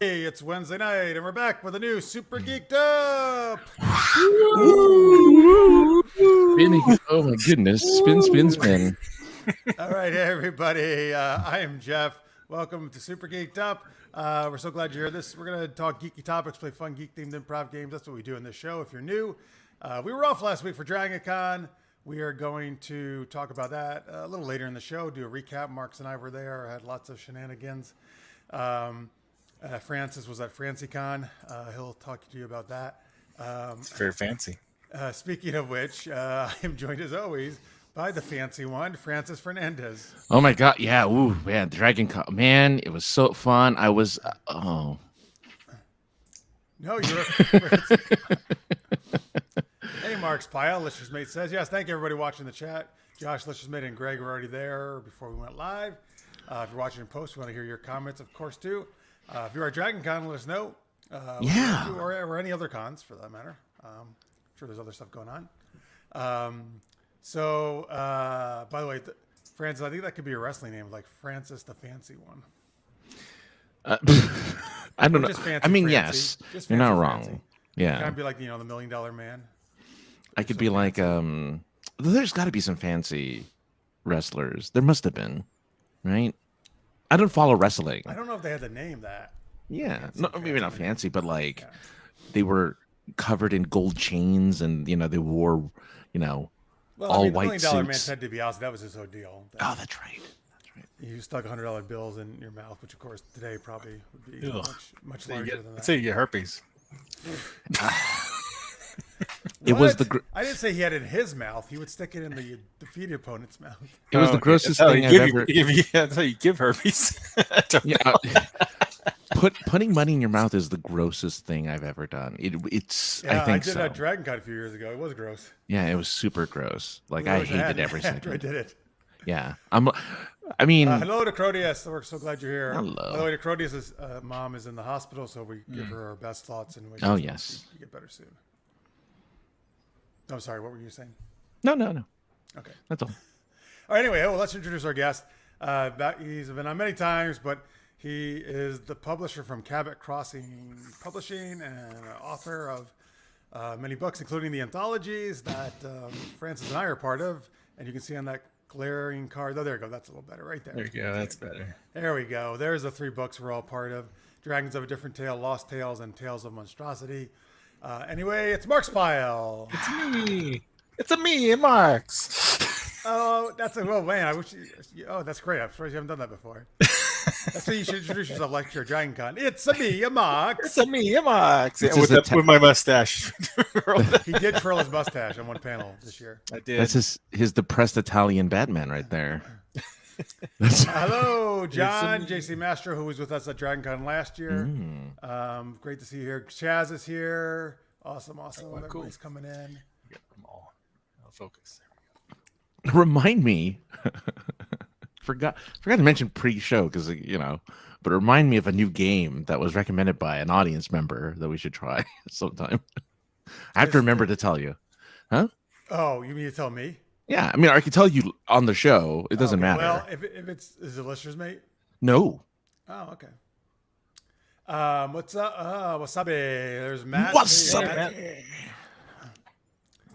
Hey, it's Wednesday night, and we're back with a new Super Geeked Up. Spinning. Oh my goodness. Spin, spin, spin. All right, hey everybody. I am Jeff. Welcome to Super Geeked Up. We're so glad you're here. We're gonna talk geeky topics, play fun geek-themed improv games. That's what we do in this show. If you're new, we were off last week for Dragon Con. We are going to talk about that a little later in the show. Do a recap. Marx and I were there. Had lots of shenanigans. Francis was at FrancieCon. He'll talk to you about that. It's very fancy. Speaking of which, I am joined as always by the fancy one, Francis Fernandez. Oh my god. Yeah. Ooh, man. Dragon Con. Man, it was so fun. I was. No, you're. Hey, Marx Pyle, Lister's Mate says yes. Thank you everybody watching the chat. Josh, Lister's Mate, and Greg were already there before we went live. If you're watching in post, we want to hear your comments, of course, too. If you're at Dragon Con, let us know. Yeah. Or any other cons, for that matter. I'm sure there's other stuff going on. By the way, Francis, I think that could be a wrestling name, like Francis the Fancy One. I don't know. Just Fancy I mean, Francie. yes. Just You're not Fancy wrong. Francie. Yeah. Kind of be like, the $1 Million Man. I could be like, there's got to be some fancy wrestlers. There must have been, right? I don't follow wrestling. I don't know if they had to name that. Yeah. No, maybe not fancy, but like they were covered in gold chains and, they wore, Well, all the white $1 Million Man, suits. Ted DiBiase, that was his whole deal. Oh, that's right. You stuck $100 bills in your mouth, which of course today probably would be much larger than that. Let's say you get herpes. It was the. I didn't say he had it in his mouth. He would stick it in the defeated opponent's mouth. It was the grossest That's how thing you I've give ever. that's how you give herpes. Yeah, putting money in your mouth is the grossest thing I've ever done. It's. Yeah, I think did so. a Dragon Con a few years ago. It was gross. Yeah, it was super gross. Like I I wish hated hadn't every after I second. did it. Yeah, I mean, Hello to Crodius. We're so glad you're here. Hello. By the way, Crodius' mom is in the hospital, so we give her our best thoughts and wishes. Oh, yes. You get better soon. I'm sorry. What were you saying? no. Okay. That's all. All right, anyway, let's introduce our guest. He's been on many times, but he is the publisher from Cabot Crossing Publishing and author of many books, including the anthologies that Francis and I are part of. And you can see on that glaring card. Oh, there you go. That's a little better right there. There you go. That's better. There we go. There's the 3 books we're all part of. Dragons of a Different Tale, Lost Tales, and Tales of Monstrosity. Anyway, it's Marx Pyle. It's me. It's me, Marx. Oh, that's a well, man. I wish. That's great. I'm surprised you haven't done that before. That's how you should introduce yourself, like your Dragon Con. It's me, Marx. It's me, Marx. This With, is with my mustache. He did curl his mustache on one panel this year. I did. That's his depressed Italian Batman right there. Hello, John, JC Mastro, who was with us at Dragon Con last year. Great to see you here. Chaz is here. Awesome. Oh, cool. Everybody's coming in. Get them all. I'll focus. Remind me. forgot to mention pre-show because but remind me of a new game that was recommended by an audience member that we should try sometime. I have to remember to tell you. Huh? Oh, you mean to tell me? Yeah, I mean I can tell you on the show. It doesn't matter. Well, if is it Lister's Mate? No. Oh, okay. What's up? Wasabi. There's Matt. What's up, Matt?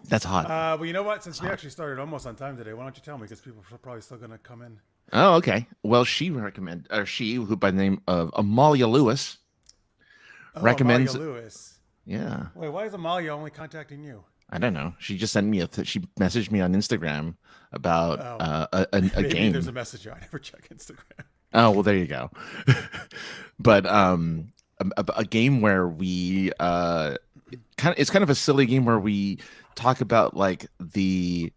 That's hot. Well, you know what? Since we actually started almost on time today, why don't you tell me? Because people are probably still going to come in. Oh, okay. Well, she who by the name of Amalia Lewis recommends. Amalia Lewis. Yeah. Wait, why is Amalia only contacting you? I don't know. She just sent me she messaged me on Instagram about a Maybe game. There's a message. I never check Instagram. Oh, well, there you go. But a game where we it's kind of a silly game where we talk about like the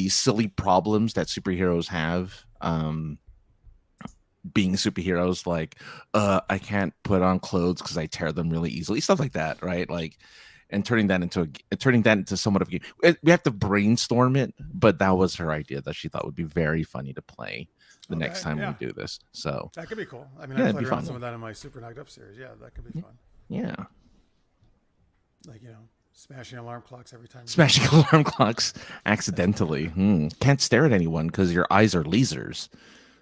silly problems that superheroes have. Being superheroes, like I can't put on clothes because I tear them really easily, stuff like that, right? Like, and turning that into somewhat of a game. We have to brainstorm it, but that was her idea that she thought would be very funny to play the next time we do this. So that could be cool. I mean, Yeah, I it'd played be around fun. some of that in my Super Knocked Up series. Yeah, that could be fun. yeah, Like, smashing alarm clocks every time. smashing alarm clocks accidentally. Can't stare at anyone because your eyes are lasers,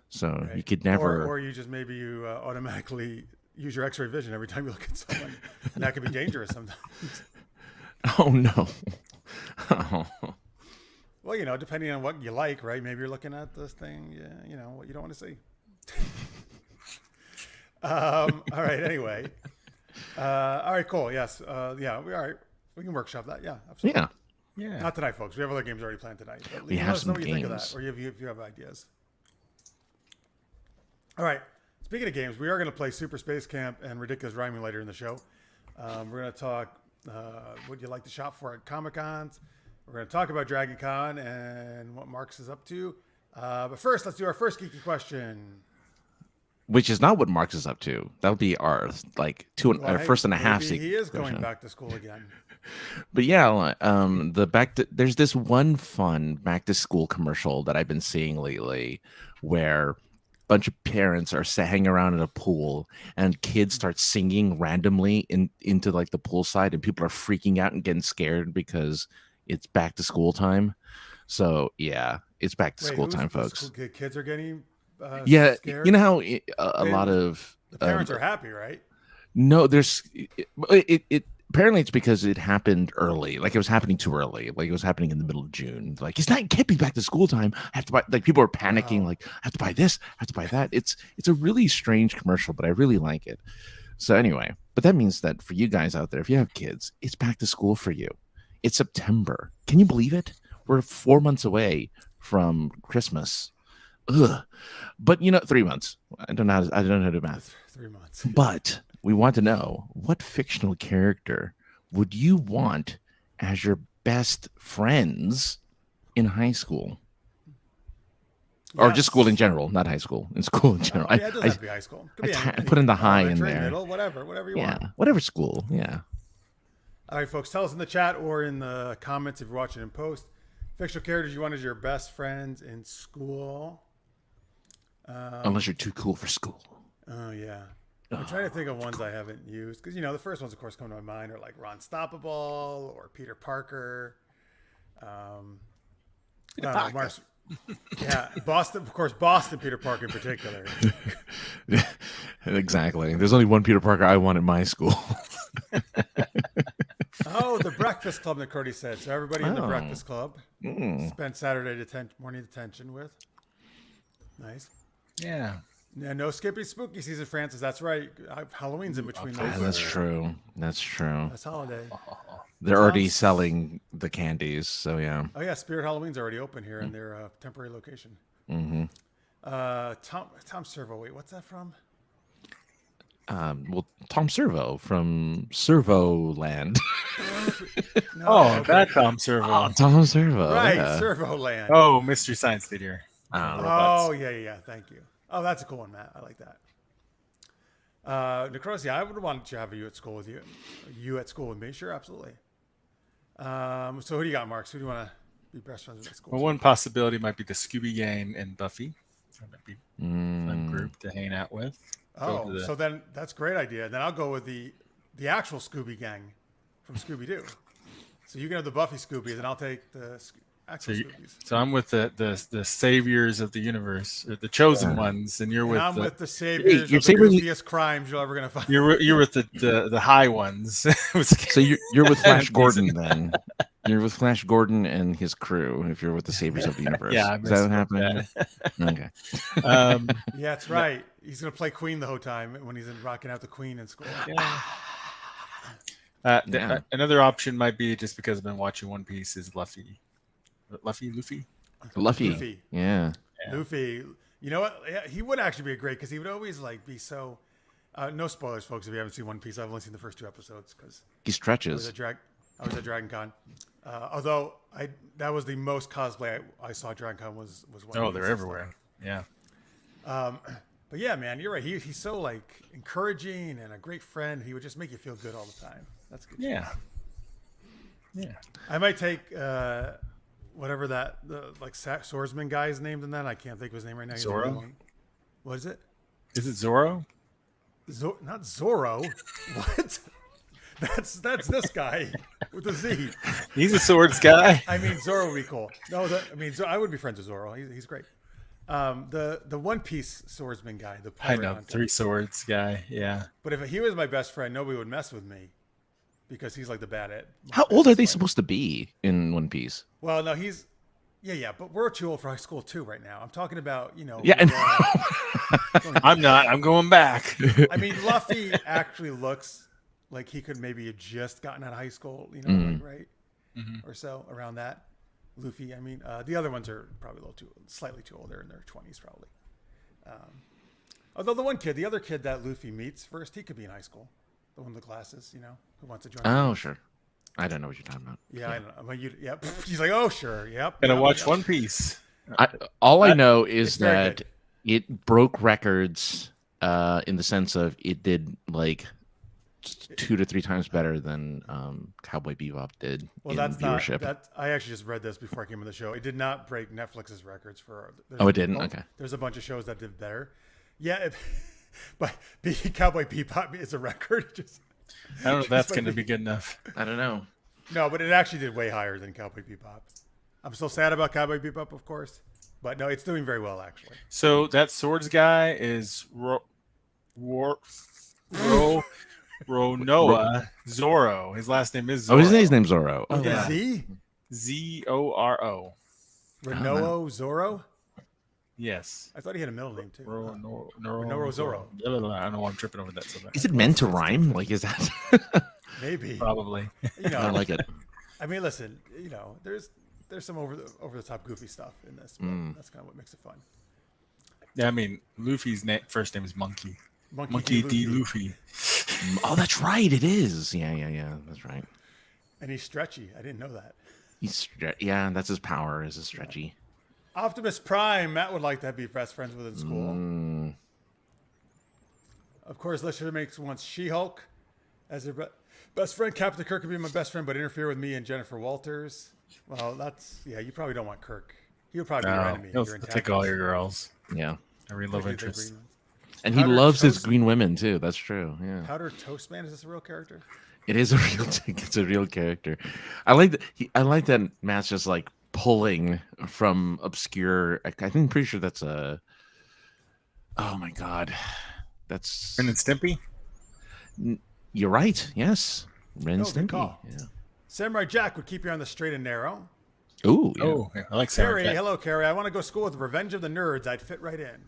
so Right. you could never. Or you just maybe you automatically use your X-ray vision every time you look at someone, and that can be dangerous sometimes. Oh no. Oh. Well, you know, depending on what you like, right? Maybe you're looking at this thing, yeah, you know, what you don't want to see. All right. Anyway. All right. Cool. Yes. Yeah. All right. We can workshop that. Yeah. Absolutely. Yeah. Yeah. Not tonight, folks. We have other games already planned tonight. But We let have us know some what you think of that, games. or if you have ideas. All right. Speaking of games, we are going to play Super Space Camp and Ridiculous Rhyming later in the show. We're going to talk what you like to shop for at Comic Cons. We're going to talk about Dragon Con and what Marx is up to. But first, let's do our first geeky question. Which is not what Marx is up to. That would be our Well, hey, first and a half. maybe he is question. going back to school again. But yeah, there's this one fun back to school commercial that I've been seeing lately, where a bunch of parents are hanging around in a pool and kids start singing randomly into like the poolside, and people are freaking out and getting scared because it's back to school time. So yeah, it's back to school time, folks. Kids are getting Yeah, scared? you know how a lot of The parents are happy, right? no, there's it apparently it's because it happened early. Like it was happening too early. Like it was happening in the middle of June. Like it can't be back to school time. I have to buy, like people are panicking, like I have to buy this, I have to buy that. It's a really strange commercial, but I really like it. So anyway, but that means that for you guys out there, if you have kids, it's back to school for you. It's September. Can you believe it? We're 4 months away from Christmas. Ugh. But 3 months. I don't know how to do math. 3 months. But we want to know, what fictional character would you want as your best friends in high school? Or just school in general, not high school. In school in general. Yeah, it doesn't have to be high school. Could be I any- put in the high in elementary, there. middle, whatever you want. Whatever school. Yeah. All right, folks, tell us in the chat or in the comments if you're watching in post. Fictional characters you want as your best friends in school. Unless you're too cool for school. Oh, yeah. I'm trying to think of ones I haven't used. Because, the first ones, of course, come to my mind are like Ron Stoppable or Peter Parker. Marx. Yeah, Boston, of course, Boston Peter Parker in particular. Exactly. There's only one Peter Parker I want in my school. Oh, the Breakfast Club that Cody said. So everybody in the Breakfast Club spent Saturday morning detention with. Nice. Yeah. Yeah, no skipping spooky season, Francis. That's right. Halloween's in between those. That's true. That's true. That's holiday. They're already selling the candies, so yeah. Oh yeah, Spirit Halloween's already open here in their temporary location. Mm-hmm. Tom Servo. Wait, what's that from? Well, Tom Servo from Servo Land. That Tom Servo. Oh, Tom Servo. Right, Yeah. Servo Land. Oh, Mystery Science Theater. Oh, yeah. Thank you. Oh, that's a cool one, Matt. I like that. Necrosia, I would want to have you at school with you. You at school with me? Sure, absolutely. So who do you got, Marks? Who do you want to be best friends with at school? Well, one possibility might be the Scooby Gang and Buffy. That might be a fun group to hang out with. Oh, so then that's a great idea. Then I'll go with the actual Scooby Gang from Scooby-Doo. So you can have the Buffy Scooby, then I'll take the actual Scoobies. So I'm with the saviors of the unice, or the chosen ones, and you're with I'm with the saviors of the goofiest crimes you're ever going to find. You're with the high ones. So you're with Flash Gordon then. You're with Flash Gordon and his crew. If you're with the saviors of the universe, Yeah, is that what happening? Okay. Yeah, that's right. He's going to play Queen the whole time when he's rocking out the Queen in school. Another option might be, just because I've been watching One Piece, is Luffy. Luffy. Yeah. Luffy. You know what? Yeah, he would actually be great because he would always be so. No spoilers, folks. If you haven't seen One Piece, I've only seen the first 2 episodes because He stretches. I was at Dragon Con. Although that was the most cosplay I saw at Dragon Con was One Piece. Oh, they're everywhere. Yeah. But yeah, man, you're right. He's so encouraging and a great friend. He would just make you feel good all the time. That's good. Yeah. Yeah. I might take whatever the swordsman guy is named in that. I can't think of his name right now. Zorro? What is it? Is it Zorro? Not Zorro. What? That's this guy with the Z. He's a swords guy. I mean, Zorro would be cool. No, I would be friends with Zorro. He's great. The One Piece swordsman guy, the I pirate know, hunter. 3 swords guy. Yeah. But if he was my best friend, nobody would mess with me because he's like the bad at. How old are they supposed to be in One Piece? Well, no, he's. Yeah, but we're too old for high school too right now. I'm talking about, Yeah, I'm not. I'm going back. I mean, Luffy actually looks like he could maybe have just gotten out of high school, like, right? Or so, around that. Luffy, I mean, the other ones are probably slightly too old. They're in their 20s probably. Although the other kid that Luffy meets first, he could be in high school. The one with the glasses, who wants to join. Oh, sure. I don't know what you're talking about. Yeah, I don't know. Well, he's like, oh, sure, yep. Gonna watch One Piece. All I know is that good. it broke records in the sense of it did like 2 to 3 times better than Cowboy Bebop did in viewership. I actually just read this before I came on the show. It did not break Netflix's records for. It didn't. Okay. There's a bunch of shows that did better. Yeah, but Cowboy Bebop is a record. I don't know if that's gonna be good enough. I don't know. No, but it actually did way higher than Cowboy Bebop. I'm still sad about Cowboy Bebop, of course, but no, it's doing very well actually. So that swords guy is Ronoa Zoro. His last name is Zoro. Oh, his name's Zoro. Oh, Yeah. Z? Zoro. Renoa Zoro? Yes. I thought he had a middle name too. Noro Zoro. I don't know why I'm tripping over that so bad. Is it meant to rhyme? Like, is that? Maybe. Probably. I don't like it. I mean, listen, there's some over the top goofy stuff in this, but that's kind of what makes it fun. Yeah, I mean, Luffy's first name is Monkey. Monkey D. Luffy. Oh, that's right. It is. Yeah. That's right. And he's stretchy. I didn't know that. That's his power. Is stretchy. Optimus Prime. Matt would like to be best friends with in school. Of course, Lister wants She-Hulk as her best friend. Captain Kirk could be my best friend, but interfere with me and Jennifer Walters. Well, you probably don't want Kirk. He would probably be your enemy. He'll take all your girls. Yeah. Every love interest. And he loves his green women too. That's true. Yeah. Powder Toast Man, is this a real character? It is a real. It's a real character. I like that. I like that Matt's just like pulling from obscure. I'm pretty sure that's a. Oh my god, that's Ren and Stimpy. You're right. Yes, Ren and good Stimpy. call. Yeah. Samurai Jack would keep you on the straight and narrow. Ooh, yeah. Oh, I like Samurai Carrie, Jack. hello, Carrie. I want to go to school with Revenge of the Nerds. I'd fit right in.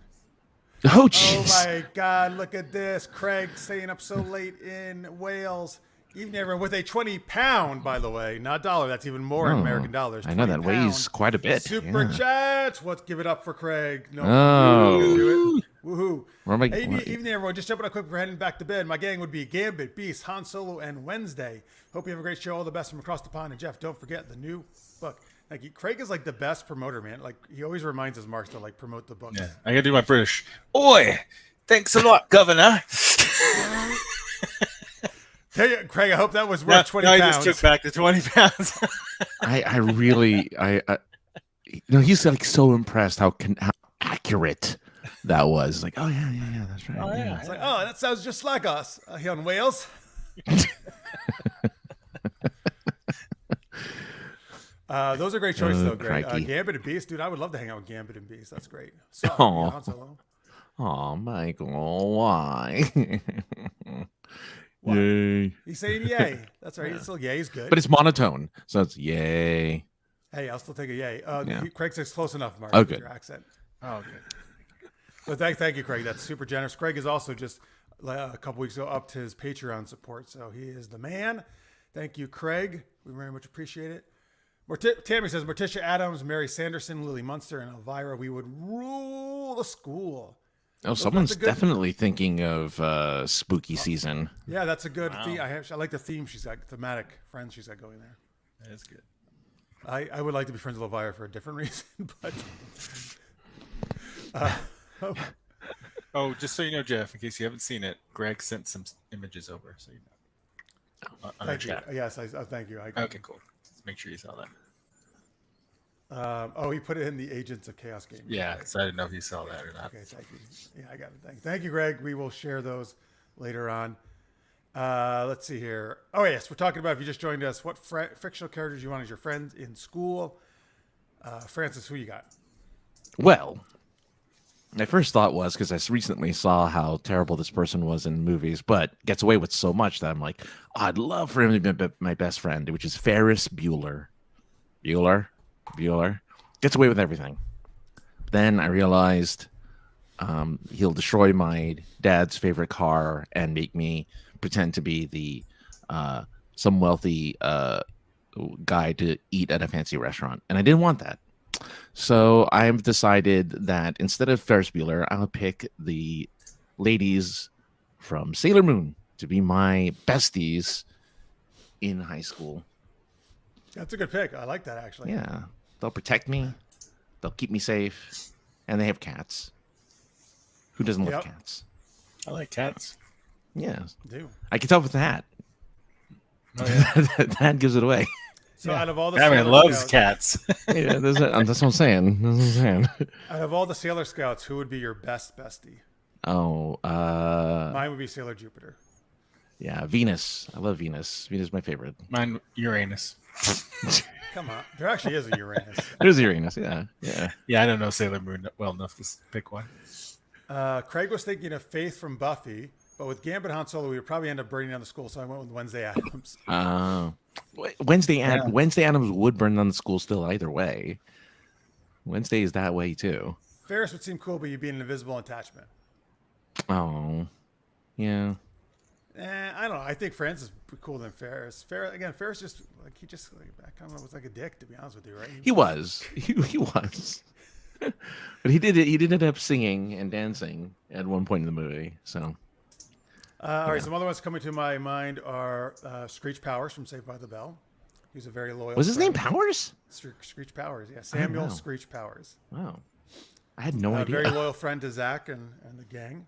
Oh, Oh jeez. my God, look at this. Craig staying up so late in Wales. Even everyone with a 20-pound, by the way, not dollar. That's even more in American dollars. I know that 20 weighs pound. quite a bit. Super yeah. chats. Let's give it up for Craig. No, Oh. do it. Woohoo. Where am I? Hey, evening, everyone. Just jumping up quick. We're heading back to bed. My gang would be Gambit, Beast, Han Solo, and Wednesday. Hope you have a great show. All the best from across the pond. And Jeff, don't forget the new book. Thank you. Craig is like the best promoter, man. Like he always reminds us, Marks, to like promote the books. Yeah, I gotta do my British. Oi, thanks a lot, Governor. Hey, Craig, I hope that was worth 20 I pounds. just took back the 20 pounds. I really he's like so impressed how accurate that was. Like, oh yeah, that's right. Oh, yeah. It's like, oh, that sounds just like us here in Wales. Those are great choices, though, Greg. crikey. Gambit and Beast, dude, I would love to hang out with Gambit and Beast. That's great. So, Aw. Han Solo. Oh, Michael, why? What? Yay! He's saying yay. That's right. It's still yay. He's good. But it's monotone, so it's yay. Hey, I'll still take a yay. Yeah. Craig says close enough, Mark. Oh, with good. Your accent. Oh, good. So thank you, Craig. That's super generous. Craig is also just a couple weeks ago upped his Patreon support, so he is the man. Thank you, Craig. We very much appreciate it. Tammy says Morticia Adams, Mary Sanderson, Lily Munster, and Elvira. We would rule the school. Oh, someone's definitely thinking of spooky season. Yeah, that's a good theme. I like the theme she's got, thematic friends she's got going there. That's good. I would like to be friends with Elvira for a different reason, but. Oh, just so you know, Jeff, in case you haven't seen it, Greg sent some images over, so you know. On our Thank you. chat. Yes, thank you. Okay, cool. Let's make sure you saw that. He put it in the Agents of Chaos game. Yeah, so I didn't know if you saw that or not. Okay, thank you. Yeah, I got it. Thank you, Greg. We will share those later on. Let's see here. Oh, yes, we're talking about, if you just joined us, what fictional characters you want as your friends in school. Francis, who you got? Well, My first thought was because I recently saw how terrible this person was in movies, but gets away with so much that I'm like, oh, I'd love for him to be my best friend, which is Ferris Bueller. Bueller gets away with everything. Then I realized he'll destroy my dad's favorite car and make me pretend to be the some wealthy guy to eat at a fancy restaurant, and I didn't want that. So I've decided that instead of Ferris Bueller, I'll pick the ladies from Sailor Moon to be my besties in high school. That's a good pick. I like that, actually. Yeah, they'll protect me, they'll keep me safe, and they have cats. Who doesn't love cats? I like cats. Yeah, I do. I can tell with the hat. Oh, yeah. That gives it away. So out of all the Batman Sailor loves Scouts, cats. Yeah, that's what I'm saying. That's what I'm saying. out of all the Sailor Scouts, who would be your best bestie? Oh, Mine would be Sailor Jupiter. yeah, Venus. I love Venus. Venus is my favorite. Mine, Uranus. Come on. There actually is a Uranus. There's Uranus. Yeah, yeah. Yeah, I don't know Sailor Moon well enough to pick one. Craig was thinking of Faith from Buffy, but with Gambit Han Solo, we would probably end up burning down the school, so I went with Wednesday Addams. Wednesday Addams would burn down the school still either way. Wednesday is that way too. Ferris would seem cool, but you'd be an invisible attachment. Oh, yeah. I don't know. I think Francis would be cooler than Ferris. Ferris just like I kind of was like a dick, to be honest with you, right? He was. He was. But he did end up singing and dancing at one point in the movie. So, all right. Some other ones coming to my mind are Screech Powers from Saved by the Bell. He's a very loyal. Was his friend. name Powers? Screech Powers. Yeah, Samuel know. Screech Powers. Wow, I had no idea. Very loyal friend to Zach and the gang.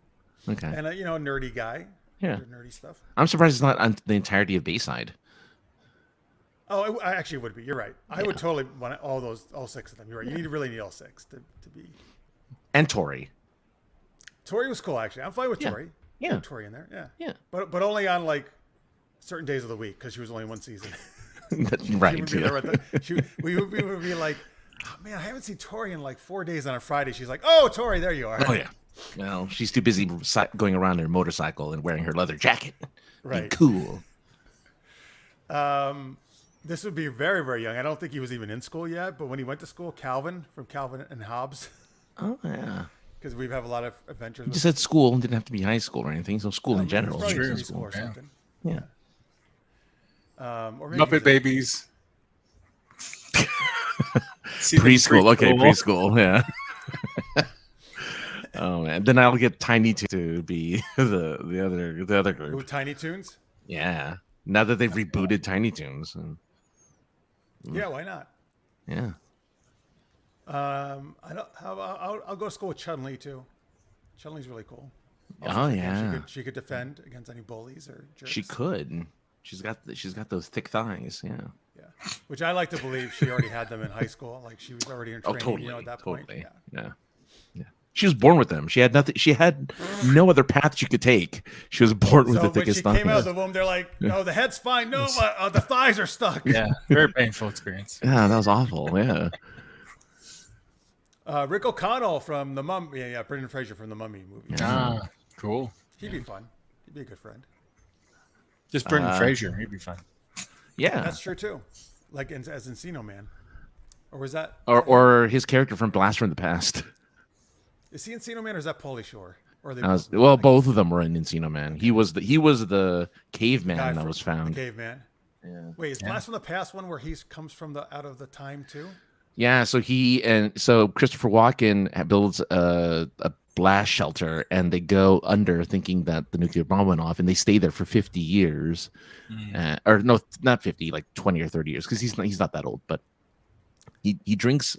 Okay. And a nerdy guy. Yeah. Nerdy stuff. I'm surprised it's not on the entirety of Bayside. Oh, I actually would be. You're right. I would totally want all six of them. You're right. You really need all six to be. And Tori. Tori was cool, actually. I'm fine with Yeah. Tori. Yeah. Put Tori in there. Yeah. Yeah. But only on like certain days of the week because she was only one season. Right. She would be there we would be like, oh, man, I haven't seen Tori in like 4 days on a Friday. She's like, oh, Tori, there you are. Oh yeah. Well, she's too busy going around her motorcycle and wearing her leather jacket. Right. Be cool. This would be very, very young. I don't think he was even in school yet. But when he went to school, Calvin from Calvin and Hobbes, Oh yeah. because we have a lot of adventures. Just said school, didn't have to be high school or anything. So school in general. Probably Sure. preschool or Yeah. something. Yeah. Or maybe he's Muppet Babies. See them Preschool. Okay, preschool. preschool. Yeah. Oh man. Then I'll get Tiny to be the other group. Ooh, Tiny Toons. Yeah. Now that they've rebooted Tiny Toons. Yeah, why not? Yeah. I don't. I'll go to school with Chun Li too. Chun Li's really cool. Oh yeah. She could defend against any bullies or jerks. She could. She's got those thick thighs. Yeah. Yeah, which I like to believe she already had them in high school. Like she was already in Oh, training. totally. At that Totally. point. Yeah. Yeah. She was born with them. She had nothing. She had no other path she could take. She was born with So the when thickest she thighs. came out of the womb, they're like, "No, the head's fine. No, the thighs are stuck." Yeah, very painful experience. Yeah, that was awful. Yeah. Rick O'Connell from the Mummy. Yeah, Brendan Fraser from the Mummy movie. Ah, cool. He'd be fun. He'd be a good friend. Just Brendan Fraser. He'd be fine. Yeah. That's true too. Like as Encino Man, or was that? Or his character from Blast from the Past. Is he Encino Man or is that Pauly Shore? Or are they Well, both of them were in Encino Man. He was the caveman guy that from was the found. caveman? Yeah. Wait, is Blast from the Past one where he comes from out of the time too? Yeah, so Christopher Walken builds a blast shelter, and they go under thinking that the nuclear bomb went off, and they stay there for 50 years, or no, not 50, like 20 or 30 years, because he's not that old, but he drinks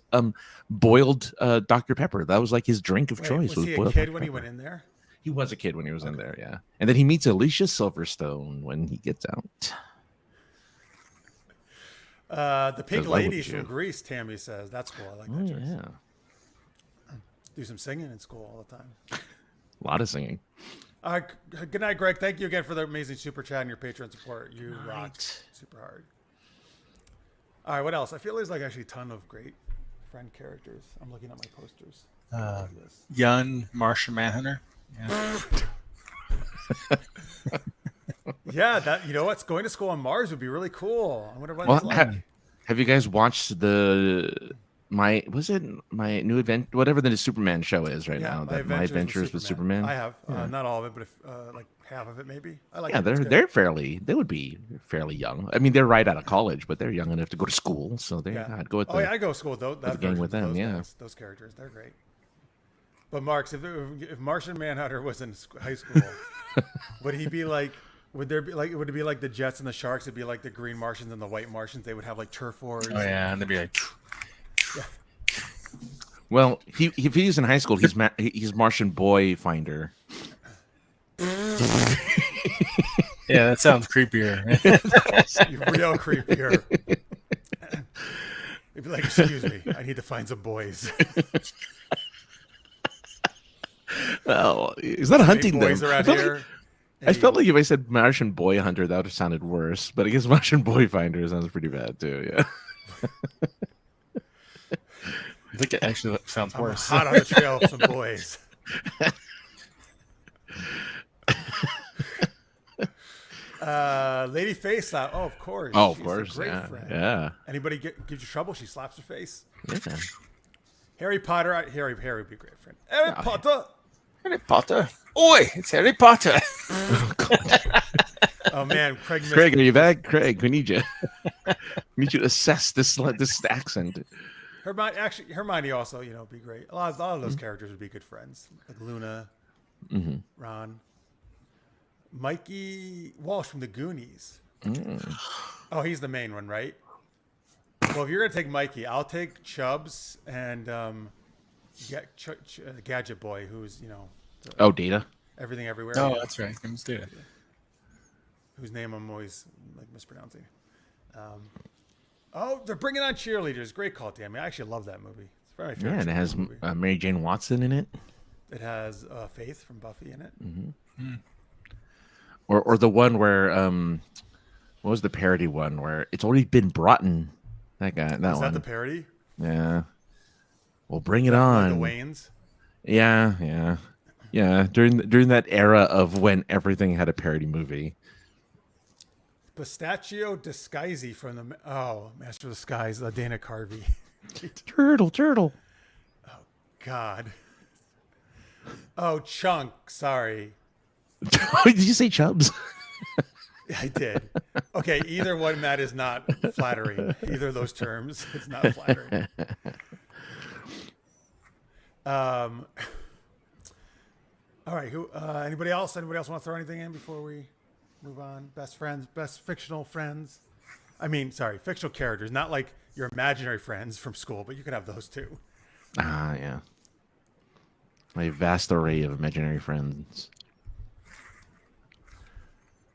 boiled Dr. Pepper. That was like his drink of choice. Was he a boiled kid Dr. when he Pepper. went in there? He was a kid when he was in there, yeah. And then he meets Alicia Silverstone when he gets out. The Pink Says, "Why Ladies wouldn't from you?" Greece. Tammy says that's cool. I like Oh that choice. yeah, Do some singing in school all the time. a lot of singing. Good night, Greg. Thank you again for the amazing super chat and your Patreon support. You rock Right. super hard. All right, what else? I feel there's like actually a ton of great friend characters. I'm looking at my posters. Young Martian Manhunter. Yeah. Yeah, that what's going to school on Mars would be really cool. I wonder what Well, it's like. have you guys watched my new event, whatever the Superman show is right now? That My Adventures with Superman. I have Yeah. not all of it, but like half of it maybe. I like Yeah, it. It's good. they would be fairly young. I mean, they're right out of college, but they're young enough to go to school. So I'd go with Oh yeah, I go to school with those, that gang version with of them, those yeah. guys, those characters. They're great. But Marx, if Martian Manhunter was in high school, would he be like? Would it be like the Jets and the Sharks? It'd be like the Green Martians and the White Martians. They would have like turf wars. Oh yeah, and they'd be like, Well, if he's in high school, he's Martian Boy Finder. yeah, that sounds creepier. Real creepier. He'd be like, "Excuse me, I need to find some boys." Well, he's not hunting them. Boys around here. I felt like if I said Martian Boy Hunter, that would have sounded worse. But I guess Martian Boy Finder sounds pretty bad too. Yeah. I think it actually sounds worse. I'm hot on the trail of some boys. Lady Face. Oh, of course. Oh, of She's course. a great Yeah. friend. Yeah. Anybody gives you trouble, she slaps her face. Yeah. Harry Potter. Harry would be a great friend. Harry Potter. Harry Potter. Oi, it's Harry Potter. Oh man, Craig. Craig, are you back? Craig, we need you. We need you to assess this accent. Hermione also, be great. A lot of those characters would be good friends, like Luna, Ron, Mikey Walsh from the Goonies. Oh, he's the main one, right? Well, if you're gonna take Mikey, I'll take Chubbs and Gadget Boy, who's Data. everything everywhere. Oh, that's right. Let's do it. Whose name I'm always mispronouncing. They're bringing on cheerleaders. Great call, Tammy. I actually love that movie. It's probably my favorite. Yeah, and it has movie. Mary Jane Watson in it. It has Faith from Buffy in it. Mm-hmm. Or the one where what was the parody one where it's already been brought in? That guy. That one. Is that the parody? Yeah. Well, bring it on. Like the Wayans. Yeah. During that era of when everything had a parody movie. Pistachio Disguisey from the Master of the Skies, Dana Carvey. Turtle. Oh God. Oh, Chunk. Sorry. Did you say Chubbs? I did. Okay, either one, Matt, is not flattering. Either of those terms, it's not flattering. All right. Anybody else? Anybody else want to throw anything in before we move on? Best friends, best fictional friends. Fictional characters, not like your imaginary friends from school, but you could have those too. Yeah. My vast array of imaginary friends.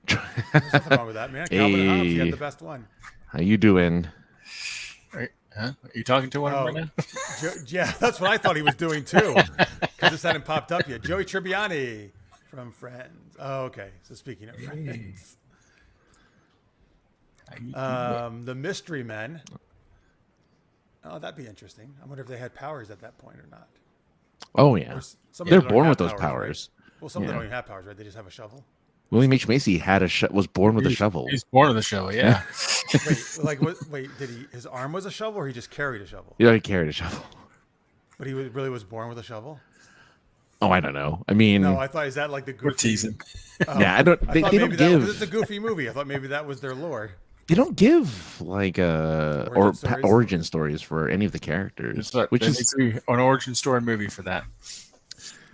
There's nothing wrong with that, man. Calvin Hobbes, he had the best one. How you doing? Are you talking to one right now? Yeah, that's what I thought he was doing too. Because this hadn't popped up yet. Joey Tribbiani from Friends. Oh, okay. So speaking of Friends. The Mystery Men. Oh, that'd be interesting. I wonder if they had powers at that point or not. Oh, yeah. They're born with those powers. Right? Well, some of them don't even have powers, right? They just have a shovel. William H. Macy was born with a shovel. He's born with a shovel, yeah. Wait, did his arm was a shovel or he just carried a shovel? Yeah, he carried a shovel. But he really was born with a shovel? Oh, I don't know. I mean... No, I thought, is that like the Goofy? We're teasing. Yeah, I don't... They don't give... It's a Goofy movie. I thought maybe that was their lore. They don't give, like, origin stories for any of the characters. Which is an origin story movie for that.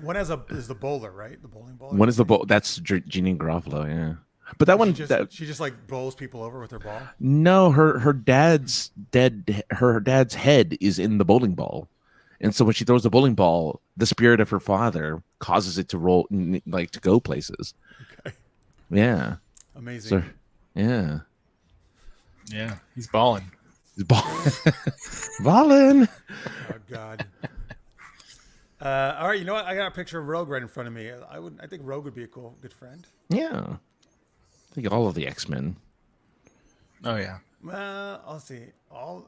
One is the bowler, right? The bowling bowler. One is the That's Jeanine Garofalo, yeah. But that she just like bowls people over with her ball. No, her dad's head is in the bowling ball, and so when she throws the bowling ball, the spirit of her father causes it to roll, like to go places. Okay. Yeah. Amazing. So, yeah. Yeah, he's balling. Balling. Oh God. All right, you know what? I got a picture of Rogue right in front of me. I think Rogue would be a good friend. Yeah. I think all of the X-Men. Oh yeah. I'll see. I'm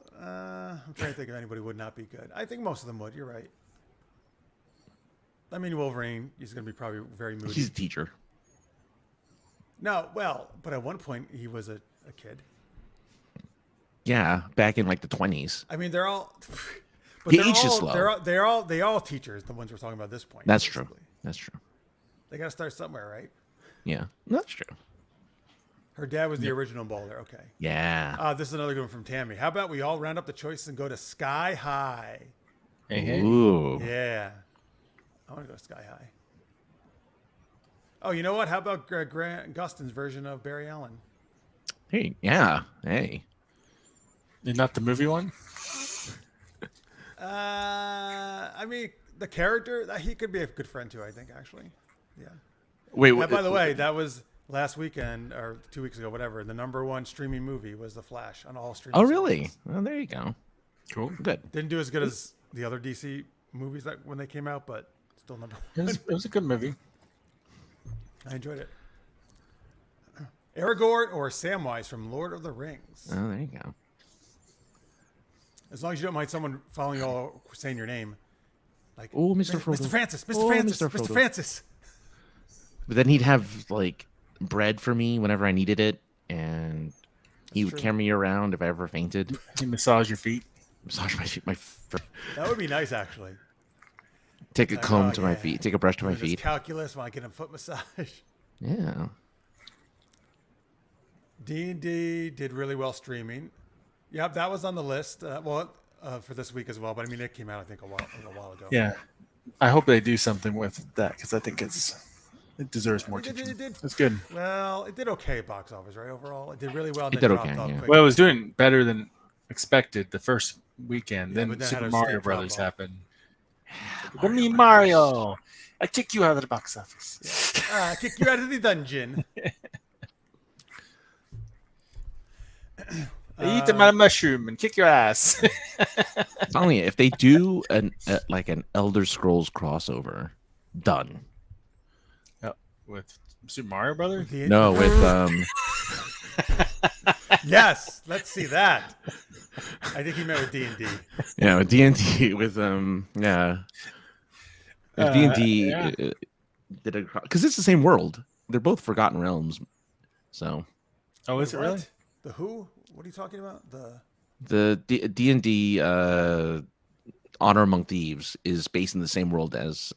trying to think if anybody would not be good. I think most of them would. You're right. I mean, Wolverine, he's going to be probably very moody. He's a teacher. No, well, but at one point he was a kid. Yeah, back in like the 20s. I mean, they're all. But The age is slow. they all teachers. The ones we're talking about at this point. That's basically. true. That's true. They got to start somewhere, right? Yeah, that's true. Her dad was the original bowler. Okay. Yeah. This is another good one from Tammy. How about we all round up the choices and go to Sky High? Hey. Ooh. Yeah. I want to go to Sky High. Oh, you know what? How about Grant Gustin's version of Barry Allen? Hey, yeah. Hey. And not the movie one? I mean, the character, he could be a good friend too, I think, actually. Yeah. Wait, And by the way, that was last weekend or 2 weeks ago, whatever. The #1 streaming movie was The Flash on all streaming. Oh, really? services. Well, there you go. Cool. Good. Didn't do as good as the other DC movies that when they came out, but still #1. It was a good movie. I enjoyed it. Aragorn or Samwise from Lord of the Rings. Oh, there you go. As long as you don't mind someone following you all saying your name. Like, Oh, Mr. Frodo. Mr. Francis, Mr. Oh, Francis, Mr. Mr. Frodo. Francis. But then he'd have like bread for me whenever I needed it, and he would true. carry me around if I ever fainted. You massage your feet. Massage my feet, That would be nice, actually. take a Like, comb oh, to my yeah. feet, take a brush to my This feet. calculus when I get a foot massage. Yeah. D&D did really well streaming. Yep, that was on the list. For this week as well. But I mean, it came out I think a while ago. Yeah. I hope they do something with that because I think it deserves more It did- attention. it did. It's good. Well, it did okay at box office, right? Overall, it did really well. And It then did dropped okay, off yeah. quick. Well, it was doing better than expected the first weekend. Yeah, Then but then Super had a Mario steep Brothers drop-off. happened. Give me Mario. I kick you out of the box office. Kick you out of the dungeon. I eat my mushroom and kick your ass. I'm telling you, if they do an Elder Scrolls crossover, done. With Super Mario Brothers? No, with Yes, let's see that. I think he meant with D&D. yeah, with D&D with yeah. If D&D yeah. did a because it's the same world. They're both Forgotten Realms. So Oh, is it What? really? The who? What are you talking about? the D&D Honor Among Thieves is based in the same world as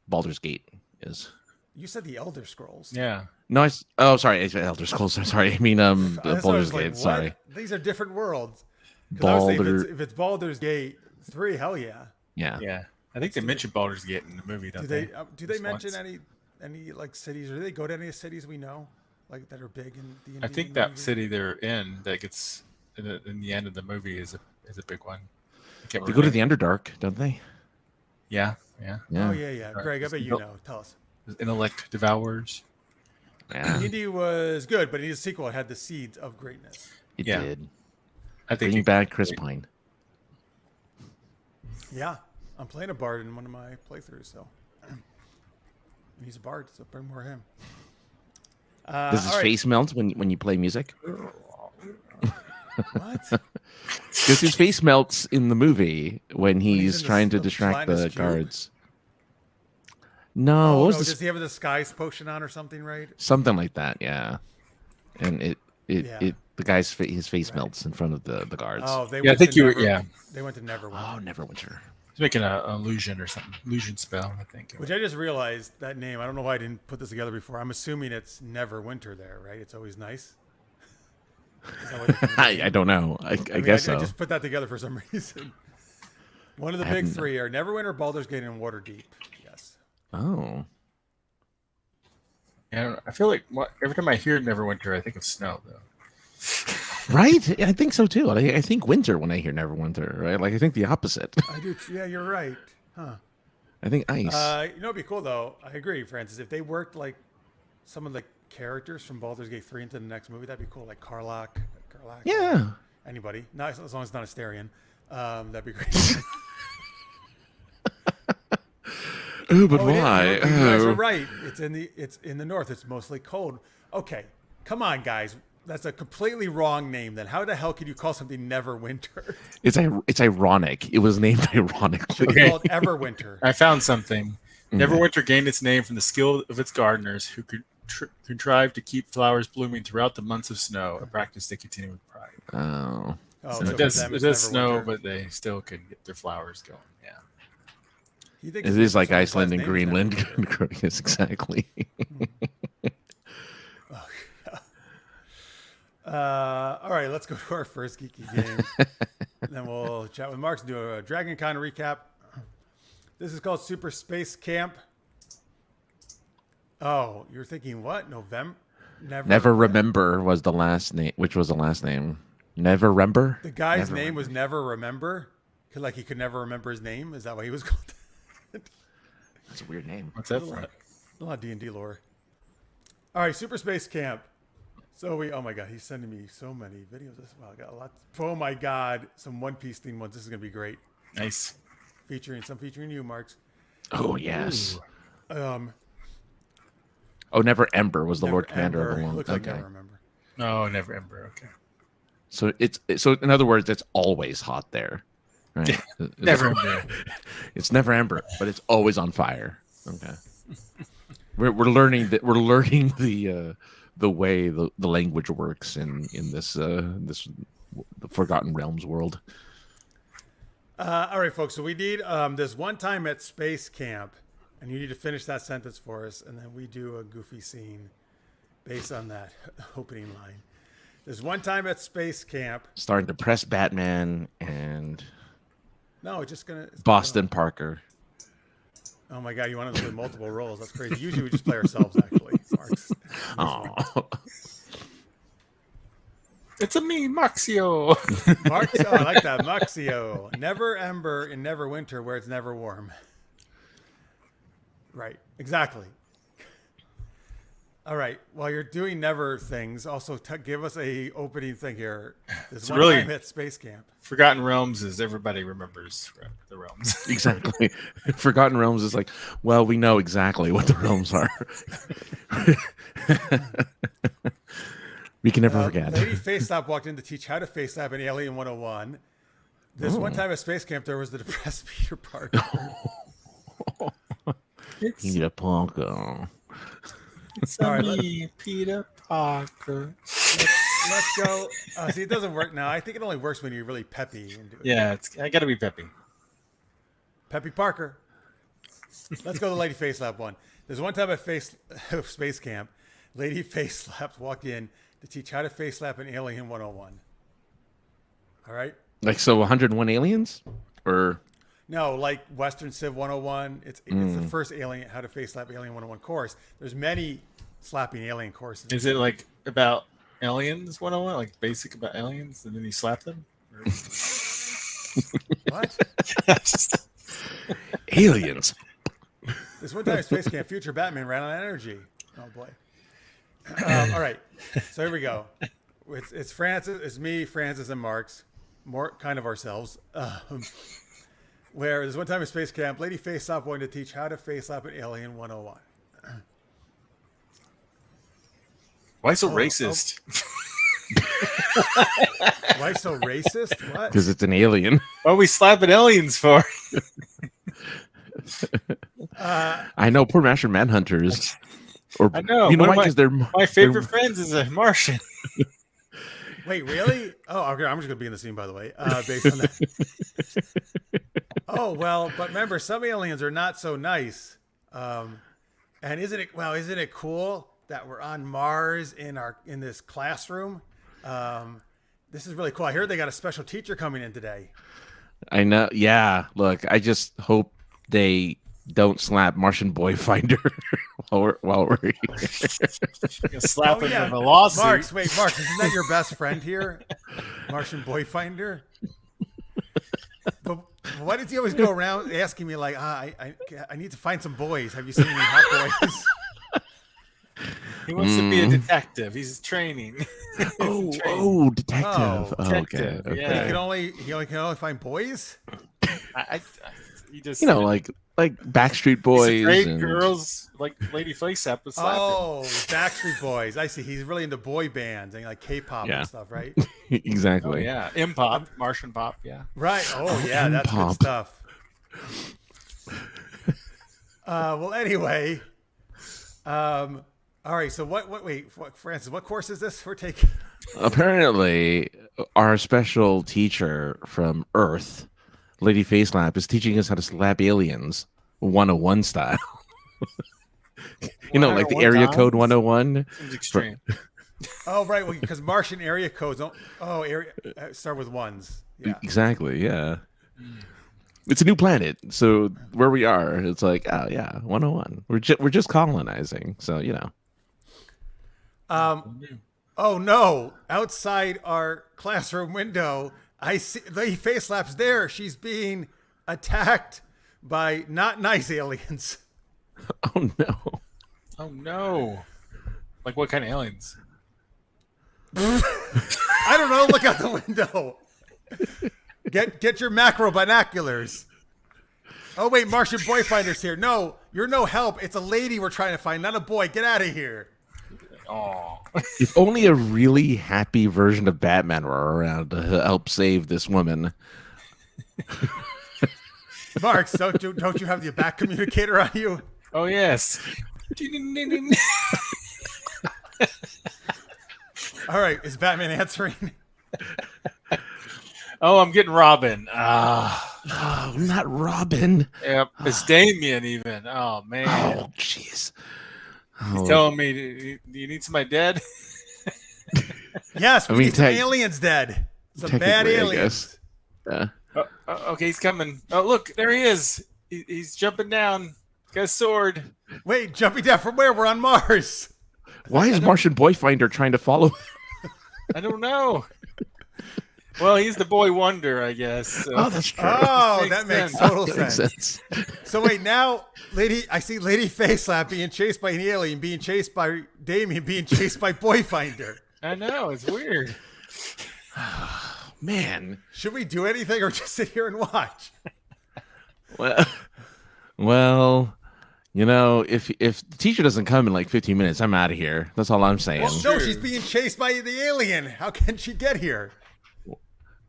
Baldur's Gate is. You said the Elder Scrolls. Yeah. No, sorry, it's Elder Scrolls. I'm sorry, I mean That's why I Baldur's was like, Gate. what? Sorry, These are different worlds. 'Cause I would say Baldur. if it's Baldur's Gate 3, hell yeah. Yeah. Yeah. I think they mentioned Baldur's Gate in the movie, don't Do they? they Just mention once. any like cities, or do they go to any cities we know like that are big in D&D? I think that city they're in that gets in the end of the movie is a big one. I can't They go to remember. the Underdark, don't they? Yeah. Oh yeah. Greg, I bet you Nope. know. Tell us. Intellect Devourers. Yeah, D&D was good, but in the sequel, it had the seeds of greatness. it Yeah. did. I think Bring back Chris Pine. Yeah, I'm playing a bard in one of my playthroughs, so he's a bard, so bring more of him. Does his all right. face melt when you play music? What? Because his face melts in the movie when he's in the- trying to the distract Linus the Cube? guards. No, Oh, what was no, this? does he have the skies potion on or something, right? Something like that, yeah. And Yeah. the guy's his face Right. melts in front of the guards. Oh, they Yeah, I went think to you were. Never- Yeah, They went to Neverwinter. Oh, Neverwinter. he's making an illusion or something. Illusion spell, I think. Which I just realized that name. I don't know why I didn't put this together before. I'm assuming it's Neverwinter there, right? It's always nice. Is that what it is? I don't know. I mean, guess so. I just put that together for some reason. One of the I big haven't- three are Neverwinter, Baldur's Gate, and Waterdeep. Yes. Oh. Yeah, I feel like every time I hear Neverwinter, I think of snow, though. Right? I think so too. I think winter when I hear Neverwinter, right? Like I think the opposite. I do. Yeah, you're right. Huh. I think ice. You know, it'd be cool though. I agree, Francis. If they worked like some of the characters from Baldur's Gate 3 into the next movie, that'd be cool. Like Karlach. yeah. Anybody? Not as long as it's not Asterion. That'd be great. Oh, but Oh, it is. why? You guys are Oh. right. It's in the north. It's mostly cold. Okay, come on, guys. That's a completely wrong name. Then how the hell could you call something Neverwinter? It's ironic. It was named ironically. Should be called Everwinter. I found something. Neverwinter gained its name from the skill of its gardeners who could contrive to keep flowers blooming throughout the months of snow, a practice they continue with pride. Oh. Oh, So so it does, for them, it it's does snow, Neverwinter. but they still can get their flowers going. Yeah. You think It it's is like different, so Iceland his and name's Greenland. Neverwinter. Yes, exactly. All right, let's go to our first geeky game. Then we'll chat with Marx and do a Dragon Con recap. This is called Super Space Camp. Oh, you're thinking what? November? Never Remember was the last name. Which was the last name? Never Remember? The guy's Never name was Remember. Never Remember? Like he could never remember his name? Is that why he was called that? That's a weird name. What's that for? A lot of D&D lore. All right, Super Space Camp. So oh my God, he's sending me so many videos. Wow, I got a lot. Oh my God, some One Piece themed ones. This is going to be great. Nice. Featuring you, Marks. Oh, yes. Ooh. Oh, Never Ember was the Never Lord Commander Ember. of the one. Looks like Okay. Never Remember. No, never ember. Okay. So so in other words, it's always hot there. Right? Never ember. It's never Ember, but it's always on fire. Okay. We're learning that the way the language works in this the Forgotten Realms world. All right, folks. So we need this one time at space camp, and you need to finish that sentence for us, and then we do a goofy scene based on that opening line. There's one time at space camp. Starring depressed Batman and No, it's just gonna. Boston Parker. Oh my God, you want to play multiple roles? That's crazy. Usually we just play ourselves, actually. Marks. Oh, It's a me, Maxio. Marks. Oh, I like that. Maxio. Never Ember in Neverwinter, where it's never warm. Right. Exactly. All right. While you're doing never things, also give us a opening thing here. This one really- time at space camp. Forgotten Realms is everybody remembers the realms. exactly. Forgotten Realms is like, well, we know exactly what the realms are. We can never forget. Lady Facelap walked in to teach how to Facelap in Alien 101. This one time at space camp, there was the depressed Peter Parker. Peter Parker. It's All right, me, Peter Parker. Let's go. See, it doesn't work now. I think it only works when you're really peppy and do it. Yeah, I gotta be peppy. Peppy Parker. Let's go to the Lady Facelap one. There's one time at space camp, Lady Facelap walked in to teach how to Facelap in Alien 101. All right? Like, so 101 aliens? Or No, like Western Civ 101. It's the first alien how to Facelap Alien 101 course. There's many slapping alien courses. Is it like about aliens 101? Like basic about aliens and then you slap them? Or- What? Just- aliens? This one time at space camp, future Batman ran out of energy. Oh boy. All right. So here we go. It's Francis, it's me, Francis, and Marks. More kind of ourselves. Where there's one time at space camp, Lady Facelap wanted to teach how to Facelap an Alien 101. Why so racist? Why so racist? What? Because it's an alien. What are we slapping aliens for? I know, poor Master Manhunters. Or, I know. You know One why? of Because they're My favorite friends is a Martian. Wait, really? Oh, okay. I'm just gonna be in the scene, by the way. Based on that. Oh well, but remember, some aliens are not so nice. And isn't it cool that we're on Mars in this classroom? This is really cool. I heard they got a special teacher coming in today. I know. Yeah. Look, I just hope they don't slap Martian Boy Finder while we're here. Slap him with a lawsuit. Marks, isn't that your best friend here? Martian Boy Finder? But why does he always go around asking me like, I need to find some boys. Have you seen any hot boys? He wants to be a detective. He's training. Detective. Oh, detective, Okay. yeah. He only can only find boys? He just, You know, like Backstreet Boys. great and- girls like Lady Facelap would slap him. Oh, Backstreet Boys. I see. He's really into boy bands and like K-pop Yeah. and stuff, right? Oh Exactly. yeah, Impop, Martian Pop. Yeah. Right. Oh, yeah, that's good Pop. stuff. Well, anyway. All right. So wait, Francis, what course is this we're taking? Apparently, our special teacher from Earth, Lady Facelap, is teaching us how to slap aliens 101 style. Like the area code 101. Seems extreme. Oh, right. Well, because Martian area codes don't. Oh, area start with ones. Yeah. Exactly. Yeah. It's a new planet, so where we are, it's like, oh yeah, 101. We're just colonizing, so Oh no! Outside our classroom window, I see Lady Facelap's there. She's being attacked by not nice aliens. Oh no. Oh no! Like what kind of aliens? I don't know. Look out the window. Get your macro binoculars. Oh wait, Martian boy finder's here. No, you're no help. It's a lady we're trying to find, not a boy. Get out of here. Oh, If only a really happy version of Batman were around to help save this woman. Marx, don't you have the back communicator on you? oh yes. All right, is Batman answering? Oh, I'm getting Robin. Oh, not Robin. Yep, it's Damien even. Oh man, Oh, jeez. he's telling me, do you need somebody dead? Yes, we need some tech- aliens dead. Some bad technically, I aliens. guess. Yeah. Okay, he's coming. Oh look, there he is. He's jumping down. He's got a sword. Wait, jumping down from where? We're on Mars. Why is Martian Boyfinder trying to follow? I don't know. Well, he's the boy wonder, I guess. So. Oh, that's true. Oh, Makes that makes sense. total That makes sense. sense. So wait, now I see Lady Facelap being chased by an alien, being chased by Damien, being chased by Boyfinder. I know, it's weird. Man. Should we do anything or just sit here and watch? Well, if the teacher doesn't come in like 15 minutes, I'm out of here. That's all I'm saying. Well, no, she's being chased by the alien. How can she get here?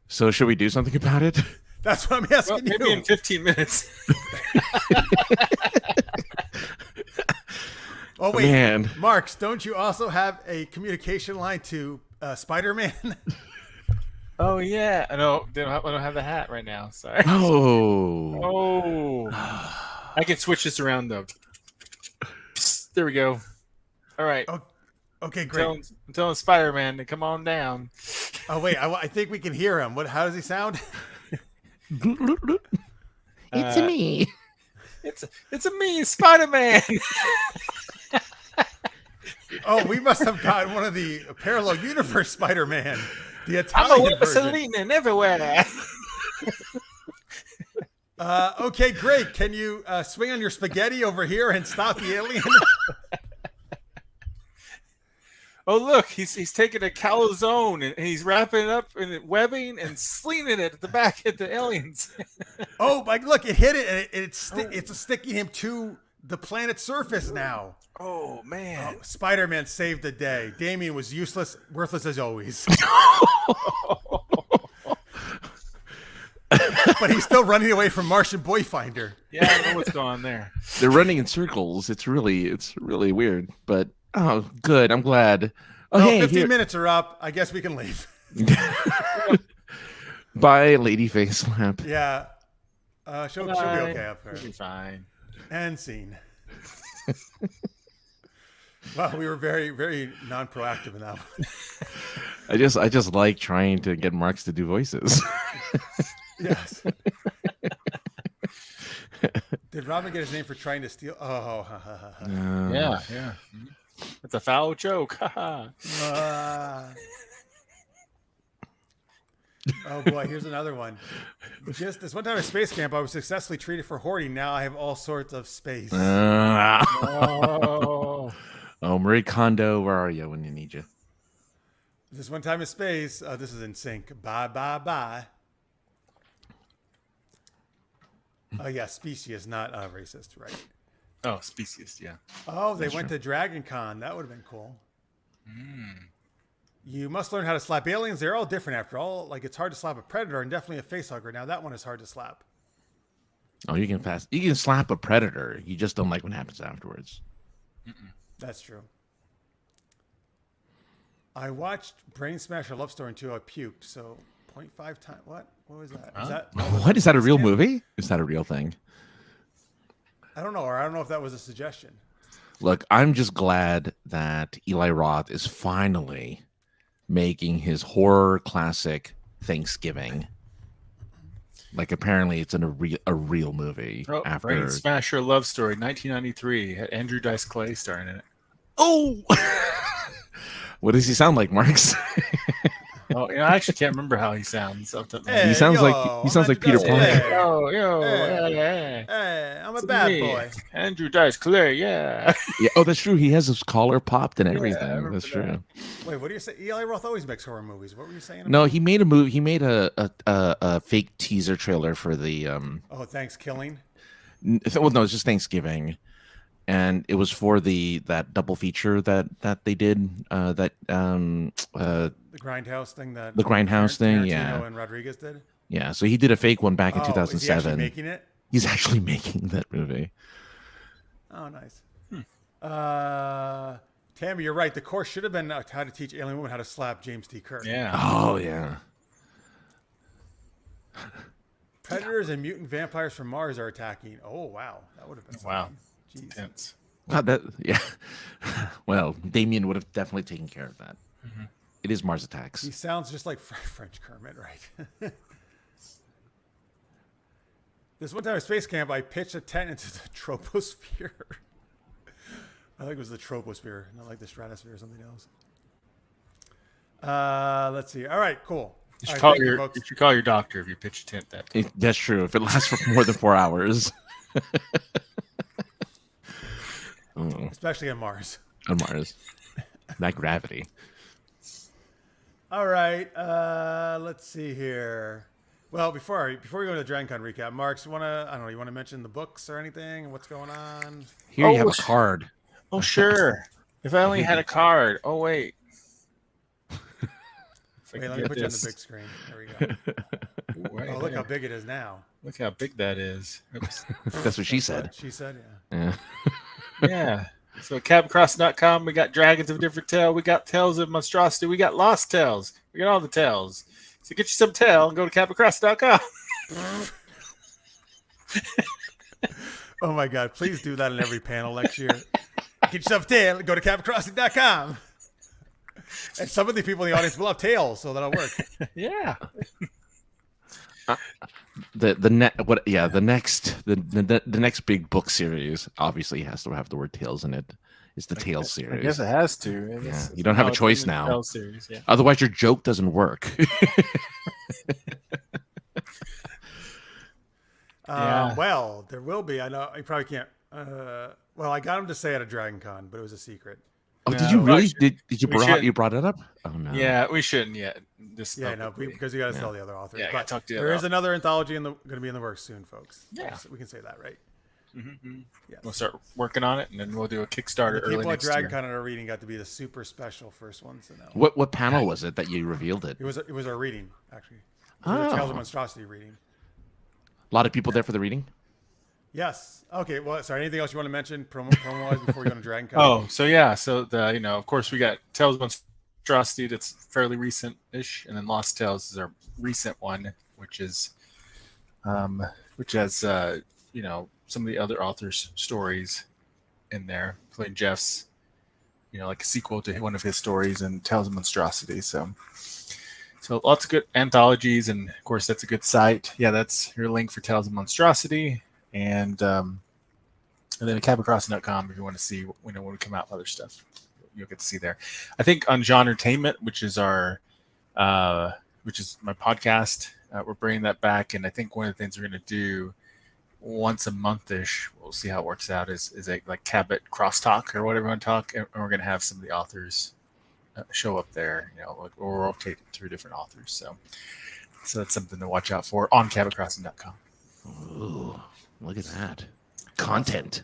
So should we do something about it? That's what I'm Well, asking maybe you. in 15 minutes. Oh wait, Man. Marx, don't you also have a communication line to Spider-Man? Oh yeah, I don't have the hat right now. Sorry. Oh. Oh, I can switch this around though. There we go. All right. Oh, okay, great. I'm telling Spider-Man to come on down. Oh wait, I think we can hear him. How does he sound? It's me. It's a me, Spider-Man. Oh, we must have gotten one of the parallel universe Spider-Man, the I'm a Italian version. whistling everywhere. Okay, great. Can you swing on your spaghetti over here and stop the alien? Oh look, he's taking a calzone and he's wrapping it up in webbing and slinging it at the back at the aliens. Oh, my! Look, it hit it, and it's sticking him to the planet's surface now. Oh man. Spider-Man saved the day. Damien was useless, worthless as always. But he's still running away from Martian Boyfinder. Yeah, I know what's going on there. They're running in circles. It's really weird. But oh, good. I'm glad. Oh, No, hey, 15 here. minutes are up. I guess we can leave. Bye, Lady Facelap. Yeah. She'll be okay up It'll there. be fine. And scene. Well, we were very, very non-proactive in that one. I just like trying to get Marx to do voices. Yes. Did Robin get his name for trying to steal? Oh. Yeah. It's a foul joke. Oh boy, here's another one. Just this one time at space camp, I was successfully treated for hoarding. Now I have all sorts of space. Oh. Oh, Marie Kondo, where are you when you need you? This one time in space, this is in sync. Bye, bye, bye. Oh yeah, species, not racist, right? Oh, species, yeah. Oh, they went to Dragon Con. That would have been cool. You must learn how to slap aliens. They're all different after all. Like, it's hard to slap a predator and definitely a facehugger. Now, that one is hard to slap. Oh, you can slap a predator. You just don't like what happens afterwards. That's true. I watched Brain Smasher Love Story until I puked. So 0.5 times. What? What was that? Is that What is that a real scam? movie? Is that a real thing? I don't know, or I don't know if that was a suggestion. Look, I'm just glad that Eli Roth is finally making his horror classic Thanksgiving. Like apparently it's in a real movie Oh, after Brain Smasher Love Story, 1993. Had Andrew Dice Clay starring in it. Oh, what does he sound like, Marx? Oh, I actually can't remember how he sounds. Hey, he sounds I'm like Peter Andrew Dice Parker. Clay. Hey, I'm a It's bad me, boy. Andrew Dice Clay, yeah. Yeah. Oh, that's true. He has his collar popped and I everything. remember That's true. that. Wait, what do you say? Eli Roth always makes horror movies. What were you saying? No, about he made a movie. He made a fake teaser trailer for the Oh, thanks, Killing. Well, no, it's just Thanksgiving, and it was for that double feature that they did. The Grindhouse thing that The Grindhouse thing, Tarantino yeah. and Rodriguez did. Yeah, so he did a fake one back in Oh, is he actually 2007. making it? He's actually making that movie. Oh, nice. Tammy, you're right. The course should have been how to teach alien women how to slap James T. Kirk. Yeah. Oh yeah. Predators and mutant vampires from Mars are attacking. Oh, wow. That would have been something. Wow. Jeez. Intense. God, that yeah. Well, Damien would have definitely taken care of that. It is Mars Attacks. He sounds just like French Kermit, right? This one time at space camp, I pitched a tent into the troposphere. I think it was the troposphere, not like the stratosphere or something else. Let's see. All right, cool. You should, All right, you should call your doctor if you pitch a tent that. That's true. If it lasts for more than 4 hours. Especially on Mars. On Mars. That gravity. All right. Let's see here. Well, before we go to the DragonCon recap, Marks, you want to mention the books or anything? What's going on? Here you have a card. Oh, sure. If I only had a card. Oh, wait. Wait, let me put you on the big screen. There we go. Right Oh, look how big it is now. Look how big that is. Oops. That's what she said. She said, yeah. Yeah. So at cabcross.com, we got Dragons of Different Tale. We got Tales of Monstrosity. We got Lost Tales. We got all the tales. So get you some tail and go to cabcross.com. Oh, my God. Please do that in every panel next year. Get yourself a tail and go to cabcrossing.com. And some of the people in the audience will have tails, so that'll work. Yeah. The next big book series obviously has to have the word Tales in it. It's the Tales series. I guess it has to. Yeah, you don't have a choice now. Tales series, yeah. Otherwise, your joke doesn't work. Yeah. Well, there will be. I know you probably can't. Well, I got him to say at a DragonCon, but it was a secret. Oh, No, did you really? we Did you brought it up? Oh no. Yeah, we shouldn't yet. This Because you got to tell the other authors. Yeah, I but gotta talk to the there other is another anthology going to be in the works soon, folks. Yeah. So we can say that, right? Mm-hmm. Yes. We'll start working on it, and then we'll do a Kickstarter The early people at next year. DragonCon at our reading got to be the super special first ones. So no. What panel was it that you revealed it? It was our reading, actually. It Oh. was a Tales of Monstrosity reading. A lot of people there for the reading. Yes. Okay. Well, sorry. Anything else you want to mention promo-wise before we go to DragonCon? Oh, so yeah, so of course we got Tales of Monstrosity that's fairly recent-ish, and then Lost Tales is our recent one, which has some of the other authors' stories in there, including Jeff's, like a sequel to one of his stories, and Tales of Monstrosity. So lots of good anthologies, and of course that's a good site. Yeah, that's your link for Tales of Monstrosity, and then at cabacrossing.com if you want to see when we come out with other stuff, you'll get to see there. I think on Genretainment, which is my podcast, we're bringing that back, and I think one of the things we're going to do once a month-ish, we'll see how it works out, is a like Cabot crosstalk or whatever you want to talk, and we're going to have some of the authors show up there. We'll rotate through different authors, so that's something to watch out for on cabotcrossing.com. Ooh, look at that content.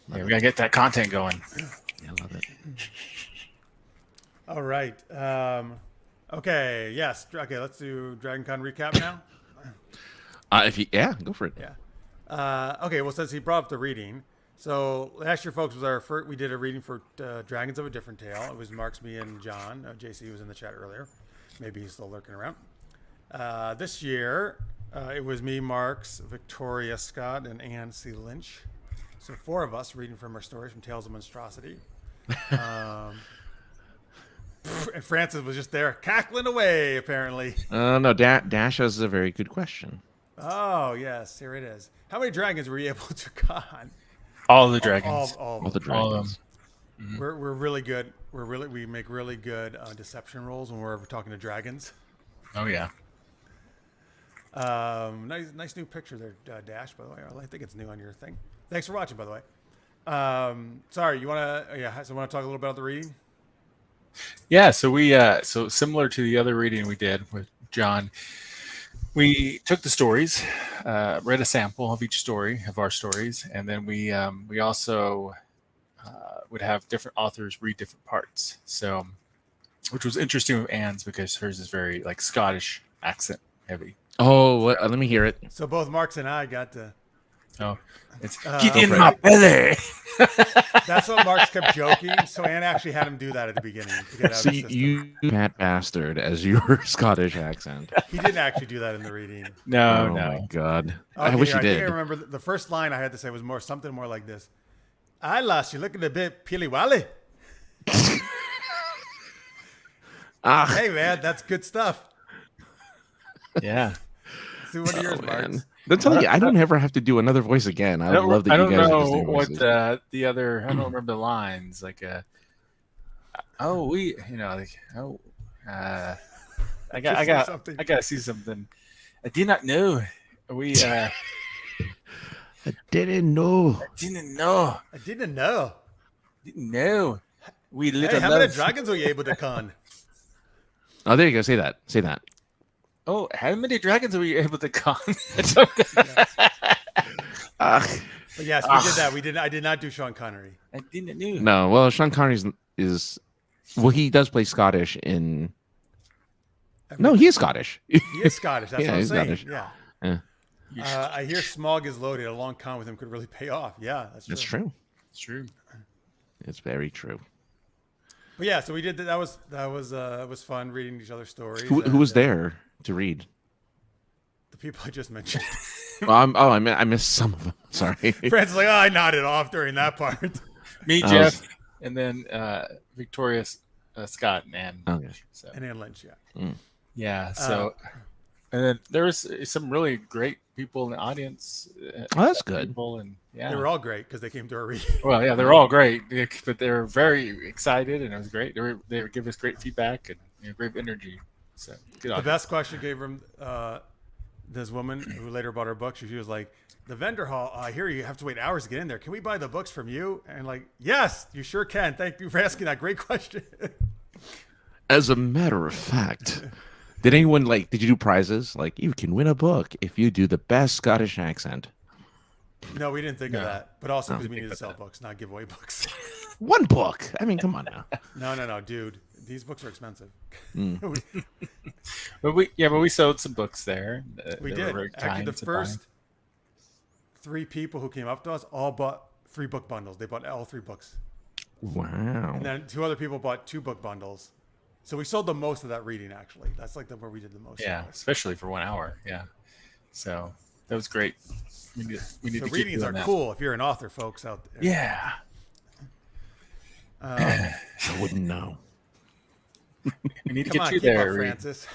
Yeah, we gotta get that content going. Yeah, I love it. All right. Okay. Yes. Okay. Let's do DragonCon recap now. Go for it. Yeah. Okay, well, since he brought up the reading, so last year, folks, was our first. We did a reading for Dragons of a Different Tale. It was Marx, me, and John. JC was in the chat earlier. Maybe he's still lurking around. This year, it was me, Marx, Victoria Scott, and Ann C. Lynch. So 4 of us reading from our stories from Tales of Monstrosity. And Francis was just there cackling away, apparently. No, Dash has a very good question. Oh, yes, here it is. How many dragons were you able to con? All the dragons. All the All of them. dragons. We're really good. We make really good deception rolls when we're talking to dragons. Oh yeah. Nice new picture there, Dash. By the way, I think it's new on your thing. Thanks for watching, by the way. Sorry, you want to? Yeah, so want to talk a little bit about the reading? Yeah. So we so similar to the other reading we did with John, we took the stories, read a sample of each story of our stories, and then we also would have different authors read different parts. So, which was interesting with Anne's because hers is very like Scottish accent heavy. Oh, let me hear it. So both Marks and I got to. Oh, it's Get in my belly. That's what Marks kept joking. So Anne actually had him do that at the beginning to get out So of the system. you fat bastard as your Scottish accent. He didn't actually do that in the reading. No, Oh no. my god. Okay, I wish he I think did. I remember the first line I had to say was something more like this. "I lost you looking a bit peely-wally." Hey man, that's good stuff. Yeah. See one of yours, Oh, Marks. man. I'm telling you, I don't ever have to do another voice again. I love that I you don't guys know are just doing what voices. the other. I don't remember the lines. Like, we, like, I got something. I got to see something. I did not know. We I didn't know. didn't know. I didn't know. Didn't know. We Hey, little how many love. dragons were you able to con? Oh, there you go. Say that. Say that. Oh, how many dragons were you able to con? Ah. But yes, we did that. We did. I did not do Sean Connery. I didn't know. No, well, Sean Connery is well, he does play Scottish in. No, he is Scottish. He is Scottish. That's Yeah, what I'm he's saying. Scottish. Yeah. Yeah, I hear Smog is loaded. A long con with him could really pay off. Yeah, that's true. that's true. It's true. It's very true. But yeah, so we did that. That was fun reading each other's stories. Who was and, there to read? The people I just mentioned. I missed some of them. Sorry. Fred's like, I nodded off during that part. Me, I Jeff, was- and then Victoria Scott and Ann. Okay. So And Ann Lynch, yeah. yeah. So and then there was some really great people in the audience. Oh, that's good. People and yeah. They were all great because they came to our reading. Well, yeah, they're all great, but they were very excited, and it was great. They would give us great feedback and great energy. So good The on best question gave him this woman who later bought her book. She was like, "The vendor hall. I hear you have to wait hours to get in there. Can we buy the books from you?" And like, yes, you sure can. Thank you for asking that great question. As a matter of fact, did you do prizes? Like, you can win a book if you do the best Scottish accent. No, we didn't think of No. that. But also No. because we need to sell books, not give away books. One book. I mean, come on now. No, dude. These books are expensive. But we sold some books there. We They were did. very Actually, kind the to first buy. 3 people who came up to us all bought 3 book bundles. They bought all 3 books. Wow. And then 2 other people bought 2 book bundles. So we sold the most of that reading, actually. That's like where we did the most. Yeah, especially for 1 hour. Yeah, so that was great. We need So to keep readings doing are that. cool if you're an author, folks out there. Yeah. I wouldn't know. We need to Come get on, you keep there. up, Reed. Francis.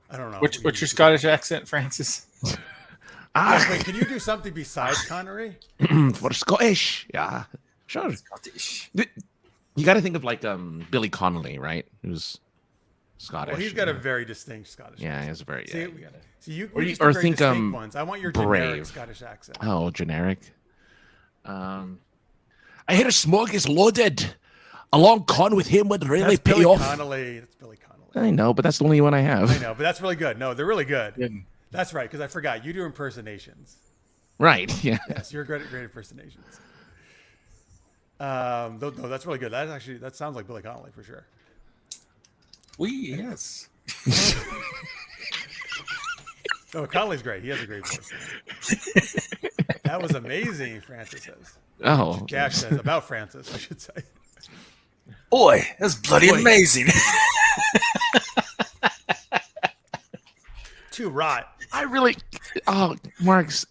I don't know. What's your Scottish accent, Francis? Yes, wait, can you do something besides Connery? For Scottish. Yeah. Sure. Scottish. You got to think of like Billy Connolly, right? Who's Scottish. Well, he's got a very distinct Scottish Yeah, accent. he has a very. See, Yeah, you gotta- So you Or you- just or do very think, distinct ones. I want your generic Brave. Scottish accent. Oh, generic. I hear a smog is loaded. A long con with him would really That's pay Billy off. Connolly. That's Billy Connolly. I know, but that's the only one I have. I know, but that's really good. No, they're really good. Good. That's right, because I forgot. You do impersonations. Right. Yeah. Yes, you're great at impersonations. No, that's really good. That sounds like Billy Connolly for sure. Yes. Oh, Conley's great. He has a great voice. That was amazing, Francis says. Oh, Gash says about Francis, I should say. Boy, that's bloody amazing. Too rot. I really, Marx,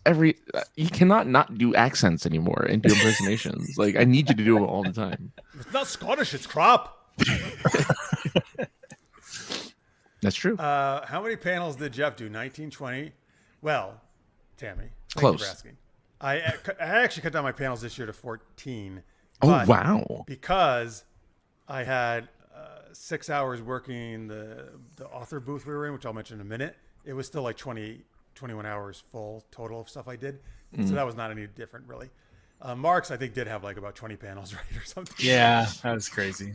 you cannot not do accents anymore and do impersonations. Like, I need you to do it all the time. It's not Scottish, it's crop. That's true. How many panels did Jeff do? 19, 20? Well, Tammy, thank Close. you for asking. I actually cut down my panels this year to 14. Oh, wow. Because I had 6 hours working the author booth we were in, which I'll mention in a minute. It was still like 21 hours full total of stuff I did. So that was not any different, really. Marx, I think, did have like about 20 panels, right, or something. Yeah, that was crazy.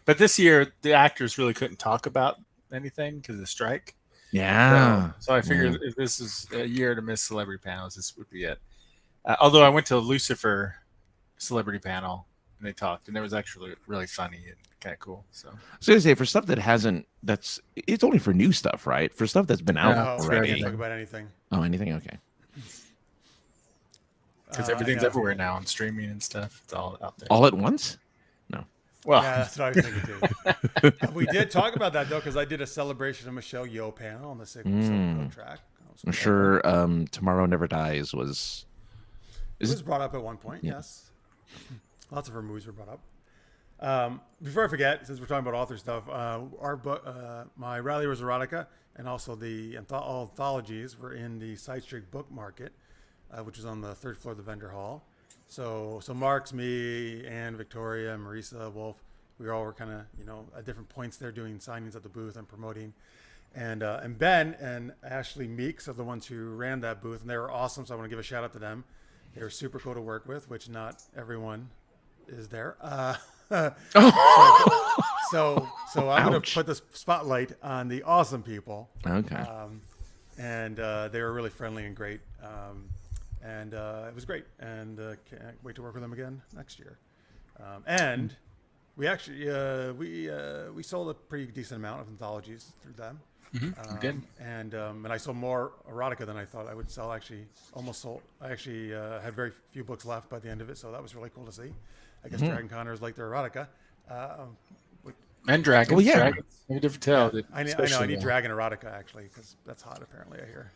But this year, the actors really couldn't talk about anything because of the strike. Yeah. So I figured if this is a year to miss celebrity panels, this would be it. Although I went to a Lucifer celebrity panel and they talked, and it was actually really funny and kind of cool. So I was gonna say, for stuff that hasn't, it's only for new stuff, right? For stuff that's been out already. I can't talk about anything. Oh, anything? Okay. Because everything's everywhere now on streaming and stuff. It's all out there. All at once? No. Well, yeah, that's what I was thinking too. We did talk about that though, because I did a celebration of Michelle Yeoh panel on the Silk track. I'm sure Tomorrow Never Dies was. It was brought up at one point. Yeah. Yes. Lots of her movies were brought up. Before I forget, since we're talking about author stuff, our book, my Rally was Erotica, and also the anthologies were in the Side Street Book Market, which is on the third floor of the vendor hall. So Mark's, me, and Victoria, and Marisa, Wolf, we all were kind of, at different points there doing signings at the booth and promoting. And Ben and Ashley Meeks are the ones who ran that booth, and they were awesome. So I want to give a shout out to them. They were super cool to work with, which not everyone is there. So I'm going to put the spotlight on the awesome people. Okay. And they were really friendly and great. And it was great. And can't wait to work with them again next year. And we actually we sold a pretty decent amount of anthologies through them. Good. And I sold more erotica than I thought I would sell. Actually, almost sold. I actually had very few books left by the end of it, so that was really cool to see. I guess Dragon Connors like their erotica. And dragons. Well, yeah. Dragons. Maybe different tale. I know. I need dragon erotica actually, because that's hot. Apparently, I hear.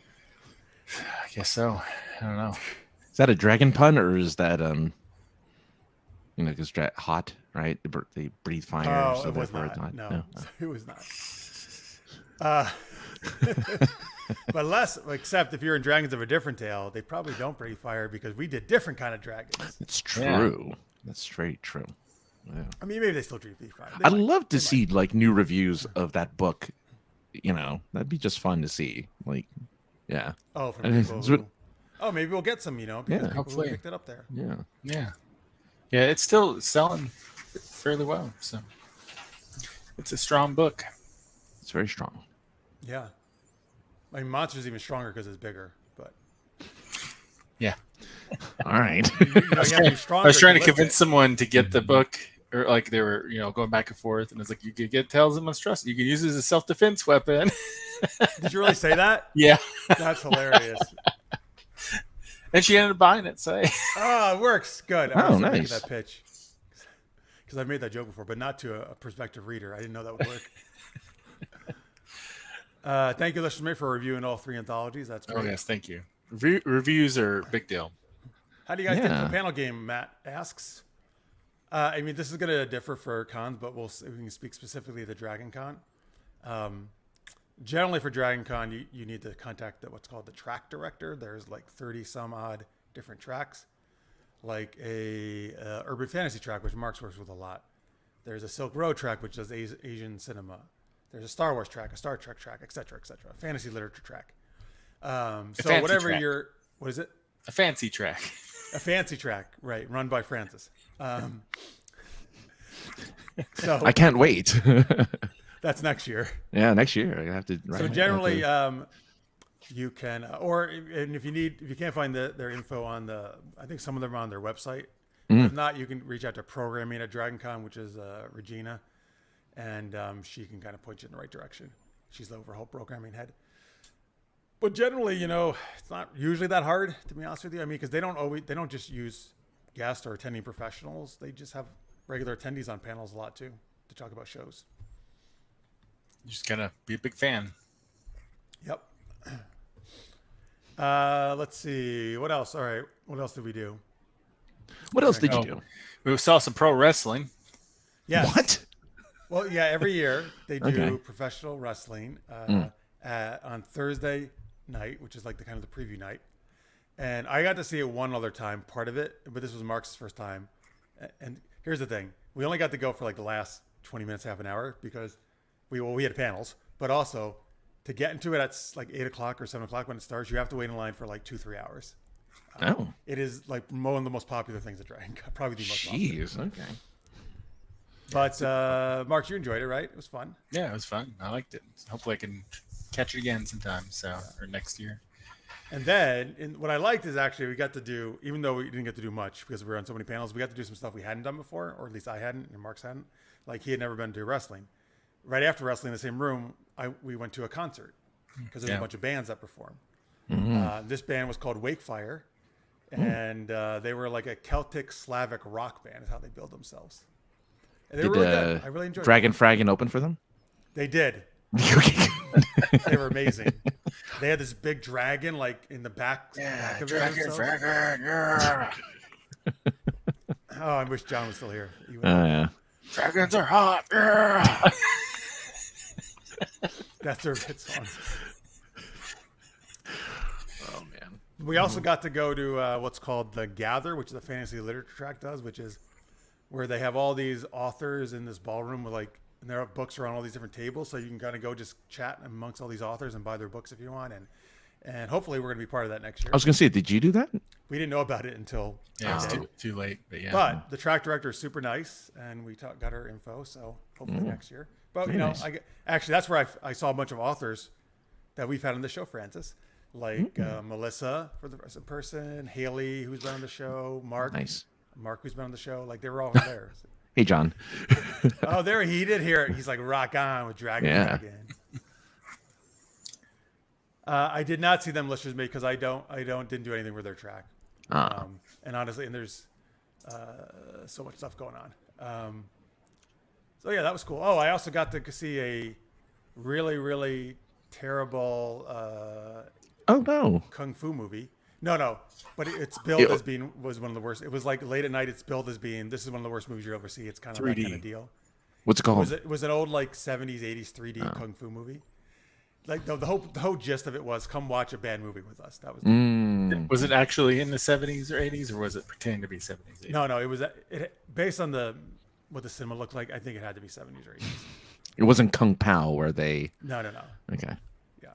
I guess so. I don't know. Is that a dragon pun, or is that because hot, right? They breathe fire. Oh, so it was therefore not. it's hot. No, it was not. But less, except if you're in Dragons of a Different Tale, they probably don't breathe fire because we did different kind of dragons. It's true. Yeah. That's very true. Yeah. I mean, maybe they still breathe fire. I'd love to see like new reviews of that book. That'd be just fun to see. Like, yeah. Oh, from people maybe we'll get some. Because people picked it up there. Yeah. Yeah. Yeah. It's still selling fairly well. So it's a strong book. It's very strong. Yeah. I mean, Monster's even stronger because it's bigger, but. Yeah. All right. I was trying to convince someone to get the book, or like they were, going back and forth, and it's like, you could get Tales of Monstrosity. You can use it as a self-defense weapon. Did you really say that? Yeah. That's hilarious. And she ended up buying it. So. Oh, it works. Good. Oh, nice. That pitch. Because I've made that joke before, but not to a prospective reader. I didn't know that would work. Thank you, listeners, for reviewing all 3 anthologies. That's great. Oh, yes. Thank you. Reviews are a big deal. How do you guys get to the panel game, Matt asks? I mean, this is going to differ for cons, but we can speak specifically to Dragon Con. Generally for Dragon Con, you need to contact what's called the track director. There's like 30 some odd different tracks, like a urban fantasy track, which Marx works with a lot. There's a Silk Road track, which does Asian cinema. There's a Star Wars track, a Star Trek track, etc., etc. A fantasy literature track. So whatever track. What is it? A fancy track. A fancy track, right? Run by Francis. So I can't wait. That's next year. Yeah, next year I have to. So generally, you can, and if you can't find their info on I think some of them are on their website. If not, you can reach out to programming at DragonCon, which is Regina, and she can kind of point you in the right direction. She's the overall programming head. But generally, it's not usually that hard, to be honest with you. I mean, because they don't just use guest or attending professionals. They just have regular attendees on panels a lot too to talk about shows. You just gotta be a big fan. Yep. Let's see. What else? All right. What else did we do? What else did you do? We saw some pro wrestling. Yeah. What? Well, yeah. Every year they do Okay. professional wrestling on Thursday night, which is like the kind of the preview night. And I got to see it one other time, part of it, but this was Mark's first time. And here's the thing: we only got to go for like the last 20 minutes, half an hour, because we had panels, but also to get into it at like 8 o'clock or 7 o'clock when it starts, you have to wait in line for like 2-3 hours. Oh, It is like one of the most popular things at Dragon Con, probably the most popular. jeez. Okay. But Mark, you enjoyed it, right? It was fun. Yeah, it was fun. I liked it. Hopefully, I can catch it again sometime. Or next year. And then what I liked is actually we got to do, even though we didn't get to do much because we were on so many panels, we got to do some stuff we hadn't done before, or at least I hadn't and Mark's hadn't. Like he had never been to wrestling. Right after wrestling in the same room, we went to a concert because there was a bunch of bands that performed. This band was called Wakefire, and they were like a Celtic Slavic rock band is how they build themselves. And they were really good. I really enjoyed Dragon it. Fraggin open for them? They did. They were amazing. They had this big dragon like in the back of it. Dragon, yeah. Oh, I wish John was still here. Yeah. Dragons are hot. Yeah. That's their hit song. Oh man. We also got to go to what's called the Gather, which is a fantasy literature track does, which is where they have all these authors in this ballroom with and their books are on all these different tables, so you can kind of go just chat amongst all these authors and buy their books if you want, and hopefully we're going to be part of that next year. I was gonna say, did you do that? We didn't know about it until Yeah, it's today. too late. But yeah. But the track director is super nice, and we got her info, so hopefully next year. But Very nice. Actually, that's where I saw a bunch of authors that we've had on the show, Francis, like Melissa for the first person, Haley, who's been on the show, Mark, Nice. Mark, who's been on the show. Like they were all there. Hey, John. Oh, there he did hear it. He's like rock on with Dragon. Yeah. I did not see them listed me because I didn't do anything with their track. And honestly, and there's so much stuff going on. So yeah, that was cool. Oh, I also got to see a really, really terrible Oh no. kung fu movie. No, but it's billed as being was one of the worst. It was like late at night. It's billed as being this is one of the worst movies you'll ever see. It's kind of that 3D. kind of deal. What's it called? It was an old like 70s, 80s 3D kung fu movie. Like the whole gist of it was come watch a bad movie with us. That was Was it actually in the 70s or 80s, or was it pretending to be 70s? 80s? no. It was based on what the cinema looked like. I think it had to be 70s or 80s. It wasn't Kung Pao where they. No. Okay. Yeah,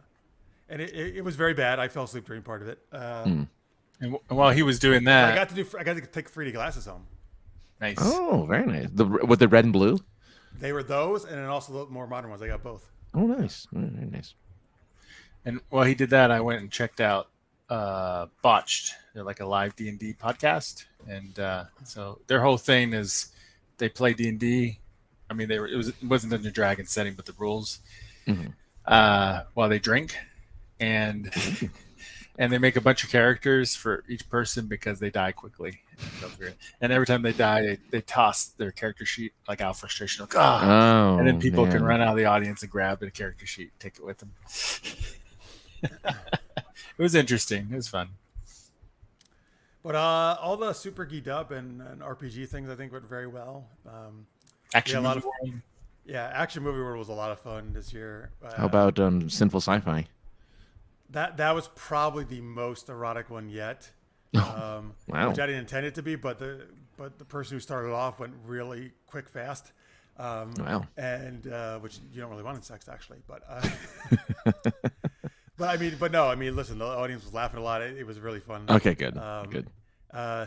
and it was very bad. I fell asleep during part of it. And while he was doing that, I got to take 3D glasses home. nice. Oh, very nice. With the red and blue. They were those, and then also the more modern ones. I got both. Oh, nice. Very nice. And while he did that, I went and checked out Botched. They're like a live D&D podcast, and so their whole thing is they play D&D. I mean, it wasn't in the dragon setting, but the rules while they drink, and and they make a bunch of characters for each person because they die quickly. And every time they die, they toss their character sheet like out frustration, like, Oh, and then people can man. run out of the audience and grab a character sheet, take it with them. It was interesting. It was fun. But all the super geeked up and RPG things I think went very well. Action a lot movie world. Yeah, Action Movie World was a lot of fun this year. How about Sinful Sci-Fi? that was probably the most erotic one yet. Wow. Which I didn't intend it to be, but the person who started off went really quick, fast. Wow. And which you don't really want in sex actually, but but I mean, listen, the audience was laughing a lot. It was really fun. Okay, good. Good.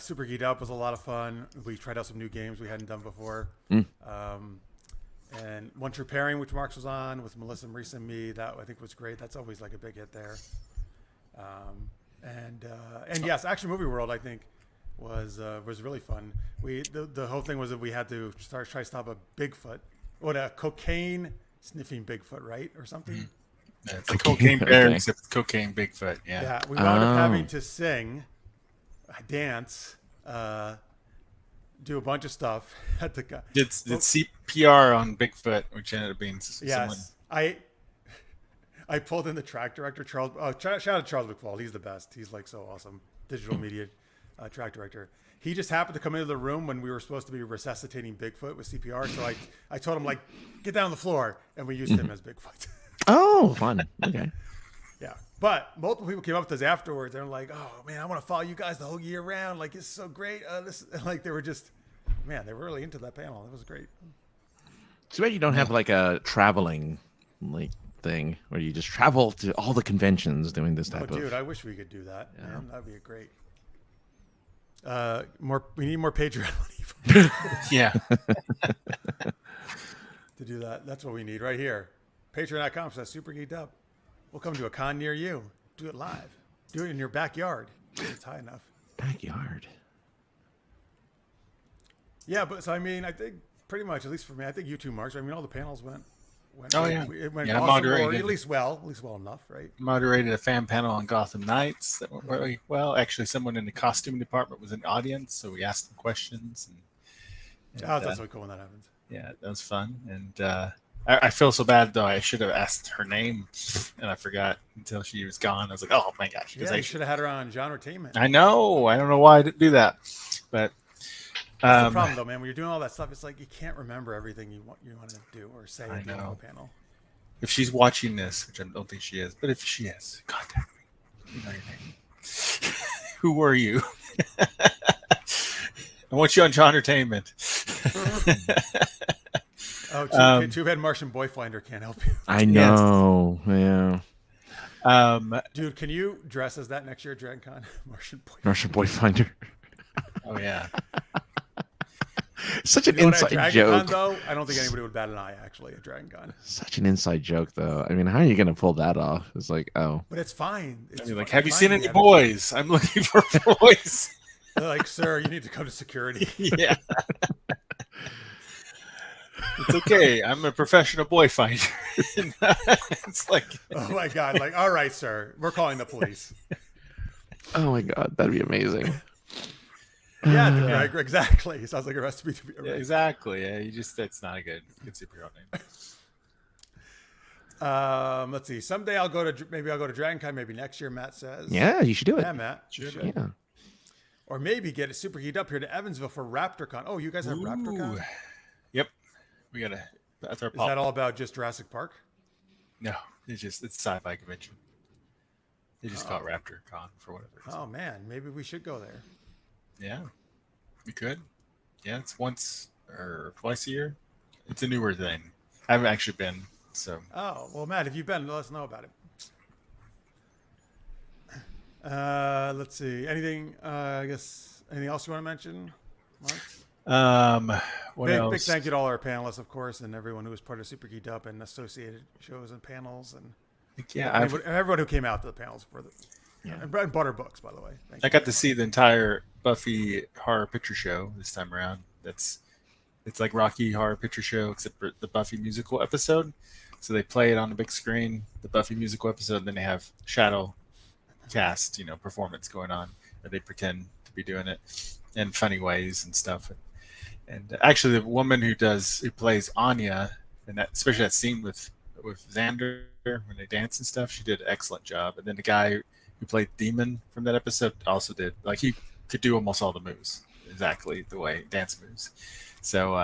Super Geeked Up was a lot of fun. We tried out some new games we hadn't done before. And One True Pairing, which Marx was on with Melissa, Marisa, and me, that I think was great. That's always like a big hit there. And yes, Action Movie World I think was really fun. The whole thing was that we had to try to stop a Bigfoot, a cocaine sniffing Bigfoot, right, or something. Yeah, it's like Cocaine Bear, Okay. except it's Cocaine Bigfoot. Yeah. Yeah, we wound up having Oh. to sing, dance, do a bunch of stuff at the. It's But CPR on Bigfoot, which ended up being someone. yes, I pulled in the track director Charles. Oh, shout out to Charles McFall. He's the best. He's like so awesome. Digital media track director. He just happened to come into the room when we were supposed to be resuscitating Bigfoot with CPR. So I told him like, get down on the floor, and we used him as Bigfoot. Oh, fun. Okay. Yeah, but multiple people came up to us afterwards. They're like, "Oh man, I want to follow you guys the whole year round. Like, it's so great." This like they were just, man, they were really into that panel. It was great. Too bad you don't have like a traveling like thing where you just travel to all the conventions doing this Oh, type dude, of. I wish we could do that. Yeah. Man, that'd be great. We need more Patreon money Yeah. to do that. That's what we need right here. Patreon.com/supergeeked up. We'll come to a con near you. Do it live. Do it in your backyard. It's high enough. Backyard. Yeah, but so I mean, I think pretty much, at least for me, I think you too, Marks. I mean, all the panels went. Oh, yeah. It went Yeah, awesome, moderated. or at least well enough, right? Moderated a fan panel on Gotham Knights that went really well. Actually, someone in the costume department was in the audience, so we asked them questions. And Oh, that's so cool when that happens. yeah, that was fun. And I feel so bad though. I should have asked her name, and I forgot until she was gone. I was like, oh my gosh, Yeah, you should have had her on Genretainment. I know. I don't know why I didn't do that, but That's the problem, though, man. When you're doing all that stuff, it's like you can't remember everything you want to do or say I at the end know. of the panel. if she's watching this, which I don't think she is, but if she is, contact me. You know your name. Who were you? I want you on Genretainment. Oh, too bad Martian Boy Finder can't help you. I know. Yeah. Dude, can you dress as that next year at Dragon Con? Martian Boy. Russian Boy Finder. oh yeah. Such an You know what, at inside Dragon Con, joke. though, I don't think anybody would bat an eye actually at Dragon Con. Such an inside joke, though. I mean, how are you gonna pull that off? It's like, oh, But it's fine. I mean, like, fine have you seen any to be boys? I'm looking for boys. They're like, sir, you need to come to security. Yeah. It's okay. I'm a professional boy finder. It's like, Oh my God! Like, all right, sir, we're calling the police. oh my god, that'd be amazing. Yeah, exactly. Sounds like a recipe to be. yeah, exactly. Yeah, that's not a good superhero name. Let's see. Someday I'll go to Dragon Con. Maybe next year, Matt says. Yeah, you should do it. Yeah, Matt. You should. Yeah. Or maybe get it super geeked up here to Evansville for RaptorCon. Oh, you guys have RaptorCon? Yep. We gotta. That's our. Is that all about just Jurassic Park? No, it's a sci-fi convention. They just call it RaptorCon for whatever reason. Oh man, maybe we should go there. Yeah, we could. Yeah, it's once or twice a year. It's a newer thing. I haven't actually been, so. Oh well, Matt, if you've been, let us know about it. Let's see. Anything? I guess anything else you want to mention, Mark? What Big else? thank you to all our panelists, of course, and everyone who was part of Super Geeked Up and associated shows and panels, and Yeah, everyone who came out to the panels for the and bought our books, by the way. Thank I you. got to see the entire Buffy Horror Picture Show this time around. It's like Rocky Horror Picture Show, except for the Buffy musical episode. So they play it on the big screen, the Buffy musical episode, and then they have shadow cast, performance going on, where they pretend to be doing it in funny ways and stuff. And actually, the woman who plays Anya, and especially that scene with Xander when they dance and stuff, she did an excellent job. And then the guy who played Demon from that episode also did. Like, he could do almost all the moves exactly the way dance moves. So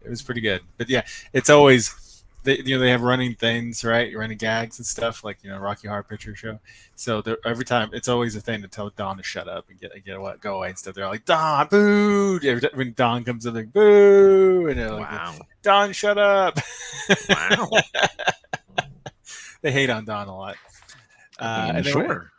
it was pretty good. But yeah, it's always they have running things, right? Running gags and stuff, like Rocky Horror Picture Show. So every time it's always a thing to tell Dawn to shut up and go away and stuff. They're like, Dawn, boo! Every time when Dawn comes in, like, boo! And they're like, Wow. Dawn, shut up! Wow. They hate on Dawn a lot. And then Sure.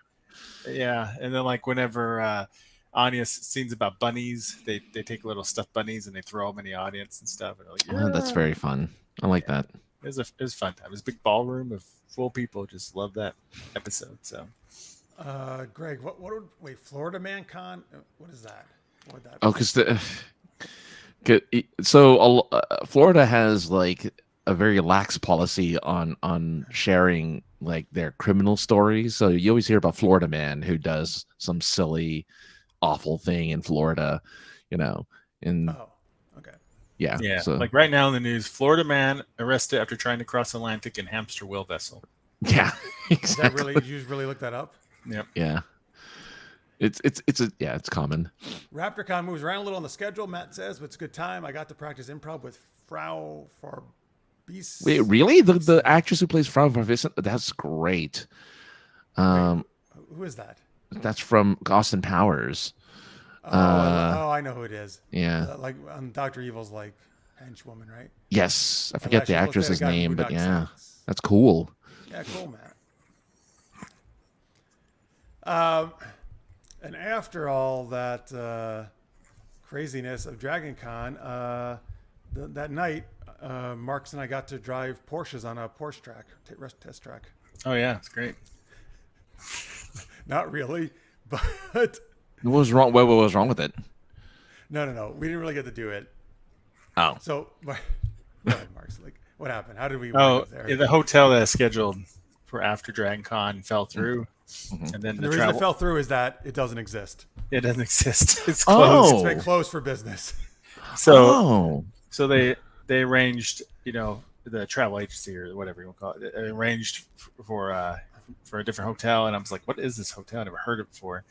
yeah, and then like whenever Anya sings about bunnies, they take little stuffed bunnies and they throw them in the audience and stuff. And they're like, That's very fun. I like that. It was fun time. It was a big ballroom of full people. Just loved that episode. So, Greg, wait, Florida Man Con? What is that? What would that Oh, because Florida has like a very lax policy on sharing like their criminal stories. So you always hear about Florida man who does some silly, awful thing in Florida, and Oh, okay. yeah. Yeah, So like right now in the news, Florida man arrested after trying to cross Atlantic in hamster wheel vessel. yeah, Is that exactly. really? Did you really look that up? Yep. Yeah. It's common. RaptorCon moves around a little on the schedule, Matt says, but it's a good time. I got to practice improv with Frau Farbis. Wait, really? The actress who plays Frau Vincent? That's great. Who is that? That's from Austin Powers. I know who it is. Yeah. Like Dr. Evil's like henchwoman, right? Yes, I forget the she's supposed to be actress's the guy from name, but Boondock yeah, Saints. that's cool. Yeah, cool, Matt. And after all that craziness of Dragon Con, that night, Marx and I got to drive Porsches on a Porsche track, test track. Oh yeah, it's great. Not really, but What was wrong? What was wrong with it? no. We didn't really get to do it. Oh, So, go ahead, Marx. Like, what happened? How did we? Oh, wind up there? the hotel that is scheduled for after Dragon Con fell through, and then And the the reason travel it fell through is that it doesn't exist. it doesn't exist. It's Oh. closed. It's been closed for business. So they arranged, the travel agency or whatever you want to call it, they arranged for a different hotel, and I was like, what is this hotel? I never heard it before.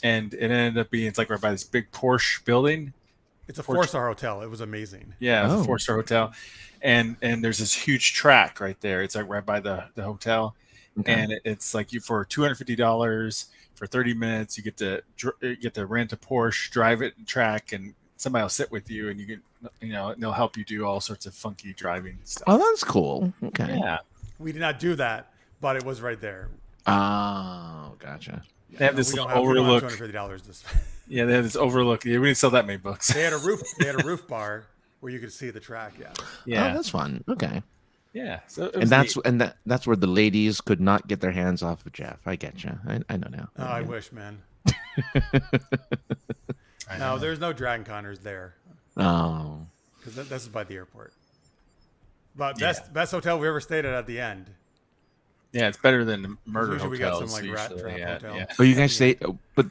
And it ended up being, it's like right by this big Porsche building. It's a 4-star hotel. It was amazing. Yeah, it's Oh. a 4-star hotel. And there's this huge track right there. It's like right by the hotel. Okay. And it's like you for $250 for 30 minutes, you get to rent a Porsche, drive it and track, and somebody will sit with you, and you can, and they'll help you do all sorts of funky driving stuff. Oh, that's cool. Okay. Yeah. We did not do that, but it was right there. Oh, gotcha. They have this we little don't have overlook. $250 to spend. Yeah, they have this overlook. Yeah, we didn't sell that many books. They had a roof bar where you could see the track. Yeah. Yeah. Oh, that's fun. Okay. Yeah. So And that's where the ladies could not get their hands off of Jeff. I get you. I know now. Oh, I wish, man. I No, know. there's no Dragon Conners there Oh. because this is by the airport. But Yeah. best hotel we ever stayed at the end. Yeah, it's better than the murder Usually we got hotels. some, like, rat usually. trap Yeah, hotel. yeah. Oh, you guys stay, but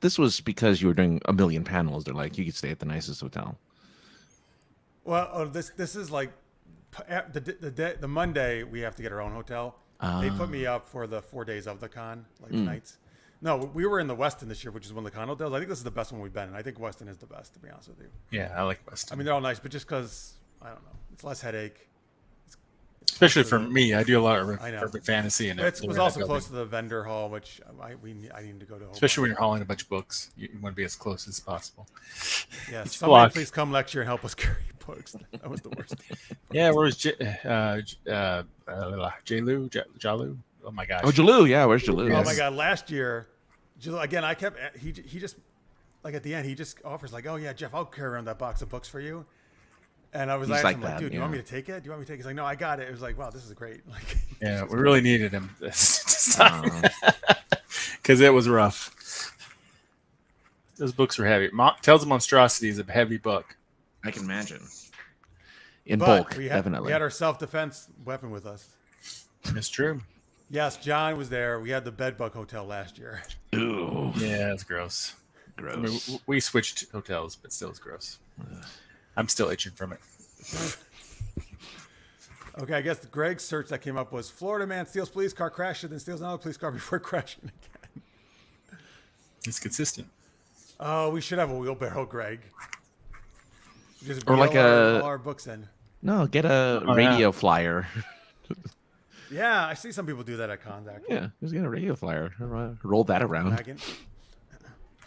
this was because you were doing a million panels. They're like, you could stay at the nicest hotel. Well, this is like the Monday we have to get our own hotel. They put me up for the 4 days of the con, like nights. No, we were in the Westin this year, which is one of the con hotels. I think this is the best one we've been in. I think Westin is the best, to be honest with you. Yeah, I like Weston. I mean, they're all nice, but just because, I don't know, it's less headache. especially for me, I do a lot of I know. urban fantasy, and It the was Red also Building. close to the vendor hall, which I need to go to. Especially when you're hauling a bunch of books, you want to be as close as possible. Yeah, Each somebody block. please come lecture and help us carry books. That was the worst. Yeah, where was Jalu? Oh my gosh. Oh, Jalou. Yeah, where's Jalou? Oh Yes. my god! Last year, again, he just like at the end he just offers like, oh yeah, Jeff, I'll carry around that box of books for you. And I was He's asking like him, like, that, dude, do you want yeah. me to take it? Do you want me to take it? He's like, no, I got it. It was like, wow, this is great. Like, Yeah, we really needed him this time because it was rough. Those books were heavy. Tales of Monstrosity is a heavy book. I can imagine. In but bulk, we definitely. had our self-defense weapon with us. It's true. Yes, John was there. We had the Bedbug Hotel last year. Ooh, Yeah, it's gross. gross. I mean, we switched hotels, but still, it's gross. I'm still itching from it. Okay, I guess Greg's search that came up was Florida man steals police car, crashes, then steals another police car before crashing again. It's consistent. Oh, we should have a wheelbarrow, Greg. Just Or like wheel a- all our books in. No, get a Oh, yeah. radio flyer. Yeah, I see some people do that at cons. Actually. Yeah, just get a radio flyer. Roll that around. Wagon.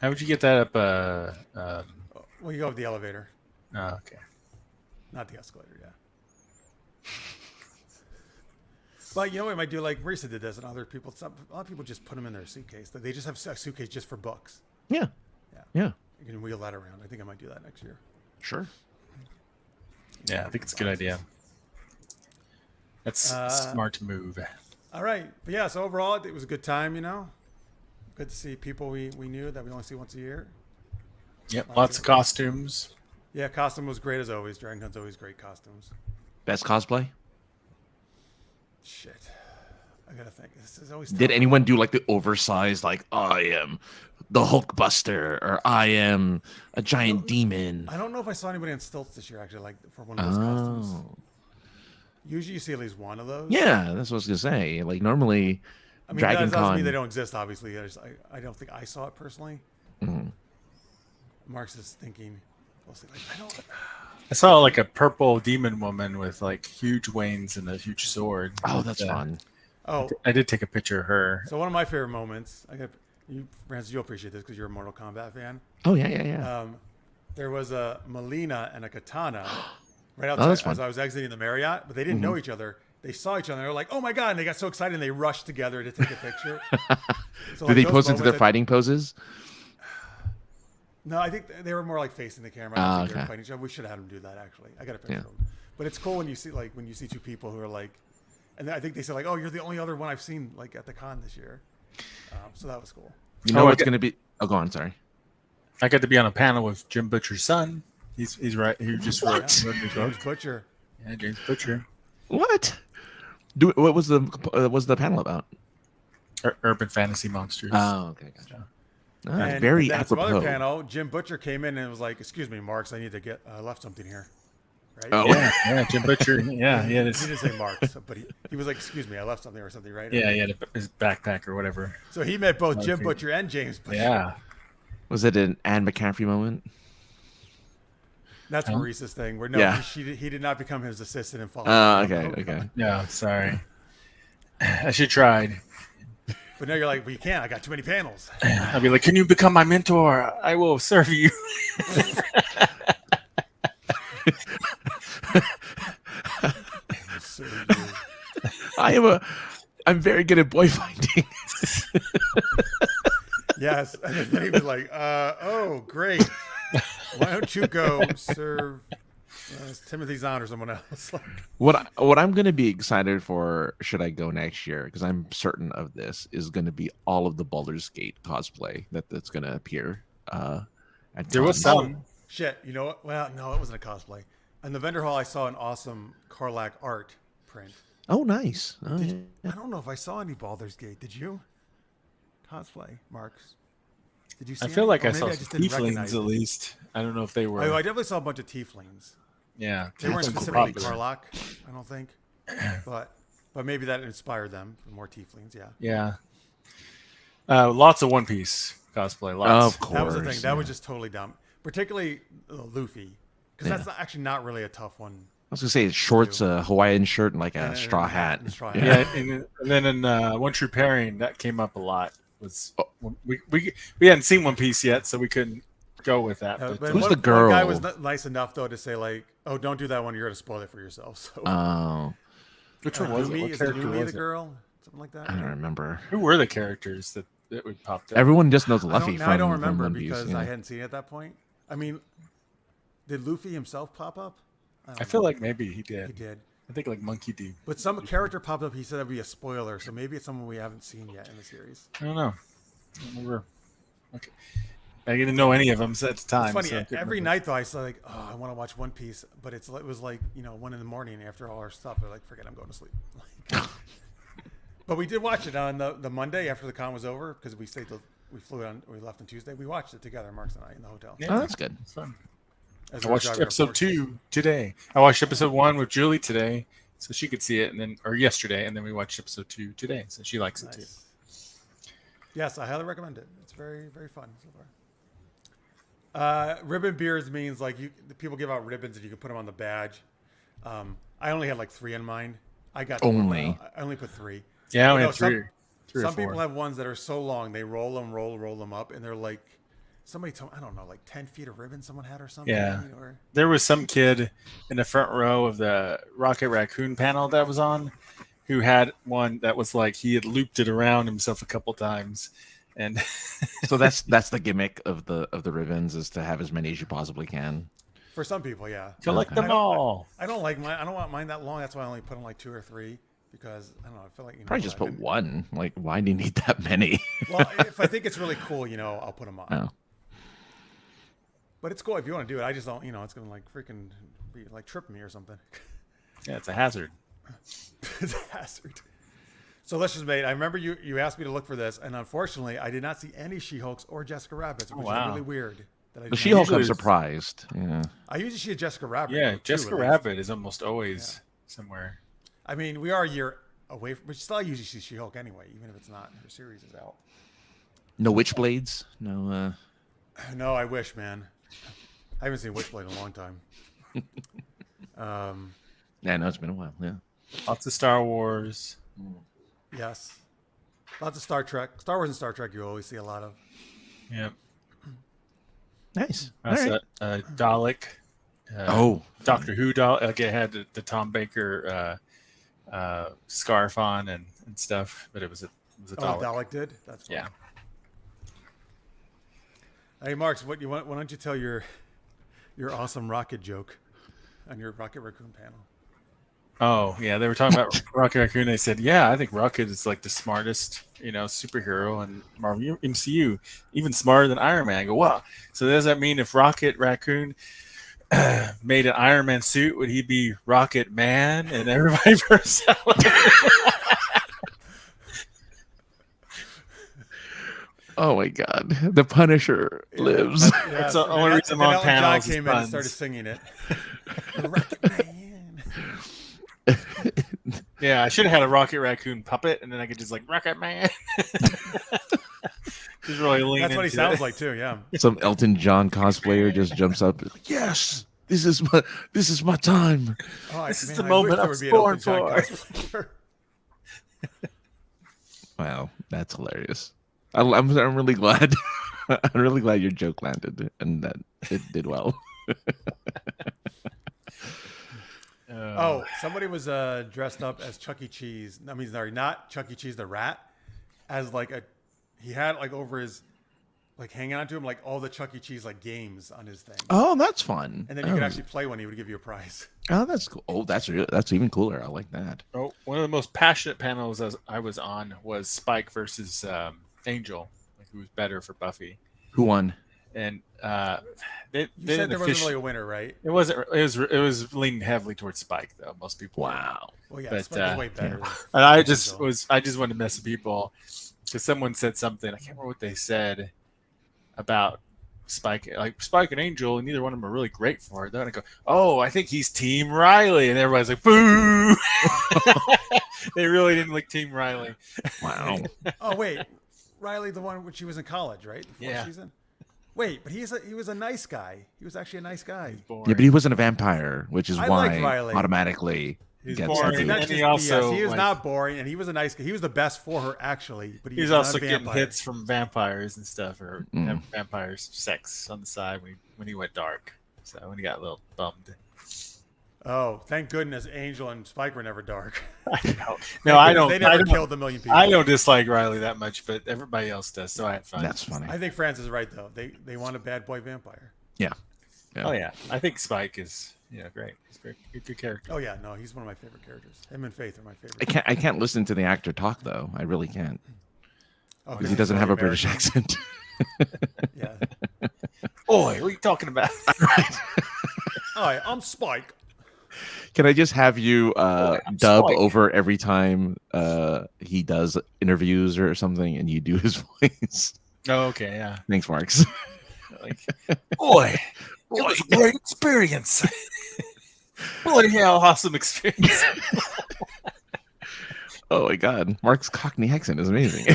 How would you get that up? Well, you go up the elevator, Okay. not the escalator. Yeah. But you know what we might do? Like Marisa did this, and other people. A lot of people just put them in their suitcase. They just have a suitcase just for books. Yeah. Yeah. Yeah. You can wheel that around. I think I might do that next year. Sure. Yeah, I think it's a good idea. That's a smart move. All right, but yeah. So overall, it was a good time. You know, good to see people we knew that we only see once a year. Yep, lots of costumes. Yeah, costume was great as always. Dragon Con's always great costumes. Best cosplay? Shit. I gotta think. This is always Did tough. anyone do like the oversized, like I am the Hulkbuster or I am a giant demon? I don't know if I saw anybody on stilts this year, actually, like for one of those costumes. Oh, Usually you see at least one of those. yeah, that's what I was gonna say. Like normally, I mean, Dragon that doesn't mean they Con. don't exist, obviously. I don't think I saw it personally. Mhm. Marx is thinking, we'll see. Like, I don't. I saw like a purple demon woman with like huge wings and a huge sword. Oh, that's fun. Oh, I did take a picture of her. so one of my favorite moments, you, Francis, you'll appreciate this because you're a Mortal Kombat fan. Oh yeah. There was a Melina and a Katana right Oh, that's outside fun. as I was exiting the Marriott, but they didn't know each other. They saw each other. They were like, "Oh my god!" And they got so excited and they rushed together to take a picture. So, Did they those pose into their moments fighting poses? No, I think they were more like facing the camera. Ah, I don't think they were okay. fighting each other. We should have had them do that actually. I got a picture Yeah. of them. But it's cool when you see two people who are like, and I think they said like, "Oh, you're the only other one I've seen like at the con this year." So that was cool. You know Oh, what's okay. gonna be? Oh, go on. Sorry. I got to be on a panel with Jim Butcher's son. He's right. He just What? wrote his James book. Butcher. Yeah, James Butcher. What? What was the panel about? Urban fantasy monsters. Oh, okay, gotcha. Oh, And very then at some other apropos. panel, Jim Butcher came in and was like, "Excuse me, Marks, I need to get left something here." Right? Oh. yeah, Jim Butcher. Yeah, he had He his, didn't say Marks, but he was like, "Excuse me, I left something or something," right? yeah, he had his backpack or whatever. So he met both Jim Okay. Butcher and James Butcher. Yeah. Was it an Anne McCaffrey moment? That's Huh? Maurice's thing. Where Yeah. he did not become his assistant and follow. Oh, him. okay, Oh, okay. God. No, sorry. I should tried. But now you're like, "Well, you can't. I got too many panels." I'd be like, "Can you become my mentor? I will serve you." So, I'm very good at boy finding. yes, and then he was like, "Oh, great. Why don't you go serve Timothy Zahn or someone else?" What I'm gonna be excited for, should I go next year, because I'm certain of this, is gonna be all of the Baldur's Gate cosplay that's gonna appear. At There was cons. some. Shit, you know what? Well, no, it wasn't a cosplay. In the vendor hall, I saw an awesome Karlak art print. Oh, nice. Oh, yeah. I don't know if I saw any Baldur's Gate. Did you? Cosplay, Marks. Did you see I feel any? like Or I maybe saw just didn't recognize tieflings at it. least. I don't know if they were. I definitely saw a bunch of tieflings. Yeah, They weren't That's specifically great. Karlak, I don't think. But maybe that inspired them for more tieflings, yeah. Yeah. Lots of One Piece cosplay. Lots. Of course. That was the thing. That was yeah. just totally dumb. Particularly Luffy. Because that's actually not really a tough one. I was gonna say shorts, a Hawaiian shirt, and like a And straw hat. and straw Yeah, hat. and then in One True Pairing, that came up a lot. Was Oh. we hadn't seen One Piece yet, so we couldn't go with that. But Who's one, the girl? One guy was nice enough, though, to say, like, "Oh, don't do that one. You're going to spoil it for yourself." So, Oh, Which one was it? Numi? What Is it character Numi was the it? girl? Something like that? I don't remember. Who were the characters that would pop up? Everyone just knows I Luffy don't, now from, I don't from remember One Piece, because yeah. I hadn't seen it at that point. I mean, did Luffy himself pop up? don't I feel know. like maybe he he did. did. I think like Monkey D. But some character popped up. He said that'd be a spoiler, so maybe it's someone we haven't seen yet in the series. I don't know. I don't remember. Okay. I didn't know any of them at the time. It's funny. so I couldn't Every remember. night though, I saw like, "Oh, I want to watch One Piece," but it was like 1 a.m. after all our stuff. They're like, "Forget, I'm going to sleep." Like, but we did watch it on the Monday after the con was over because we left on Tuesday. We watched it together, Marks and I, in the hotel. Yeah. Oh, that's good. It's fun. As I we were watched driving our episode Porsches. 2 today. I watched episode 1 with Julie today, so she could see it, or yesterday, and then we watched episode 2 today, so she likes it too. Nice. Yes, I highly recommend it. It's very, very fun so far. Ribbon beers means like the people give out ribbons and you can put them on the badge. I only had like 3 in mind. I got the one, Only. I only put 3. Yeah, I only You know, had three or Some 4. people have ones that are so long they roll them up, and they're like somebody told I don't know, like 10 feet of ribbon someone had or something. Yeah. Or, There was some kid in the front row of the Rocket Raccoon panel that was on who had one that was like he had looped it around himself a couple times. And So that's the gimmick of the ribbons, is to have as many as you possibly can. for some people, yeah. collect them all. I don't like mine. I don't want mine that long. That's why I only put them like 2 or 3 because I don't know. I feel like Probably just put one. Like, why do you need that many? Well, if I think it's really cool, I'll put them on. Oh. But it's cool if you want to do it. I just don't, it's gonna like freaking be like trip me or something. Yeah, it's a hazard. It's a hazard. So let's just I remember you asked me to look for this, and unfortunately, I did not see any She-Hulks or Jessica Rabbits, which is really weird. The She-Hulk, I'm usually- surprised. Yeah. I usually see a Jessica Rabbit. Yeah, though, too, Jessica at least. Rabbit is almost always somewhere. I mean, we are a year away, but still, I usually see She-Hulk anyway, even if it's not her series is out. No Witchblades? No. No, I wish, man. I haven't seen Witchblade in a long time. Yeah, no, it's been a while. Yeah. Lots of Star Wars. Yes. Lots of Star Trek. Star Wars and Star Trek you always see a lot of. Yeah. Nice. That's All right. Dalek. Oh. Doctor Who Dalek. Like it had the Tom Baker scarf on and stuff, but it was a Dalek. Dalek did? That's fun. Yeah. Hey, Marx, why don't you tell your awesome rocket joke on your Rocket Raccoon panel? Oh, yeah, they were talking about Rocket Raccoon. They said, yeah, I think Rocket is like the smartest, superhero in Marvel MCU, even smarter than Iron Man. I go, wow. So does that mean if Rocket Raccoon made an Iron Man suit, would he be Rocket Man? And everybody burst out. Oh my God, the Punisher lives. That's the only reason I'm on panels. John came in and started singing it. Rocket Man. Yeah, I should have had a Rocket Raccoon puppet, and then I could just like Rocket Man. Just really lean. That's what he sounds like too. Yeah. Some Elton John cosplayer just jumps up. Like, yes, this is my time. Oh, This is the moment I was born for. Wow, that's hilarious. I'm really glad. I'm really glad your joke landed and that it did well. Somebody was dressed up as Chuck E. Cheese. I mean, sorry, not Chuck E. Cheese the rat. As he had like over his, like hanging on to him like all the Chuck E. Cheese like games on his thing. Oh, that's fun. And then you could actually play one. He would give you a prize. Oh, that's cool. Oh, that's even cooler. I like that. Oh, one of the most passionate panels I was on was Spike versus Angel, like who was better for Buffy. Who won? And You said there wasn't really a winner, right? It wasn't. It was leaning heavily towards Spike, though. Most people. Wow. Well, yeah, But, Spike is way better. And I just wanted to mess with people because someone said something. I can't remember what they said about Spike, like Spike and Angel, and neither one of them are really great for it. Then I go, oh, I think he's Team Riley, and everybody's like, boo. They really didn't like Team Riley. Wow. Oh wait, Riley, the one when she was in college, right? The fourth season. Wait, but he was a nice guy. He was actually a nice guy. Yeah, but he wasn't a vampire, which is I why like Riley. automatically He's gets boring. the And he also, he was like- not boring, and he was a nice guy. He was the best for her, actually. But He was not also a getting vampire. hits from vampires and stuff, or vampires sex on the side when he went dark. So when he got a little bummed. Oh, thank goodness Angel and Spike were never dark. No, I don't. They never I don't, killed a million people. I don't dislike Riley that much, but everybody else does. So I had fun. That's funny. I think Francis is right though. They want a bad boy vampire. Yeah. Oh yeah, I think Spike is great. He's great, good character. Oh yeah, no, he's one of my favorite characters. Him and Faith are my favorite. I can't listen to the actor talk though. I really can't. Oh, Because he doesn't have a British American. accent. Yeah. Oi, what are you talking about? Hi, I'm Spike. Can I just have you I'm dub Spike. over every time he does interviews or something and you do his voice? Oh, okay, yeah. Thanks, Marks. Like, boy, it was a great experience. Bloody hell, awesome experience. Oh my God. Mark's Cockney accent is amazing.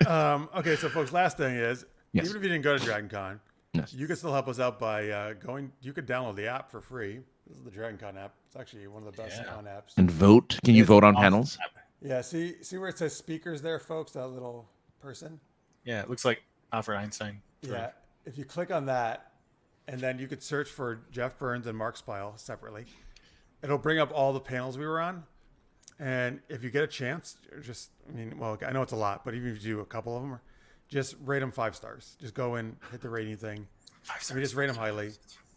Okay, so folks, last thing is, Yes. even if you didn't go to Dragon Con, Yes. you can still help us out by going. You could download the app for free. This is the Dragon Con app. It's actually one of the best con apps. And vote. Can you It's vote on awesome. panels? Yeah, see where it says speakers there, folks. That little person. Yeah, it looks like Alfred Einstein. Yeah, if you click on that, and then you could search for Jeff Burns and Marx Pyle separately. It'll bring up all the panels we were on. And if you get a chance, I know it's a lot, but even if you do a couple of them, just rate them 5 stars. Just go in, hit the rating thing. 5 stars. We just rate them highly,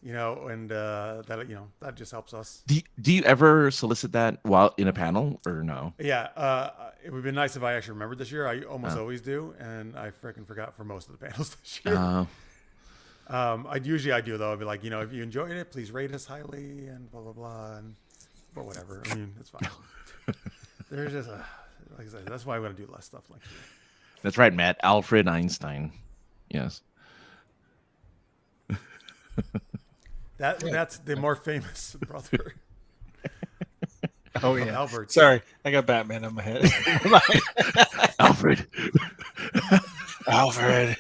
and that just helps us. Do you ever solicit that while in a panel or no? Yeah, it would be nice if I actually remembered this year. I almost always do, and I freaking forgot for most of the panels this year. I do though. I'd be like, if you enjoyed it, please rate us highly and blah blah blah. But whatever. I mean, it's fine. There's just like I said, that's why I want to do less stuff like that. That's right, Matt. Alfred Einstein. Yes. That's the more famous brother. Oh yeah, Albert. Sorry, I got Batman on my head. Alfred. Alfred.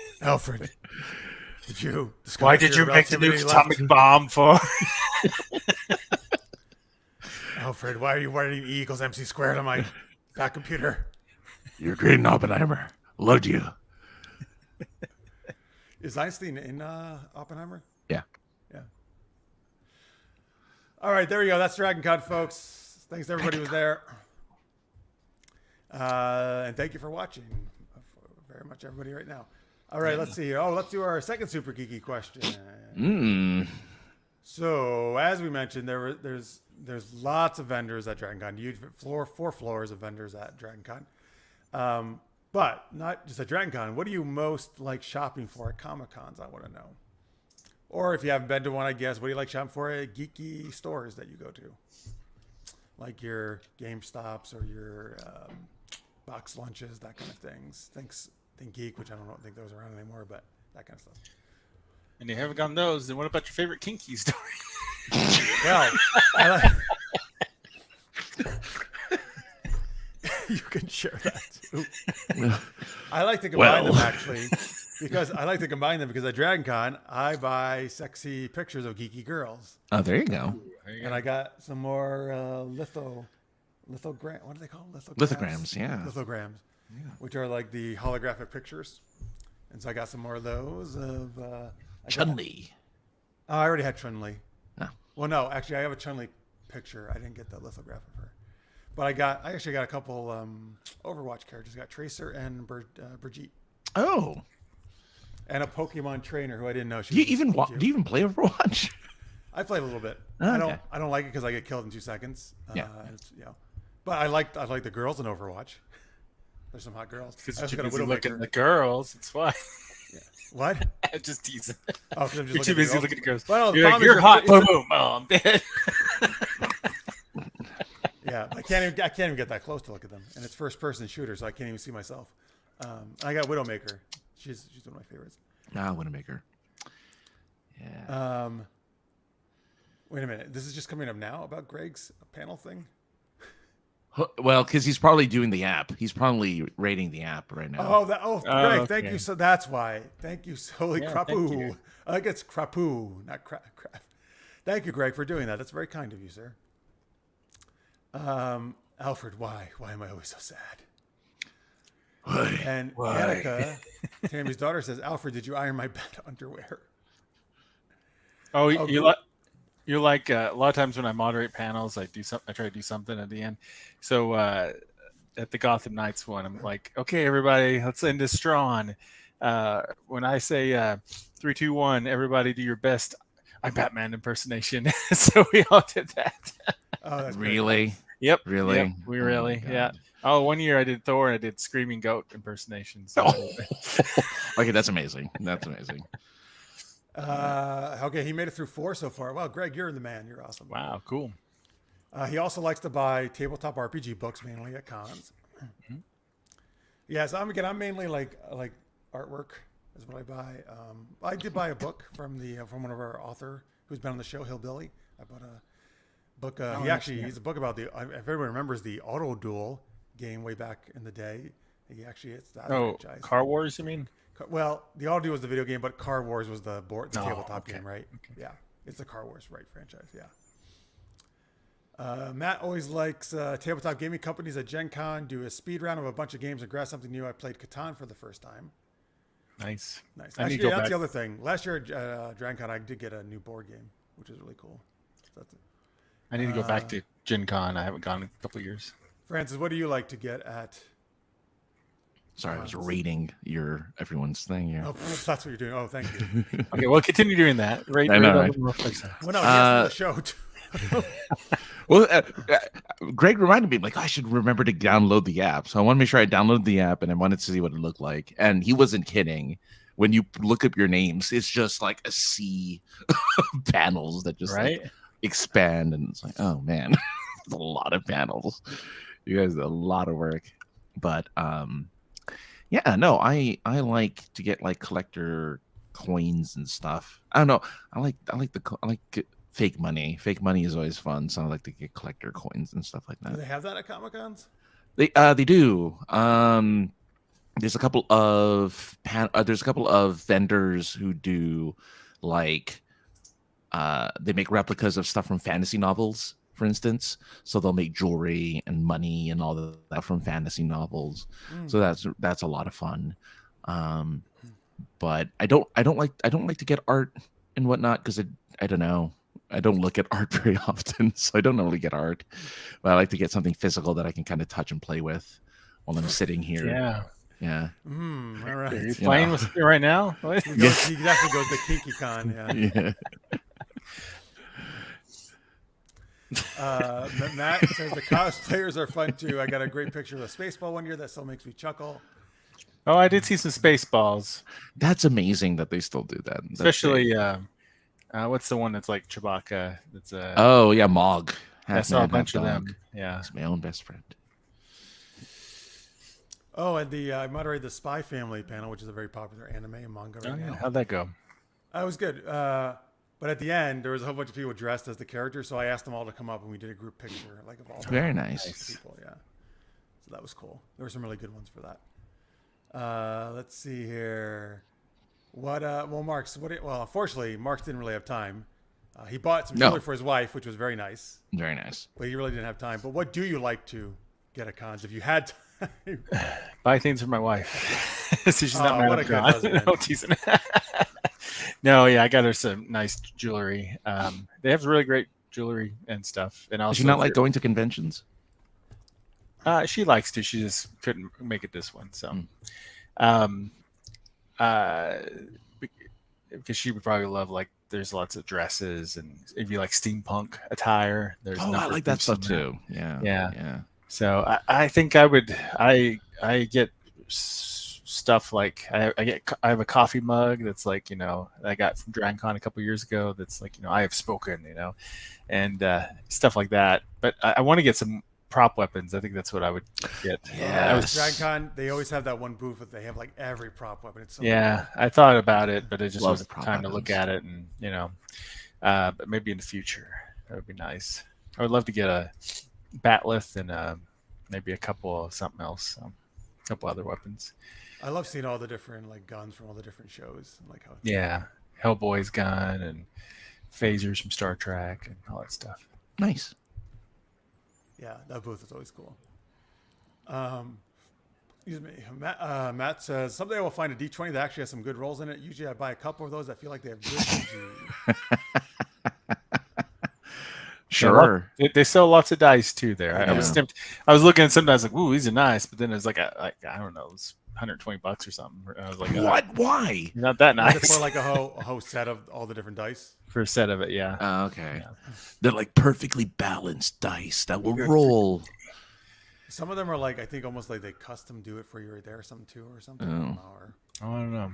Did you? Why did you make the new atomic bomb for? Alfred, why are you writing E equals MC squared on my back computer? You're great in Oppenheimer. Loved you. Is Einstein in Oppenheimer? Yeah. Yeah. All right, there we go. That's DragonCon, folks. Thanks to everybody who was there. And thank you for watching. Very much, everybody, right now. All right, let's see here. Let's do our second super geeky question. So, as we mentioned, there's lots of vendors at DragonCon. You four floors of vendors at DragonCon. But not just at DragonCon. What do you most like shopping for at Comic Cons? I want to know. Or if you haven't been to one, I guess, what do you like shopping for at geeky stores that you go to? Like your GameStops or your box lunches, that kind of things. Think Geek, which I don't think those are around anymore, but that kind of stuff. And you haven't gotten those, then what about your favorite kinky story? Well, you can share that too. I like to combine them actually, because at DragonCon I buy sexy pictures of geeky girls. Oh, there you go. And I got some more lithogram. What do they call them? Lithograms, yeah. Lithograms, which are like the holographic pictures. And so I got some more of those of Chun-Li. Oh, I already had Chun-Li. Oh. Well, no, actually, I have a Chun-Li picture. I didn't get the lithograph of her, but I actually got a couple Overwatch characters. I got Tracer and Brigitte. Oh. And a Pokemon trainer who I didn't know. Do you even play Overwatch? I played a little bit. Okay. I don't like it because I get killed in 2 seconds. Yeah. But I like the girls in Overwatch. There's some hot girls. Because you're busy looking at the girls. It's why. Yeah. What? I'm just teasing. Oh, because I'm just You're too busy looking at girls. Well, you're hot. Boom, boom. Oh, I'm dead. Yeah, I can't even get that close to look at them, and it's first-person shooter, so I can't even see myself. I got Widowmaker. She's one of my favorites. Widowmaker. Yeah. Wait a minute. This is just coming up now about Greg's panel thing. Well, because he's probably doing the app. He's probably rating the app right now. Greg, okay. thank you. So that's why. Thank you, Holy Crapu. Thank you. I think it's Crapu, not Craft. Thank you, Greg, for doing that. That's very kind of you, sir. Alfred, why? Why am I always so sad? Why? And Annika, Tammy's daughter, says, Alfred, did you iron my bed underwear? Oh, you're like a lot of times when I moderate panels, I try to do something at the end. So at the Gotham Knights one, I'm like, okay, everybody, let's end this strong. When I say 3, 2, 1, everybody do your best I'm Batman impersonation. So we all did that. Oh, that's really? Great. Yep. Really? Yep, we really, yeah. Oh, one year I did Thor and I did Screaming Goat impersonations. So. Okay, that's amazing. That's amazing. Okay, he made it through 4 so far. Wow, Greg, you're the man. You're awesome. Wow, cool. He also likes to buy tabletop RPG books, mainly at cons. Mm-hmm. Yeah, so I'm mainly like artwork is what I buy. I did buy a book from one of our author who's been on the show, Hillbilly. I bought a book. He's a book about if everyone remembers the Auto Duel game way back in the day. It's that franchise. Car Wars, you mean? Well, the Auto Duel was the video game, but Car Wars was the tabletop okay. game, right? Okay. Yeah, it's the Car Wars, right, franchise, yeah. Matt always likes tabletop gaming companies at Gen Con do a speed round of a bunch of games and grab something new. I played Catan for the first time. Nice. Actually, that's the other thing. Last year at Gen Con, I did get a new board game, which is really cool. So that's it. I need to go back to Gen Con. I haven't gone in a couple of years. Francis, what do you like to get at? Sorry, I was reading everyone's thing here. Oh, that's what you're doing. Oh, thank you. Okay, well, continue doing that. Right. Well, no, the show too. Well, Greg reminded me, like, I should remember to download the app. So I want to make sure I downloaded the app, and I wanted to see what it looked like. And he wasn't kidding. when you look up your names, it's just like a sea of panels that just Right? like expand, and it's like, oh man, it's a lot of panels. You guys did a lot of work, but yeah, no, I like to get like collector coins and stuff. I don't know. I like fake money. Fake money is always fun, so I like to get collector coins and stuff like Do that. they have that at Comic Cons? They do. There's a couple of vendors who do like they make replicas of stuff from fantasy novels, for instance. So they'll make jewelry and money and all that from fantasy novels. So that's a lot of fun. But I don't like to get art and whatnot because I don't know. I don't look at art very often, so I don't normally get art. But I like to get something physical that I can kind of touch and play with while I'm sitting here. Yeah. Yeah. All right. Are you playing with me right now? What? He definitely goes to Kinky Con. Yeah. Matt says the cosplayers are fun too. I got a great picture of a Spaceball one year that still makes me chuckle. Oh, I did see some Spaceballs. That's amazing that they still do that. Especially, what's the one that's like Chewbacca? That's oh yeah, Mog. I saw a bunch of them. Yeah, he's my own best friend. Oh, and I moderated the Spy Family panel, which is a very popular anime and manga right now. How'd that go? It was good. But at the end, there was a whole bunch of people dressed as the characters, so I asked them all to come up and we did a group picture, like of all the very nice people. Yeah, so that was cool. There were some really good ones for that. Let's see here. What? Well, unfortunately, Marx didn't really have time. He bought some jewelry for his wife, which was very nice. Very nice. But he really didn't have time. But what do you like to get at cons if you had time? Buy things for my wife. So she's not mad what a good husband. No, teasing. No, yeah, I got her some nice jewelry. They have really great jewelry and stuff. And also, does she not like going to conventions? She likes to. She just couldn't make it this one. So, because she would probably love like there's lots of dresses, and if you like steampunk attire, there's I like that stuff too. Yeah. So I think I would. I get stuff like I have a coffee mug that's like, I got from DragonCon a couple years ago. That's like, I have spoken, and stuff like that. But I want to get some prop weapons. I think that's what I would get. Yeah, DragonCon, they always have that one booth that they have like every prop weapon. It's so cool. I thought about it, but it just wasn't time to look at it, and but maybe in the future that would be nice. I would love to get a batleth and maybe a couple of something else, a couple other weapons. I love seeing all the different like guns from all the different shows, like how Hellboy's gun and phasers from Star Trek and all that stuff. Nice. Yeah, that booth is always cool. Excuse me. Matt says, someday I will find a D20 that actually has some good rolls in it. Usually I buy a couple of those. I feel like they have good PG. Sure. They sell lots of dice too there. I was tempted. I was looking at some dice like, ooh, these are nice. But then it's like, I don't know, it was $120 or something. I was like, what? Why? Not that nice. It's for like a whole set of all the different dice. For a set of it, yeah. Oh, okay. Yeah. They're like perfectly balanced dice that will roll. Some of them are like, I think almost like they custom do it for you right there or something too or something. I don't know.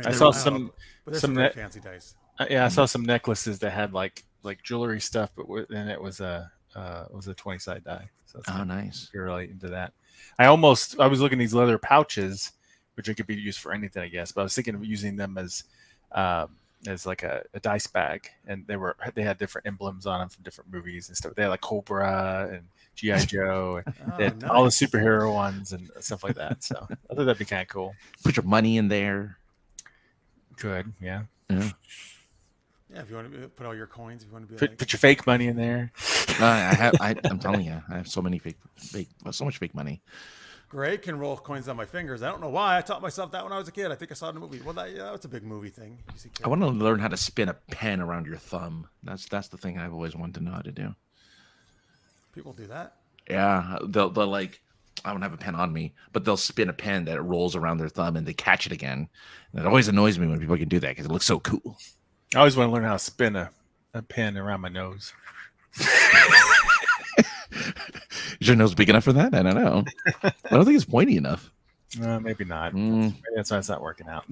I saw some very fancy dice. I saw some necklaces that had like jewelry stuff, but then it was a 20-sided die. So that's nice. You're really into that. I was looking at these leather pouches, which could be used for anything, I guess. But I was thinking of using them as like a dice bag, and they had different emblems on them from different movies and stuff. They had like Cobra and G.I. Joe, and they had all the superhero ones and stuff like that. So I thought that'd be kind of cool. Put your money in there. Good, yeah. Yeah, if you want to put all your coins, if you want to put your fake money in there. I'm telling you, I have so much fake money. Gray can roll coins on my fingers. I don't know why. I taught myself that when I was a kid. I think I saw it in a movie. Well, that's a big movie thing. I want to learn how to spin a pen around your thumb. That's the thing I've always wanted to know how to do. People do that? Yeah, they'll like, I don't have a pen on me, but they'll spin a pen that rolls around their thumb and they catch it again. And it always annoys me when people can do that because it looks so cool. I always want to learn how to spin a pen around my nose. Is your nose big enough for that? I don't know. I don't think it's pointy enough. Maybe not. Maybe that's why it's not working out.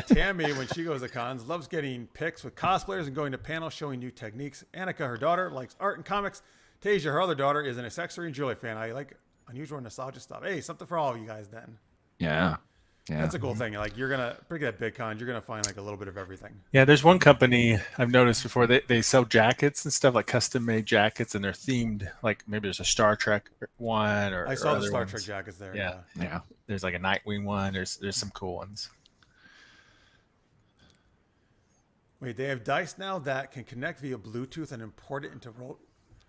Tammy, when she goes to cons, loves getting pics with cosplayers and going to panels showing new techniques. Annika, her daughter, likes art and comics. Tasia, her other daughter, is an accessory and jewelry fan. I like unusual and nostalgic stuff. Hey, something for all of you guys then. Yeah. Yeah. That's a cool thing. Like you're gonna pretty at big cons, you're gonna find like a little bit of everything. Yeah, there's one company I've noticed before. They sell jackets and stuff, like custom made jackets, and they're themed. Like maybe there's a Star Trek one, or I saw or the Star ones. Trek jackets there. Yeah. Yeah. There's like a Nightwing one. There's some cool ones. Wait, they have dice now that can connect via Bluetooth and import it into roll.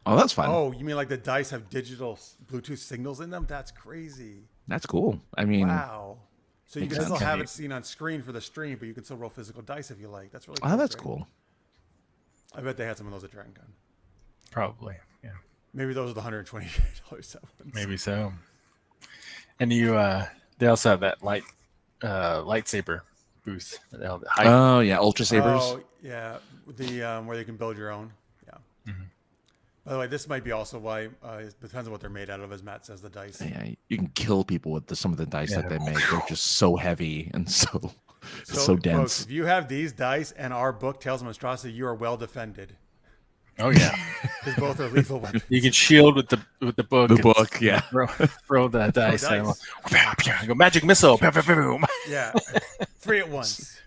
Oh, that's fun. Oh, you mean like the dice have digital Bluetooth signals in them? That's crazy. That's cool. I mean, Wow. So you makes can still sense. have it seen on screen for the stream, but you can still roll physical dice if you like. That's really cool. oh, that's Greg. cool. I bet they had some of those at Dragon Con. Probably. Yeah. Maybe those are the $120 ones. Maybe so. And they also have that lightsaber booth. Oh yeah, Ultra Sabers. Oh, yeah. The where you can build your own. Yeah. Mhm. By the way, this might be also why it depends on what they're made out of, as Matt says, the dice. Yeah, you can kill people with some of the dice Yeah. that they make. They're just so heavy and so dense. Folks, if you have these dice and our book, Tales of Monstrosity, you are well defended. Oh yeah. Because both are lethal weapons. You can shield with the book. The and book, yeah. Throw the dice. dice. And go magic missile. Boom. Yeah. 3 at once.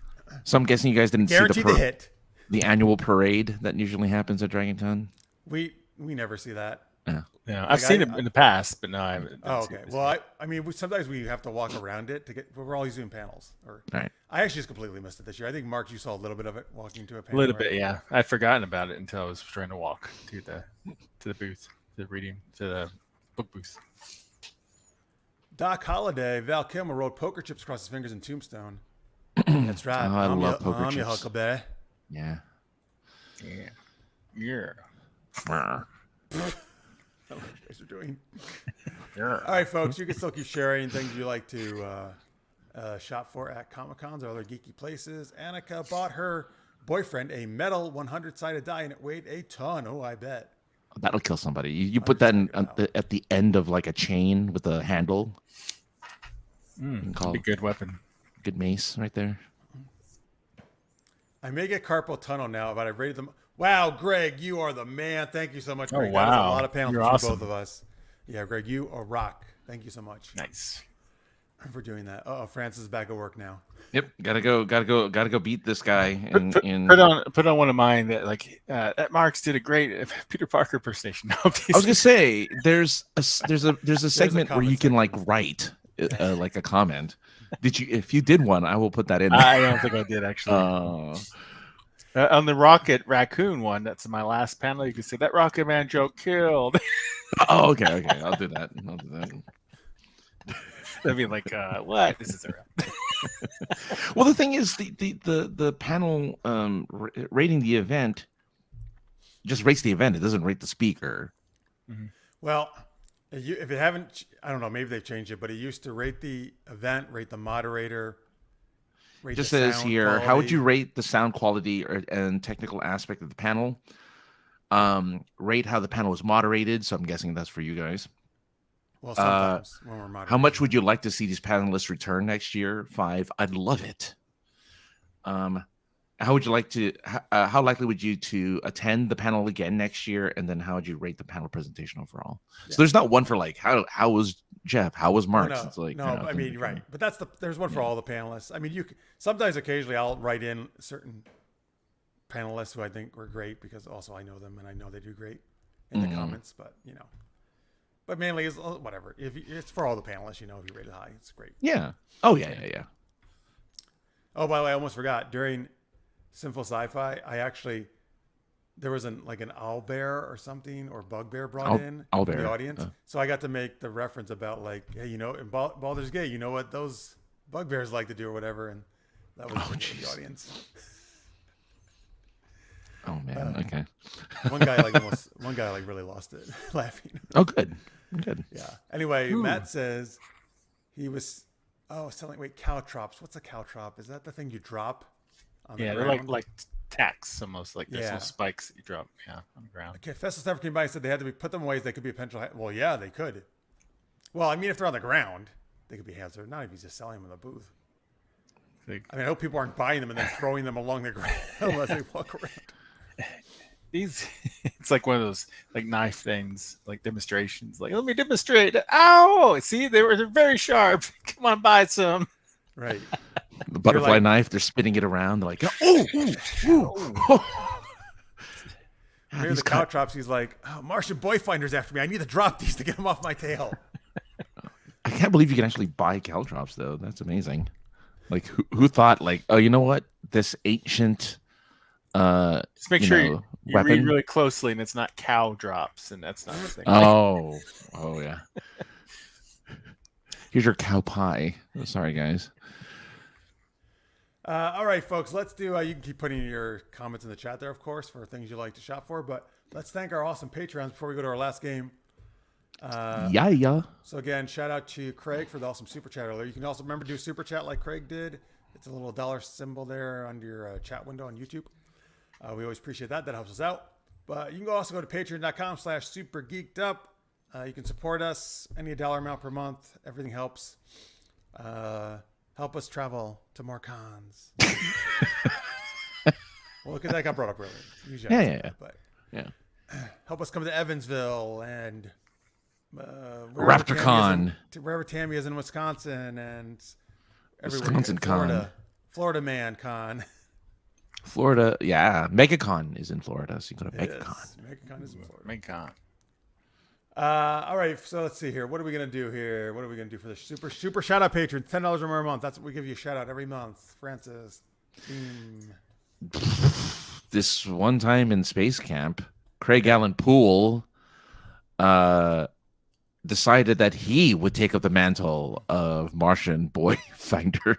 So I'm guessing you guys didn't Guaranteed see to hit. the annual parade that usually happens at Dragon Con. We never see that. Yeah. Yeah, I've seen it in the past, but no, I haven't. Oh, okay. Well, I mean, sometimes we have to walk around it to get. But we're always doing panels. Or Right. I actually just completely missed it this year. I think Mark, you saw a little bit of it walking to a A panel. little right? bit, yeah. I'd forgotten about it until I was trying to walk to the booth, to the book booth. Doc Holliday, Val Kilmer wrote poker chips across his fingers in Tombstone. That's right. Oh, I love poker I'm your chips. Huckleberry. Yeah. Yeah. Brr. I don't know what you guys are doing. Yeah. All right, folks, you can still keep sharing things you like to shop for at Comic-Cons or other geeky places. Annika bought her boyfriend a metal 100-sided die, and it weighed a ton. Oh, I bet. That'll kill somebody. You put that in at the end of like a chain with a handle. Be a good weapon. Good mace right there. I may get carpal tunnel now, but I've rated them. Wow, Greg, you are the man. Thank you so much, Greg. Oh, That is a wow. lot of panels You're for awesome. both of us. Yeah, Greg, you are rock. Thank you so much Nice. for doing that. Oh, Francis is back at work now. Yep. Gotta go beat this guy. Put on one of mine that Marx did a great Peter Parker impersonation. No, I was gonna say there's a segment where you can like write like a comment. If you did one, I will put that in there. I don't think I did actually. On the Rocket Raccoon one, that's my last panel. You can say that Rocket Man joke killed. Oh, okay. I'll do that. That'd be like, what? This is around. Well, the thing is, the panel rating the event just rates the event. It doesn't rate the speaker. Mm-hmm. Well, if it haven't, I don't know, maybe they've changed it, but it used to rate the event, rate the moderator. It just says here, how would you rate the sound quality and technical aspect of the panel? Rate how the panel was moderated. So I'm guessing that's for you guys. Well, sometimes when we're moderating. How much would you like to see these panelists return next year? 5. I'd love it. How would you like to? How likely would you to attend the panel again next year? And then how would you rate the panel presentation overall? Yeah. So there's not one for like how was Jeff? How was Marx? No, it's like I mean, right, but there's one for all the panelists. I mean, sometimes occasionally I'll write in certain panelists who I think were great because also I know them and I know they do great in the comments. But but mainly it's whatever. If it's for all the panelists, if you rate it high, it's great. Yeah. Oh yeah. Oh, by the way, I almost forgot during Sinful Sci-Fi, there was an owlbear or something or bugbear brought in to the audience. So I got to make the reference about like, hey, in Baldur's Gate, you know what those bugbears like to do or whatever, and that was the audience. Oh man, okay. One guy really lost it laughing. Oh, good. Yeah. Anyway, Matt says he was selling caltrops. What's a caltrop? Is that the thing you drop? Yeah, they're like tacks almost, like there's little spikes that you drop on the ground. Okay, Festus never came by and said they had to be put them in ways they could be a potential. Well, yeah, they could. Well, I mean, if they're on the ground, they could be hazard. Not if he's just selling them in the booth. Like, I mean, I hope people aren't buying them and then throwing them along the ground as they walk around. these, it's like one of those like knife things, like demonstrations. Like, let me demonstrate. Ow! See, they're very sharp. Come on, buy some. Right. The butterfly like- knife, they're spinning it around. They're like, oh, Maybe the caltrops, he's like, oh, Martian boy finder's after me. I need to drop these to get them off my tail. I can't believe you can actually buy caltrops though. That's amazing. Like who thought like, oh, you know what? This ancient Just make sure you weapon. read really closely, and it's not cow drops, and that's not the thing. Oh yeah. Here's your cow pie. Oh, sorry, guys. All right, folks, let's do, you can keep putting your comments in the chat there, of course, for things you like to shop for, but let's thank our awesome Patreons before we go to our last game. Yeah. So again, shout out to Craig for the awesome super chat earlier. You can also remember to do super chat like Craig did. It's a little dollar symbol there under your chat window on YouTube. We always appreciate that. That helps us out. But you can also go to patreon.com/supergeekedup. You can support us any $1 amount per month. Everything helps. Help us travel to more cons. Well, because that got brought up earlier. Usually Yeah. But Yeah. help us come to Evansville and RaptorCon. wherever Tammy is in Wisconsin and everywhere. Wisconsin Con. Florida Man Con. Florida, yeah. MegaCon is in Florida, so you go to It MegaCon. is. MegaCon is in Florida. MegaCon. All right, so let's see here. What are we gonna do here? What are we gonna do for the super shout out patron? $10 or more a month. That's what we give you a shout out every month. Francis. This one time in space camp, Craig Allen Poole decided that he would take up the mantle of Martian boy finder.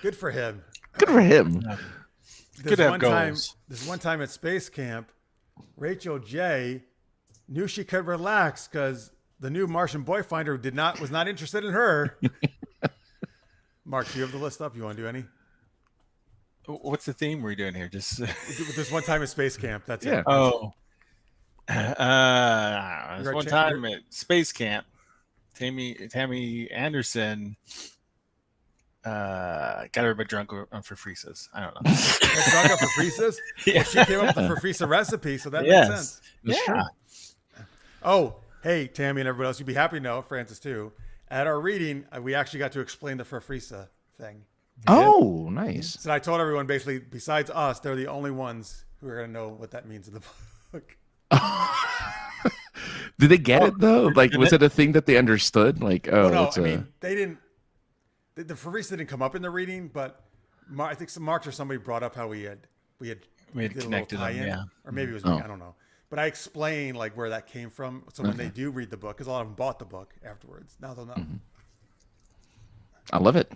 Good for him. Good for him. Good to have goals. This one time at space camp, Rachel J knew she could relax because the new Martian boy finder was not interested in her. Mark, do you have the list up? You want to do any? What's the theme we're doing here? Just This one time at space camp. That's it. Oh. This one time at space camp, Tammy Anderson got everybody drunk on Fafrisas. I don't know. Drunk on Fafrisas? Yeah. Well, she came up with the Fafrisa recipe, so that makes sense. Yeah. Oh, hey, Tammy and everybody else, you'd be happy to know, Francis too. At our reading, we actually got to explain the Fafrisa thing. Oh, nice. So I told everyone basically, besides us, they're the only ones who are going to know what that means in the book. Did they get it though? Like, was it a thing that they understood? Like, oh, no, it's I mean, they didn't. The Fafrisa didn't come up in the reading, but I think Marx or somebody brought up how we had connected them, yeah. Or maybe it was me, I don't know. But I explained like where that came from, so when they do read the book, because a lot of them bought the book afterwards. Now they'll know. Mm-hmm. I love it.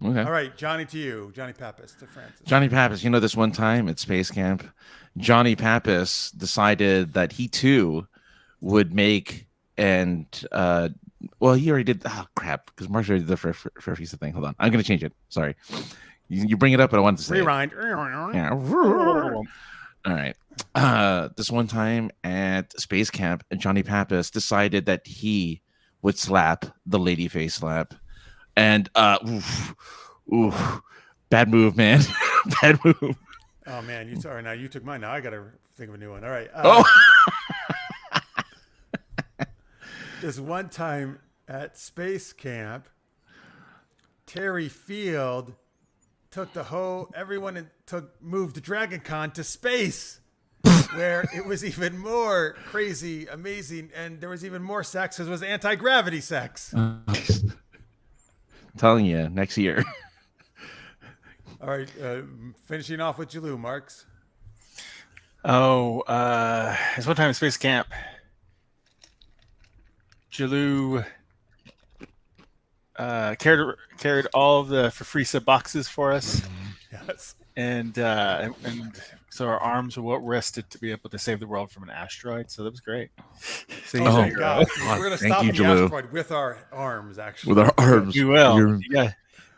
Okay. All right, Johnny to you. Johnny Pappas to Francis. Johnny Pappas, this one time at space camp, Johnny Pappas decided that he too would make and well, he already did. Oh crap! Because Mark already did the Fafrisa thing. Hold on, I'm gonna change it. Sorry, you bring it up, but I wanted to say Rewind. Yeah. All right. This one time at space camp, Johnny Pappas decided that he would slap the lady face slap, and bad move, man. Bad move. Oh man, now you took mine. Now I gotta think of a new one. All right. This one time at space camp, Terry Field took moved DragonCon to space, where it was even more crazy, amazing, and there was even more sex because it was anti-gravity sex. Telling you, next year. All right, finishing off with Jalou, Marks. It's one time at space camp. Jalou carried all of the Fafrisa boxes for us. Yes. And so our arms were well rested to be able to save the world from an asteroid. So that was great. So Oh my God. God. We're going to Thank stop you, the Jalou. asteroid with our arms, actually. With our arms. You will. You're-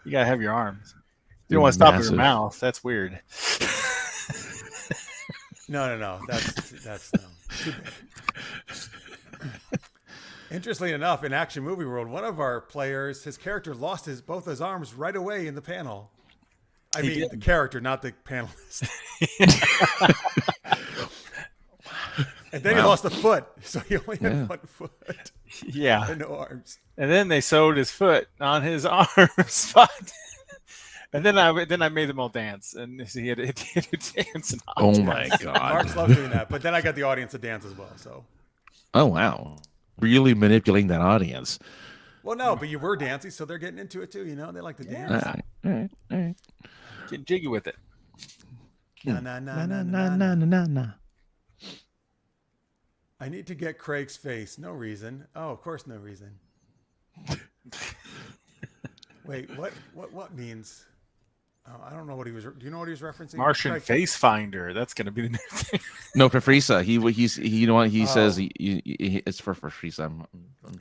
You gotta have your arms. You You're don't want to stop with massive. your mouth. That's weird. No. That's no. Too big. Interestingly enough, in Action Movie World, one of our players, his character lost both his arms right away in the panel. I mean, the character, not the panelist. And then he lost a foot, so he only had 1 foot. Yeah. And no arms. And then they sewed his foot on his arm spot. And then I made them all dance, and he had to dance. Oh my god! Marx loves doing that, but then I got the audience to dance as well. So. Oh wow! Really manipulating that audience. Well, no, but you were dancing, so they're getting into it too. You know, they like to dance. All right. Getting jiggy with it. Na. I need to get Craig's face. No reason. Oh, of course, no reason. Wait, what means? Oh, I don't know what he was. Do you know what he was referencing? Martian face finder. That's going to be the new thing. No, for Frieza. You know what he says. It's for Frieza. I'm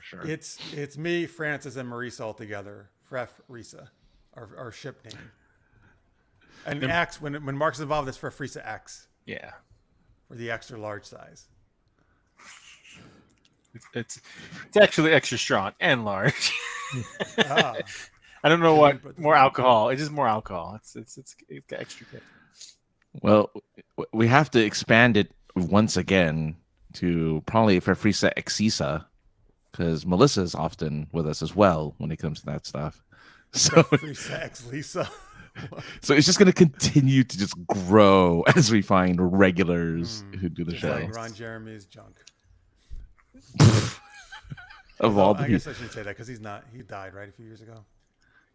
sure. It's me, Francis, and Marisa all together. Fref Risa, our ship name. And X, when Marx is involved, it's for Frieza X. Yeah. Or the extra large size. It's actually extra strong and large. Ah. I don't know what more alcohol. It's just more alcohol. It's got extra kick. Well, we have to expand it once again to probably for Frieza Xisa, because Melissa is often with us as well when it comes to that stuff. So Frieza X Lisa. So it's just going to continue to just grow as we find regulars who do the show. Like Ron Jeremy's junk. Of all the I guess I shouldn't say that because he's not. He died right a few years ago.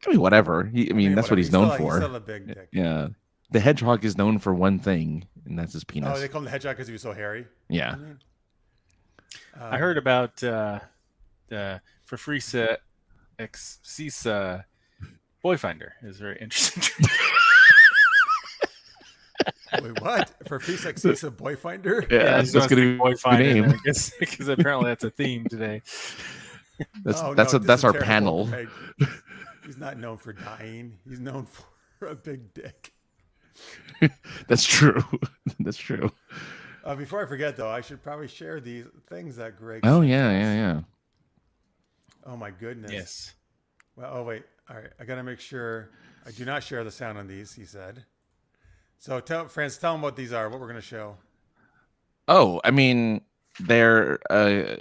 I mean, whatever. That's whatever. what he's known for. He's still a big dick. Yeah, the hedgehog is known for one thing, and that's his penis. Oh, they call him the hedgehog because he was so hairy. Yeah. I heard about for Frieza X Cisa Boyfinder is very interesting. Wait, what? For Frieza X Cisa Boyfinder? Yeah, that's going to be Boyfinder. name. I guess because apparently that's a theme today. That's our panel. Craig. He's not known for dying. He's known for a big dick. That's true. That's true. Before I forget, though, I should probably share these things that Greg. Oh yeah. Oh my goodness. Yes. Well, oh wait. All right, I gotta make sure I do not share the sound on these. He said. So tell them what these are. What we're gonna show. Oh, I mean, they're. I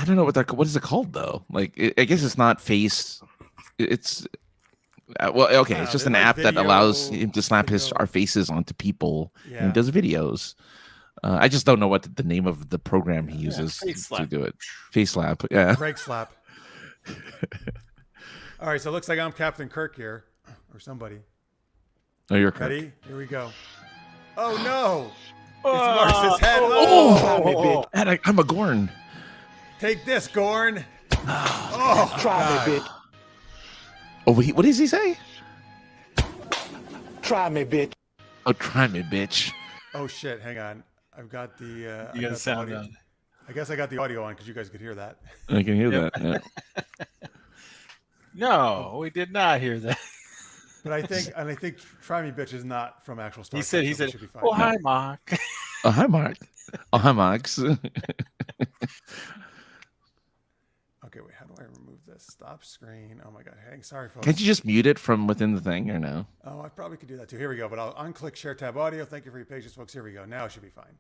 don't know what is it called though? Like, I guess it's not face. It's. Well, okay. It's just an app that allows him to slap our faces onto people, and he does videos. I just don't know what the name of the program he uses to do it. Face slap. Yeah. Craig slap. All right, so it looks like I'm Captain Kirk here, or somebody. Oh, you're Kirk. Ready? Here we go. Oh no! It's Marx's head. Oh! I'm a Gorn. Take this, Gorn. Oh, Try me, bitch. Oh, wait, what does he say? Try me, bitch. Oh, try me, bitch. Oh shit! Hang on. I've got the. You got the sound on. I guess I got the audio on because you guys could hear that. I can hear that. Yeah. No, we did not hear that. But I think "Try Me, Bitch" is not from actual Star Trek. He said, should be fine. "Oh hi, Mark." Oh, hi, Mark. Oh, hi, Marx. Okay, wait. How do I remove this? Stop screen. Oh my god. Hang. Sorry, folks. Can't you just mute it from within the thing, or no? Oh, I probably could do that too. Here we go. But I'll unclick Share Tab Audio. Thank you for your patience, folks. Here we go. Now it should be fine.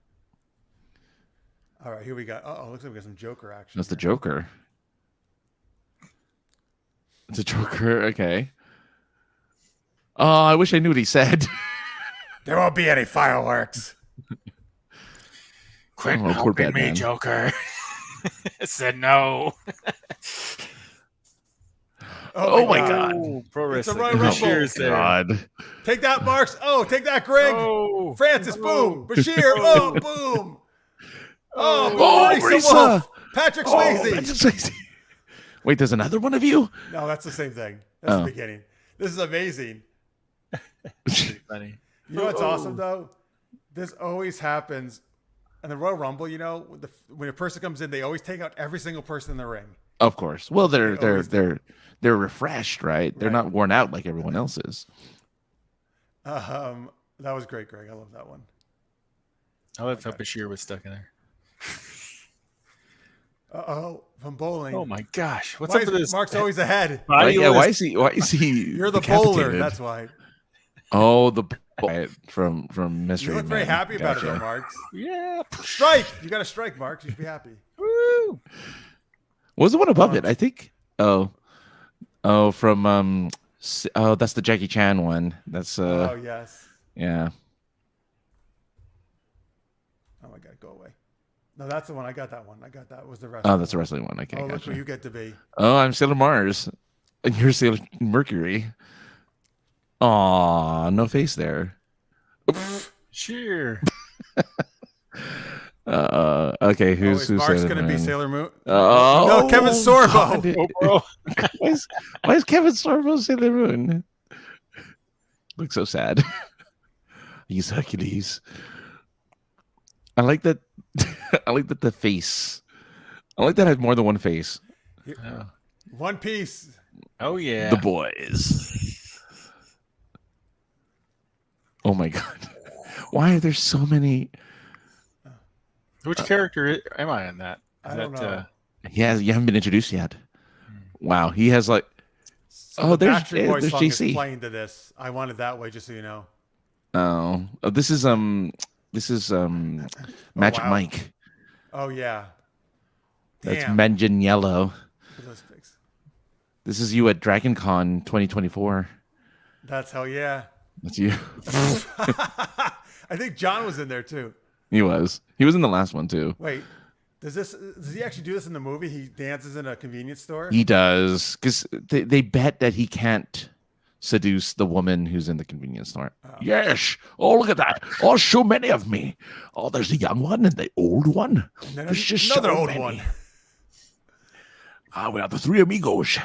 All right, here we go. Oh, looks like we got some Joker action. That's the Joker. It's a Joker. Okay. Oh, I wish I knew what he said. There won't be any fireworks. Quit poor helping me, Batman. Joker. I said no. Oh my god. Pro It's a wrestling. Royal Rumble. Cheers there. God. Take that, Marks. Oh, take that, Greg. Oh. Francis, boom. Bashir, oh, boom. Oh, Oh, Marisa Marisa. Wolf. Patrick Swayze. Patrick Swayze. Wait, there's another one of you? No, that's the same thing. That's the beginning. This is amazing. Pretty funny. You know what's awesome, though? This always happens in the Royal Rumble. You know, when a person comes in, they always take out every single person in the ring. Of course. Well, they're refreshed, right? They're not worn out like everyone else is. That was great, Greg. I love that one. I love how Bashir was stuck in there. Uh-oh, from bowling. Oh my gosh! What's Why up with is this? Mark's always ahead? Yeah, why is he? Why is he? You're the bowler. decapitated? That's why. Oh, the from Mystery You look very Men. happy about it, Gotcha. though, Marks. Yeah. Strike! You got to strike, Marks. You should be happy. Woo! What was the one above it? I think. Oh, from oh, that's the Jackie Chan one. That's Oh, yes. yeah. Oh, my God. Go away. No, that's the one. I got that one. I got that. Was the rest. Oh, that's a wrestling one. Okay, Oh, look gotcha. who you get to be. Oh, I'm Sailor Mars, and you're Sailor Mercury. Aw, no face there. Sure. Okay, who's is Mark's Sailor going to be Moon? Sailor Moon? Oh, No, Kevin Sorbo. God. Oh, bro. why is Kevin Sorbo Sailor Moon? Looks so sad. He's Hercules. I like that. I like that the face. I like that it had more than one face. Oh. One Piece. Oh yeah. The boys. Oh my god! Why are there so many? Which character am I in that? I don't know. You haven't been introduced yet. Wow, he has like. So the there's Backstreet Boys song is JC. playing to this. I want it that way, just so you know. Oh, this is Magic wow. Mike. Oh, yeah. That's Damn. Menjin Yellow. Look at those pics. This is you at Dragon Con 2024. That's hell yeah. That's you. I think John was in there too. He was. He was in the last one too. Wait, does he actually do this in the movie? He dances in a convenience store? He does, because they bet that he can't seduce the woman who's in the convenience store. Oh. Yes. Oh, look at that. Oh, so many of me. Oh, there's the young one and the old one. And then There's just another so old many. one. Ah, we are the three amigos.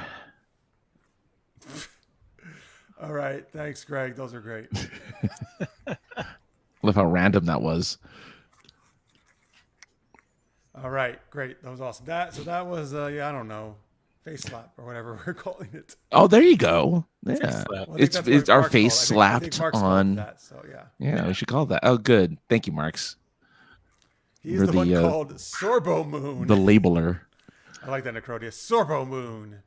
All right. Thanks, Greg. Those are great. Love how random that was. All right. Great. That was awesome. That was, yeah, I don't know, face slap or whatever we're calling it. Oh, there you go. Yeah. slap. Well, I think It's that's what our Mark's face called. I think slapped Mark's called on. that, so yeah. Yeah, we should call that. Oh, good. Thank you, Marks. He's You're the one the, called Sorbo Moon. The labeler. I like that, Necrodius. Sorbo Moon.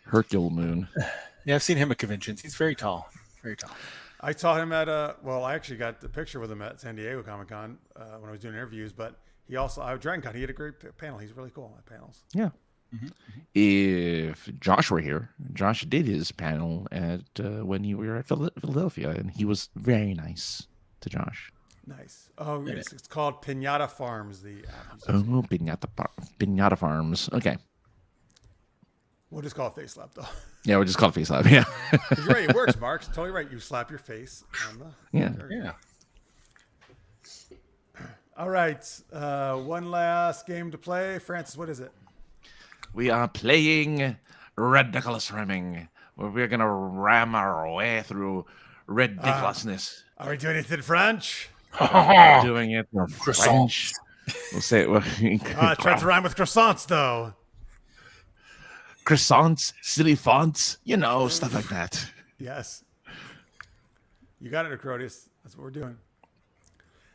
Hercule Moon. Yeah, I've seen him at conventions. He's very tall. Very tall. I saw him at well, I actually got the picture with him at San Diego Comic-Con when I was doing interviews, but he also, Dragon Con, he had a great panel. He's really cool at panels. Yeah. If Josh were here, Josh did his panel at when we were at Philadelphia, and he was very nice to Josh. Nice. Oh, yes, it's called Pinata Farms, the app. he's using. Oh, Pinata Farms. Okay. We'll just call it face slap, though. Yeah, we'll just call it face slap. Yeah. 'Cause you're right, it works, Mark. It's totally right. You slap your face on the... Yeah. Yeah. All right. One last game to play. Francis, what is it? We are playing Ridiculous Ramming, where we're going to ram our way through ridiculousness. Are we doing it in French? Doing it in French. We'll say it. Try to rhyme with croissants, though. Croissants, silly fonts, stuff like that. Yes. You got it, Necrodius. That's what we're doing.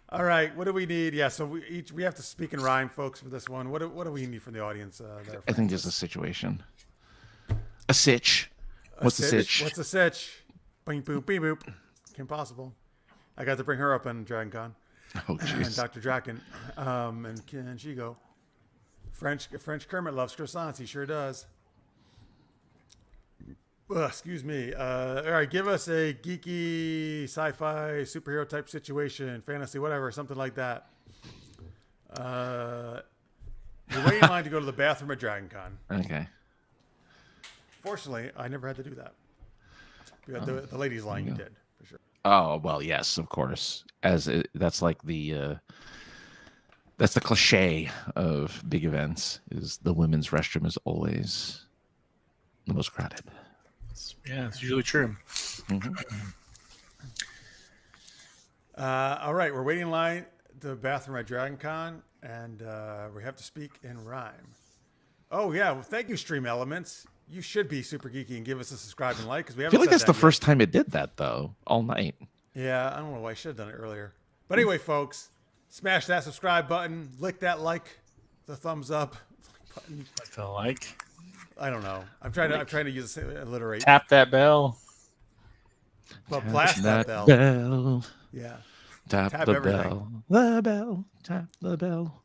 All right. What do we need? Yeah. So we have to speak in rhyme, folks, for this one. What do we need from the audience? There, I think just a situation. A sitch. What's a sitch? sitch? What's a sitch? Bing boop, bing boop. Kim Possible. I got to bring her up on Dragon Con. Oh, And jeez. Dr. Draken. And can she go? French Kermit loves croissants. He sure does. Excuse me. All right, give us a geeky sci-fi superhero type situation, fantasy, whatever, something like that. You're waiting in line to go to the bathroom at Dragon Con. Okay. Fortunately, I never had to do that. We had the ladies' line, you did, for sure. Oh, well, yes, of course. That's like that's the cliche of big events, is the women's restroom is always the most crowded. Yeah, it's usually true. All right, we're waiting in line to the bathroom at Dragon Con, and we have to speak in rhyme. Oh, yeah. Well, thank you, Stream Elements. You should be super geeky and give us a subscribe and like, because we I haven't feel like said that's the that yet. first time it did that, though, all night. Yeah, I don't know why I should have done it earlier. But anyway, folks, smash that subscribe button, lick that like, the thumbs up, I feel like. I don't know. I'm trying to use alliterate. Tap that bell. But Tap blast that bell. bell. Yeah. Tap Tap the everything. bell. The bell. Tap the bell.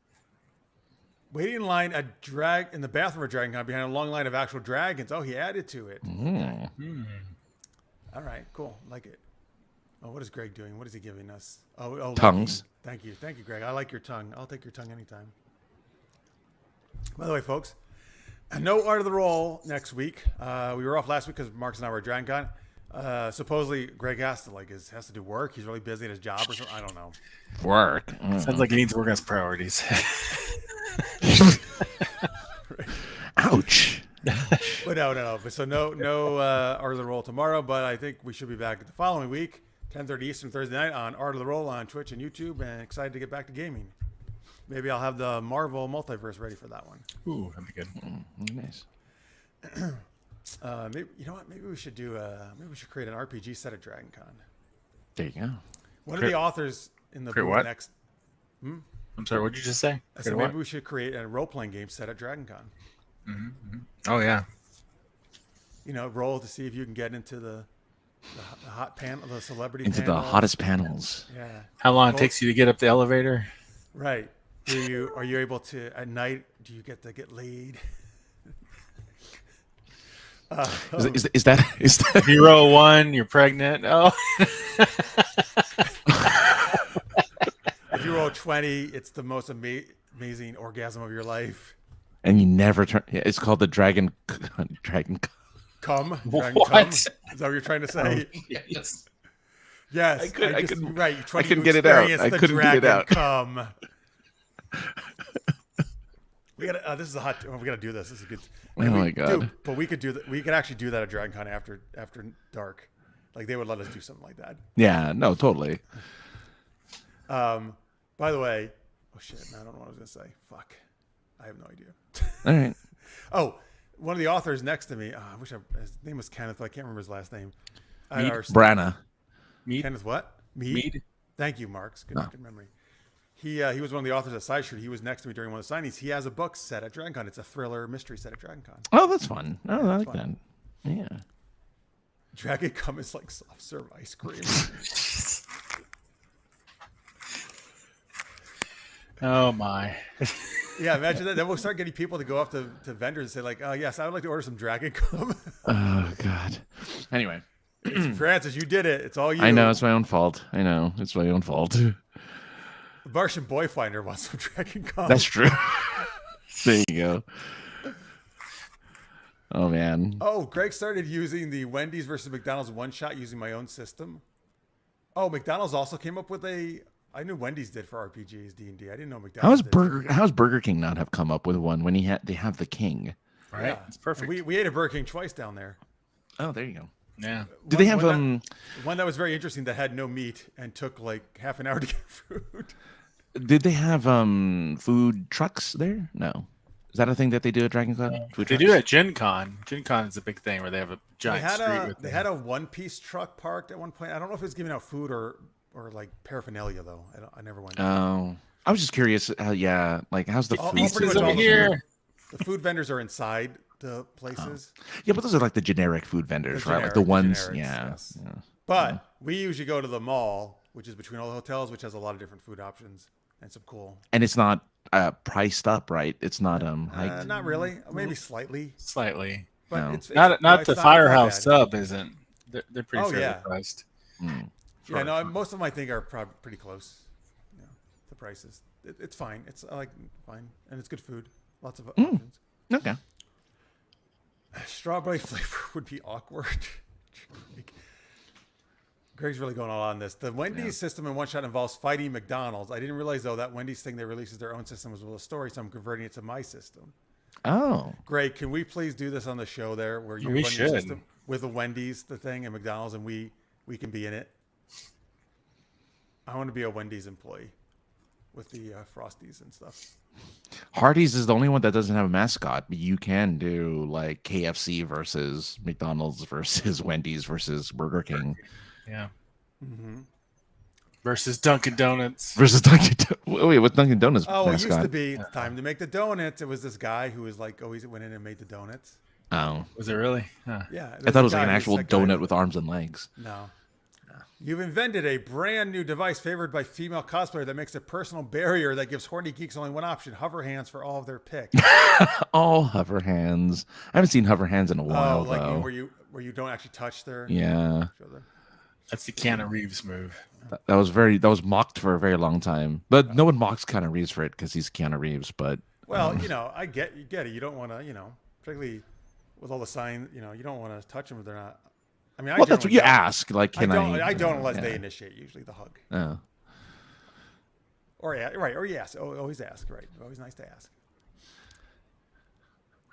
Waiting in line in the bathroom of Dragon Con behind a long line of actual dragons. Oh, he added to it. All right, cool. Like it. Oh, what is Greg doing? What is he giving us? Oh, Tongues. Thank you, Greg. I like your tongue. I'll take your tongue anytime. By the way, folks, no Art of the Roll next week. We were off last week because Marx and I were at Dragon Con. Supposedly, Greg has to do work. He's really busy at his job or something. I don't know. Work. Sounds like he needs to work on his priorities. Ouch. But no. So no Art of the Roll tomorrow, but I think we should be back the following week, 10:30 Eastern Thursday night on Art of the Roll on Twitch and YouTube, and excited to get back to gaming. Maybe I'll have the Marvel multiverse ready for that one. Ooh, that'd be good. Nice. Maybe you know what? Maybe we should create an RPG set at Dragon Con. There you go. One of the authors in the Create booth what? next. I'm sorry, what did you just say? I said maybe we should create a role-playing game set at Dragon Con. Oh, yeah. You know, roll to see if you can get into the hot panel, the celebrity Into panel. the hottest panels. Yeah. How long it takes you to get up the elevator? Right. Are you able to at night? Do you get to get laid? Is that Hero 1, you're pregnant. Oh. If you roll 20, it's the most amazing orgasm of your life. and you never turn? Yeah, it's called the dragon. Come. Dragon What? come? Is that what you're trying to say? Yes. Yes. I couldn't- right. You're trying I couldn't to get it out. experience I the couldn't get it dragon out. Come. We gotta. This is a hot. We gotta do this. This is a good. Oh my God. Dude, but we could do that. We could actually do that at Dragon Con after dark. Like they would let us do something like that. Yeah, no, totally. By the way, oh shit, I don't know what I was gonna say. Fuck, I have no idea. All right. Oh, one of the authors next to me. His name was Kenneth. But I can't remember his last name. Brana. Mead? Kenneth what? Mead? Thank you, Marx. Good memory. He was one of the authors at Side Street. He was next to me during one of the signings. He has a book set at Dragon Con. It's a thriller mystery set at Dragon Con. Oh, that's fun. Oh, I like that. Yeah. Dragon Come is like soft serve ice cream. Oh, my. Yeah, imagine that. Then we'll start getting people to go up to vendors and say like, yes, I would like to order some Dragon Come. Oh God. Anyway, Francis, you did it. It's all you. I know it's my own fault. The Martian Boy Finder wants some Dragon Come. That's true. There you go. Oh man. Oh, Greg started using the Wendy's versus McDonald's one shot using my own system. Oh, McDonald's also came up with I knew Wendy's did for RPGs, D&D. I didn't know McDonald's did. How's Burger King not have come up with one when they have the King? Right? Yeah. It's perfect. We ate a Burger King twice down there. Oh, there you go. Yeah. Do they have one that was very interesting that had no meat and took like half an hour to get food. Did they have food trucks there? No. Is that a thing that they do at Dragon Con? They do at Gen Con. Gen Con is a big thing where they have a giant They had a one-piece truck parked at one point. I don't know if it was giving out food or like paraphernalia though. I never went. Oh, I was just curious. Like how's the food? pretty much over all here. The food vendors are inside the places. Yeah, but those are like the generic food vendors, right? Like the ones, yes. yeah. But we usually go to the mall, which is between all the hotels, which has a lot of different food options and some cool. And it's not priced up, right? It's not hiked. Not really, maybe slightly. Slightly. But No. it's Not it's the not Firehouse bad. sub isn't. They're pretty fairly yeah. priced. Yeah, no, most of them I think are probably pretty close. Yeah, the prices. It's fine. It's fine, and it's good food. Lots of options. Okay. Strawberry flavor would be awkward. Greg's really going all on this. The Wendy's system in one shot involves fighting McDonald's. I didn't realize though that Wendy's thing they releases their own system as well as a story, so I'm converting it to my system. Oh. Greg, can we please do this on the show there, where you We run your should. system with the Wendy's, the thing, and McDonald's, and we can be in it. I want to be a Wendy's employee with the Frosties and stuff. Hardee's is the only one that doesn't have a mascot, but you can do like KFC versus McDonald's versus Wendy's versus Burger King. Yeah. versus Dunkin' Donuts. Versus Wait, what's Dunkin' Donuts Oh, it mascot? used to be time to make the donuts. It was this guy who was like always went in and made the donuts. Oh, Was it really? Huh. Yeah, I thought it was like an actual donut with arms and legs. No. You've invented a brand new device favored by female cosplayer that makes a personal barrier that gives horny geeks only one option: hover hands for all of their picks. All hover hands. I haven't seen hover hands in a while like though. where you don't actually touch their Yeah. That's the Keanu Reeves move. That was mocked for a very long time, but no one mocks Keanu Reeves for it because he's Keanu Reeves. But well, I get it. You don't want to, particularly with all the signs, you don't want to touch them if they're not. I mean, that's what you ask. Like, I don't unless they initiate usually the hug. Oh. Or you ask. Always ask. Right, always nice to ask.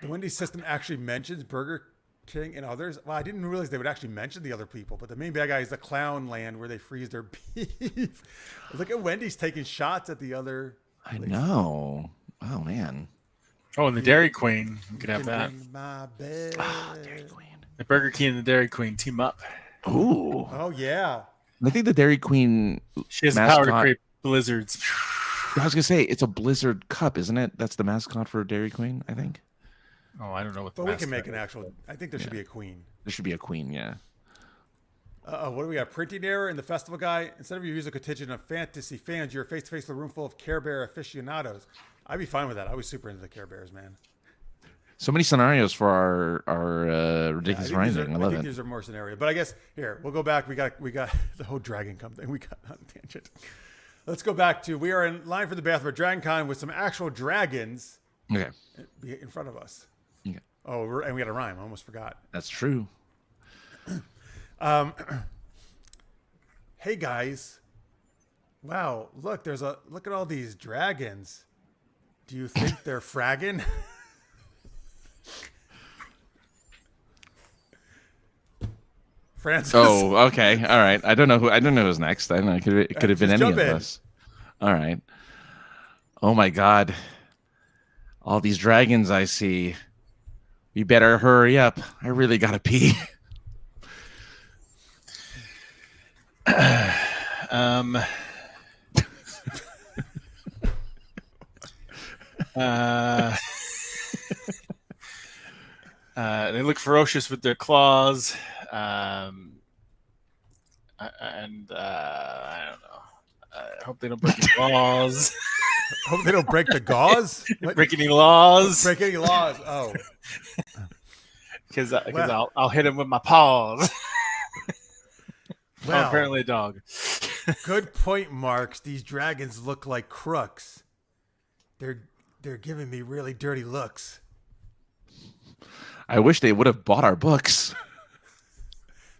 The Wendy's system actually mentions Burger King and others. Well, I didn't realize they would actually mention the other people, but the main bad guy is the Clown Land where they freeze their beef. Look at Wendy's taking shots at the other. I know. Oh man. Oh, and the Dairy Queen. You could have that. Dairy Queen. The Burger King and the Dairy Queen team up. Ooh. Oh yeah. I think the Dairy Queen. She has the power to create blizzards. I was gonna say it's a Blizzard cup, isn't it? That's the mascot for Dairy Queen, I think. Oh, I don't know what. But we can make an actual. I think there should be a queen. There should be a queen, yeah. What do we got? Printing error in the festival guy. Instead of you use a contingent of fantasy fans, you're face to face with a room full of Care Bear aficionados. I'd be fine with that. I was super into the Care Bears, man. So many scenarios for our ridiculous rhyming. I love it. These are more scenarios, but I guess here we'll go back. We got the whole Dragon Con thing. We got on a tangent. Let's go back to we are in line for the bathroom at Dragon Con with some actual dragons. Okay. In front of us. Okay. Oh, and we got a rhyme. I almost forgot. That's true. Hey guys. Wow, look at all these dragons. Do you think they're fragging? Francis. Oh, okay. All right. I don't know who's next. I don't know. It could have been any of us. All right. Oh my God. All these dragons I see. You better hurry up. I really gotta pee. They look ferocious with their claws, and I don't know. I hope they don't break any laws. Hope they don't break the gauze. Break any laws? Break any laws? Oh, because I'll hit him with my paws. Well, apparently a dog. Good point, Marx. These dragons look like crooks. They're giving me really dirty looks. I wish they would have bought our books.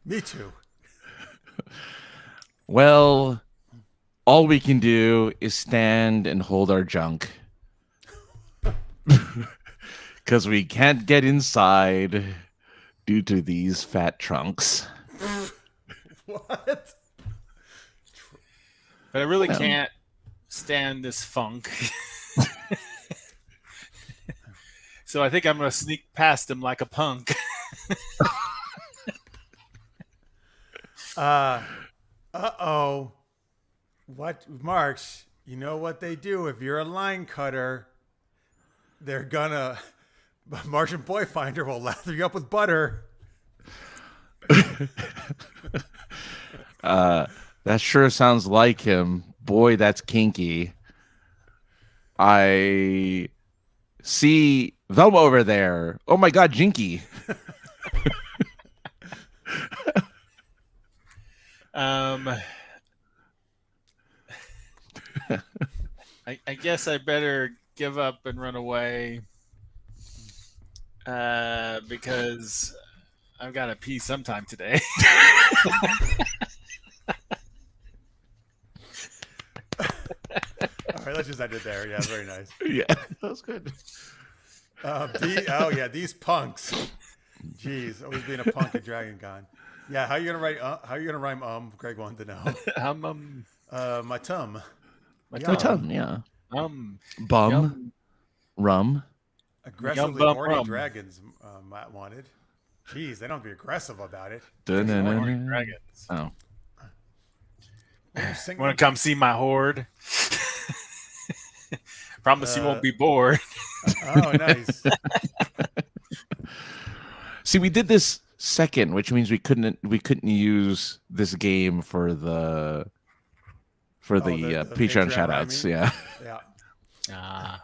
Me too. Well, all we can do is stand and hold our junk. Because we can't get inside due to these fat trunks. What? But I really can't stand this funk. So I think I'm going to sneak past him like a punk. Uh-oh. What, Marx, you know what they do if you're a line cutter? They're gonna... Martian Boy Finder will lather you up with butter. That sure sounds like him. Boy, that's kinky. I see Velma over there. Oh my God, Jinky. I guess I better give up and run away because I've got to pee sometime today. All right, let's just end it there. Yeah, very nice. Yeah, that was good. These punks. Jeez, always being a punk at Dragon Con. Yeah, how you gonna rhyme? Greg wanted to know. My tum. My tum, yeah. Bum, yum. Rum. Aggressively Yum, horny rum. dragons. Matt wanted. Jeez, they don't be aggressive about it. Dragons. Oh. sing Want to come see my horde? Promise you won't be bored. Oh, nice. See, we did this second, which means we couldn't use this game for the the Patreon Patreon, shoutouts. I mean. Yeah, Yeah.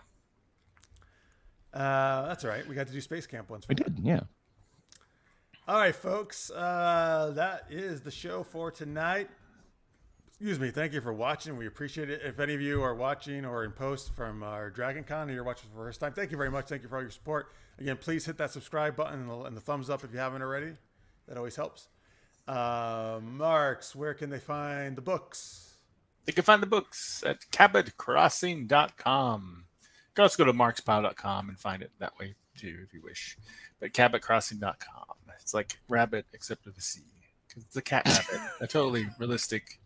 That's all right. We got to do Space Camp once. we did. Yeah. All right, folks. That is the show for tonight. Excuse me. Thank you for watching. We appreciate it. If any of you are watching or in post from our Dragon Con and you're watching for the first time, thank you very much. Thank you for all your support. Again, please hit that subscribe button and the thumbs up if you haven't already. That always helps. Marx, where can they find the books? You can find the books at cabotcrossing.com. You can also go to marxpyle.com and find it that way too if you wish. But cabotcrossing.com. It's like rabbit except with a C. Because it's a cat rabbit. A totally realistic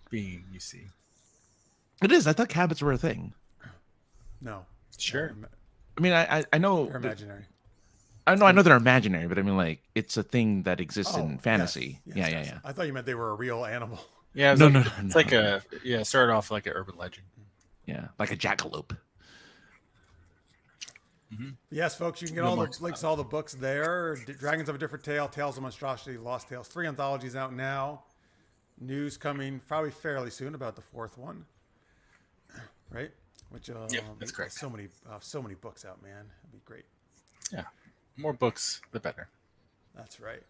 being, you see. It is. I thought habits were a thing. No. Sure. I mean, I know They're imaginary. I know they're imaginary, but I mean, like, it's a thing that exists in Oh, fantasy. yes, Yeah. yes. I thought you meant they were a real animal. Yeah, No, it's like a started off like an urban legend. Yeah, like a jackalope. Mm-hmm. Yes, folks, you can get all the links to all the books there. Dragons of a Different Tale, Tales of Monstrosity, Lost Tales. 3 anthologies out now. News coming probably fairly soon about the 4th one. Right? Which that's correct. So many books out, man. It'd be great. Yeah. More books, the better. That's right.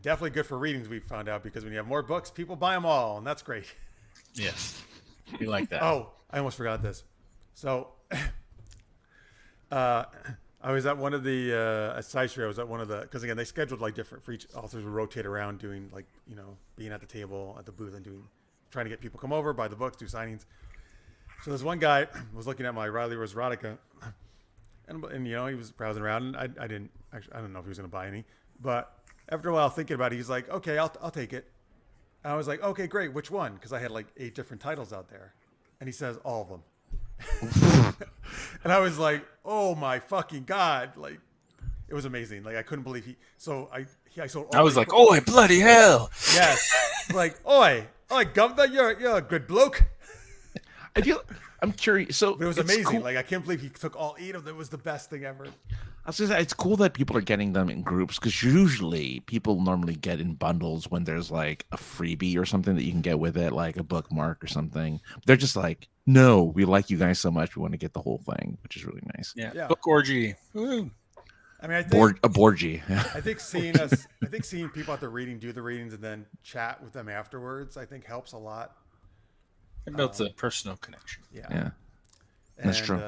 Definitely good for readings, we found out, because when you have more books, people buy them all, and that's great. Yes. You like that. Oh, I almost forgot this. So, I was at one of the at SciShow. I was at one of the, because again they scheduled like different for each authors would rotate around doing like being at the table at the booth and trying to get people come over, buy the books, do signings. So this one guy was looking at my Riley Rose Erotica, and he was browsing around, and I don't know if he was going to buy any, but after a while thinking about it, he's like, okay, I'll take it. And I was like, okay, great, which one? Because I had like 8 different titles out there, and he says all of them. And I was like, oh my fucking God. Like, it was amazing. Like, I couldn't believe I sold all I was these like, books. oi, bloody hell. Yes. Like, oi, governor, you're a good bloke. I'm curious. So But it was it's amazing. cool. Like, I can't believe he took all 8 of them. It was the best thing ever. I was gonna say, it's cool that people are getting them in groups, because usually people normally get in bundles when there's like a freebie or something that you can get with it, like a bookmark or something. They're just like, no, we like you guys so much, we want to get the whole thing, which is really nice. Yeah. Book orgy. Woo. I mean, I think A borgy. I think seeing people at the reading do the readings and then chat with them afterwards, I think helps a lot. It builds a personal connection. Yeah. And, That's true.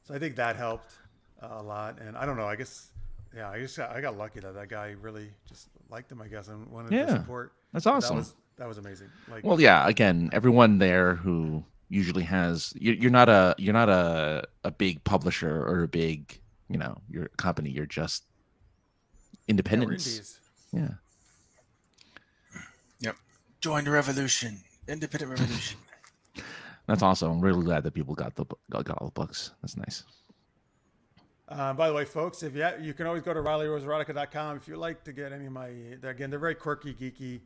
So I think that helped a lot. And I don't know. I guess I got lucky that guy really just liked him, I guess, and wanted to support. That's awesome. That was amazing. Like, Well, yeah. Again, everyone there who usually has you're not a big publisher or a big you're a company. You're just independents. Yeah. Yep. Join the revolution. Independent revolution. That's awesome. I'm really glad that people got all the books. That's nice. By the way, folks, if you can always go to RileyRoseErotica.com if you like to get any of my. They're very quirky, geeky,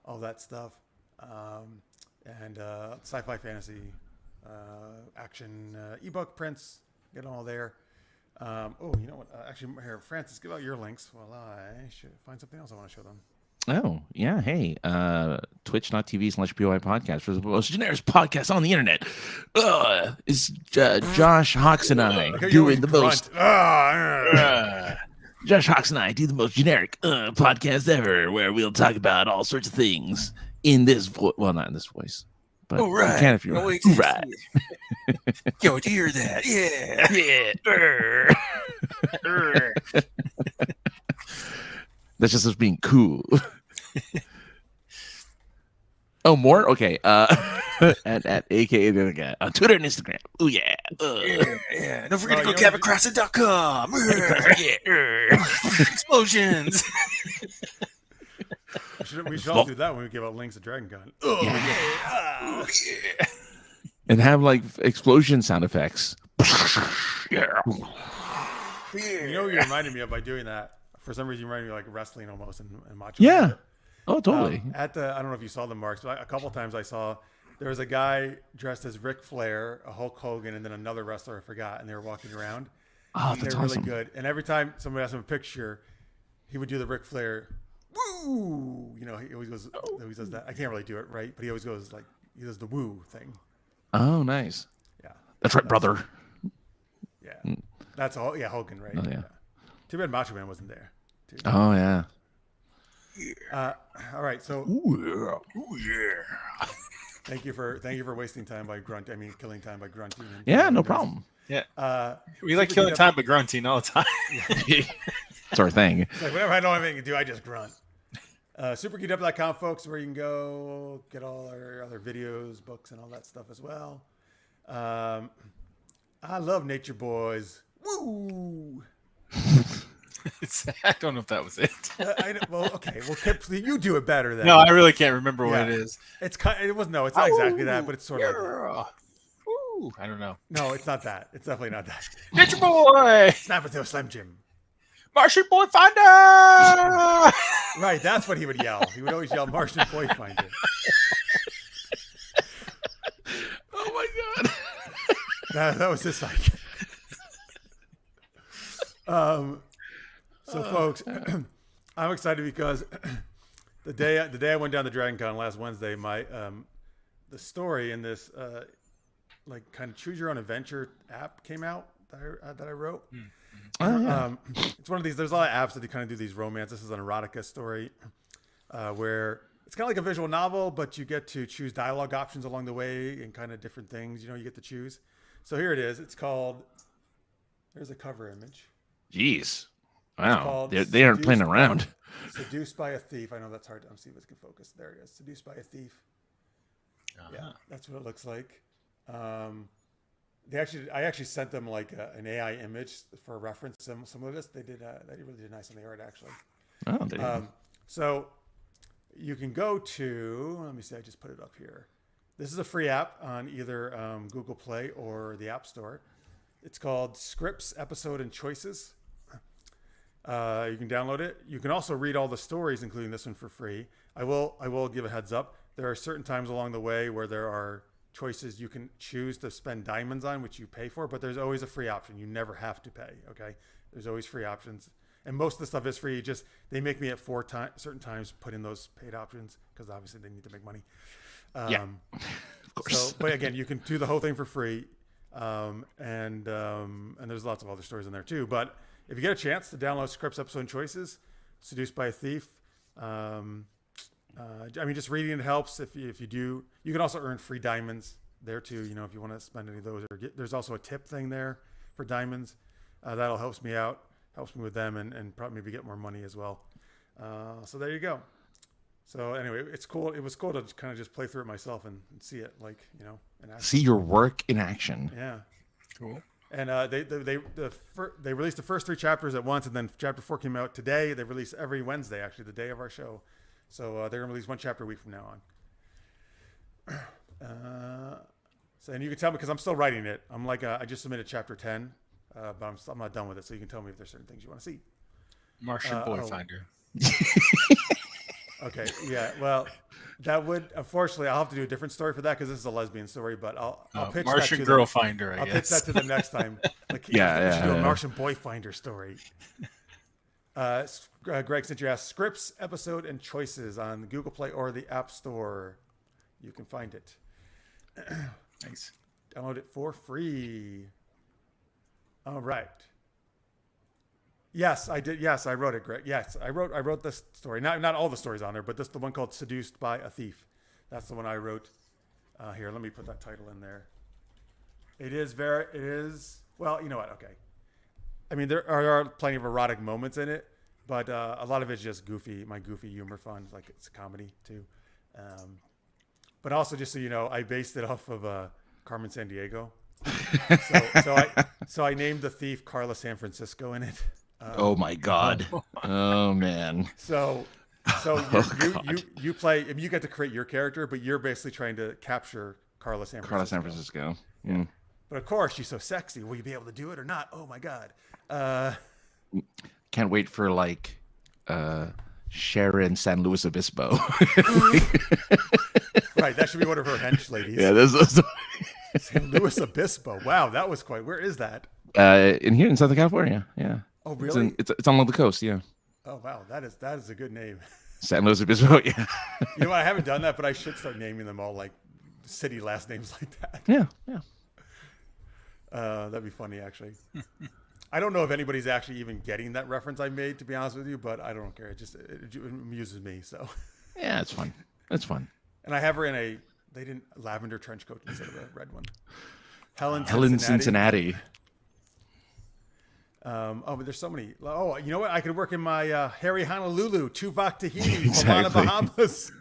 all that stuff, and sci-fi, fantasy, action, ebook prints. Get them all there. You know what? Actually, here, Francis, give out your links while I should find something else I want to show them. Oh, yeah. Hey, twitch.tv/POI podcast for the most generic podcast on the internet. It's Josh Hawks and I doing the most. Josh Hawks and I do the most generic podcast ever, where we'll talk about all sorts of things in this voice. Well, not in this voice, but you can if you want. Right. Yo, do you hear that? Yeah. That's just us being cool. Oh, more? Okay. At AKA the other guy on Twitter and Instagram. Oh, yeah. Yeah. Don't forget to go cabotcrossing.com. Explosions. We should all do that when we give out links to Dragon Con. Oh, yeah. And have like explosion sound effects. Yeah. You know what you reminded me of by doing that? For some reason, you reminded me of like wrestling almost and macho. Yeah. Oh, totally. I don't know if you saw the Marks, but a couple times I saw there was a guy dressed as Ric Flair, a Hulk Hogan, and then another wrestler I forgot, and they were walking around. Oh, And that's they're awesome. really good. And every time somebody asked him a picture, he would do the Ric Flair, woo. You know, he always does that. I can't really do it right, but he always goes like he does the woo thing. Oh, nice. Yeah, That's right, brother. yeah. That's all. Yeah, Hogan, right? Oh, yeah. Too bad Macho Man wasn't there. Too. Oh, yeah. All right, so Ooh, yeah. thank you for wasting time by killing time by grunting. And Yeah, doing no noises. problem. Yeah. We like Super killing Geeked time by grunting all the time. It's our thing. It's like whenever I don't have anything to do, I just grunt. Supergeekedup.com, folks, where you can go get all our other videos, books, and all that stuff as well. I love Nature Boys. Woo! I don't know if that was it. Well, okay. Well, you do it better then. No, I really can't remember what it is. It's no, it's not exactly that, but it's sort of like that. Ooh, I don't know. No, it's not that. It's definitely not that. Nature Boy! Snap it to a Slim Jim. Martian Boy Finder! Right, that's what he would yell. He would always yell Martian Boy Finder. Oh, my God. That was his psychic. So, folks, I'm excited because the day I went down to Dragon Con last Wednesday, the story in this like kind of choose your own adventure app came out that I wrote. Oh, yeah. It's one of these. There's a lot of apps that kind of do these romance. This is an erotica story where it's kind of like a visual novel, but you get to choose dialogue options along the way and kind of different things. You get to choose. So here it is. It's called. There's a cover image. Jeez. Wow. called They aren't playing around. Seduced by a Thief. I know that's hard. I'm see if it can focus. There it is. Seduced by a Thief. Yeah, that's what it looks like. I actually sent them like an AI image for reference. Some of this they really did nice on the art actually. Oh, there you go. So you can go to. Let me see. I just put it up here. This is a free app on either Google Play or the App Store. It's called Scripts, Episode, and Choices. You can download it. You can also read all the stories, including this one, for free. I will give a heads up. There are certain times along the way where there are choices you can choose to spend diamonds on, which you pay for, but there's always a free option. You never have to pay. Okay, there's always free options, and most of the stuff is free. Just they make me at certain times put in those paid options because obviously they need to make money. Yeah, of course. So, but again, you can do the whole thing for free, and there's lots of other stories in there too. But if you get a chance to download Scripts, Episode, and Choices, Seduced by a Thief. Just reading it helps. If you do, you can also earn free diamonds there too. If you want to spend any of those, there's also a tip thing there for diamonds. That'll helps me with them, and probably maybe get more money as well. So there you go. So anyway, it's cool. It was cool to kind of just play through it myself and see it, in action. See your work in action. Yeah, Cool. And they released the first 3 chapters at once, and then chapter 4 came out today. They release every Wednesday, actually, the day of our show. So they're gonna release 1 chapter a week from now on. And you can tell me because I'm still writing it. I'm like I just submitted chapter 10, but I'm not done with it. So you can tell me if there's certain things you want to see. Martian Boy Finder. Okay, yeah. Well, that would unfortunately I'll have to do a different story for that because this is a lesbian story. But I'll pitch Martian that to Girl them. Finder. I'll pitch that to them next time. Like, we should do a Martian Boy Finder story. Greg, since you asked, Scripts, Episode, and Choices on Google Play or the App Store. You can find it. Nice. Download it for free. All right. Yes, I did. Yes, I wrote it, Greg. Yes, I wrote this story. Not all the stories on there, but this the one called Seduced by a Thief. That's the one I wrote. Here, let me put that title in there. It is, well, you know what? Okay. I mean, there are plenty of erotic moments in it, but a lot of it's just my goofy humor fun. Like it's a comedy too. But also, just so you know, I based it off of Carmen Sandiego. So I named the thief Carla San Francisco in it. Oh my God! Oh man! So you play. I mean, you get to create your character, but you're basically trying to capture Carla San Francisco. Carla San Francisco. Mm. But of course, she's so sexy. Will you be able to do it or not? Oh my God! Can't wait for Sharon San Luis Obispo. Right, that should be one of her hench ladies. Yeah, this is San Luis Obispo. Wow, that was quite. Where is that? in here in Southern California. Yeah. Oh, really? It's along the coast. Yeah. Oh, wow, that is a good name. San Luis Obispo. Yeah. You know what? I haven't done that, but I should start naming them all like city last names like that. Yeah. Yeah. That'd be funny, actually. I don't know if anybody's actually even getting that reference I made, to be honest with you, but I don't care. It amuses me. So. Yeah, it's fun. It's fun. And I have her in a lavender trench coat instead of a red one. Helen Cincinnati. But there's so many. Oh, you know what? I could work in my Harry Honolulu, Tuvok Tahiti, Exactly. Havana, Bahamas.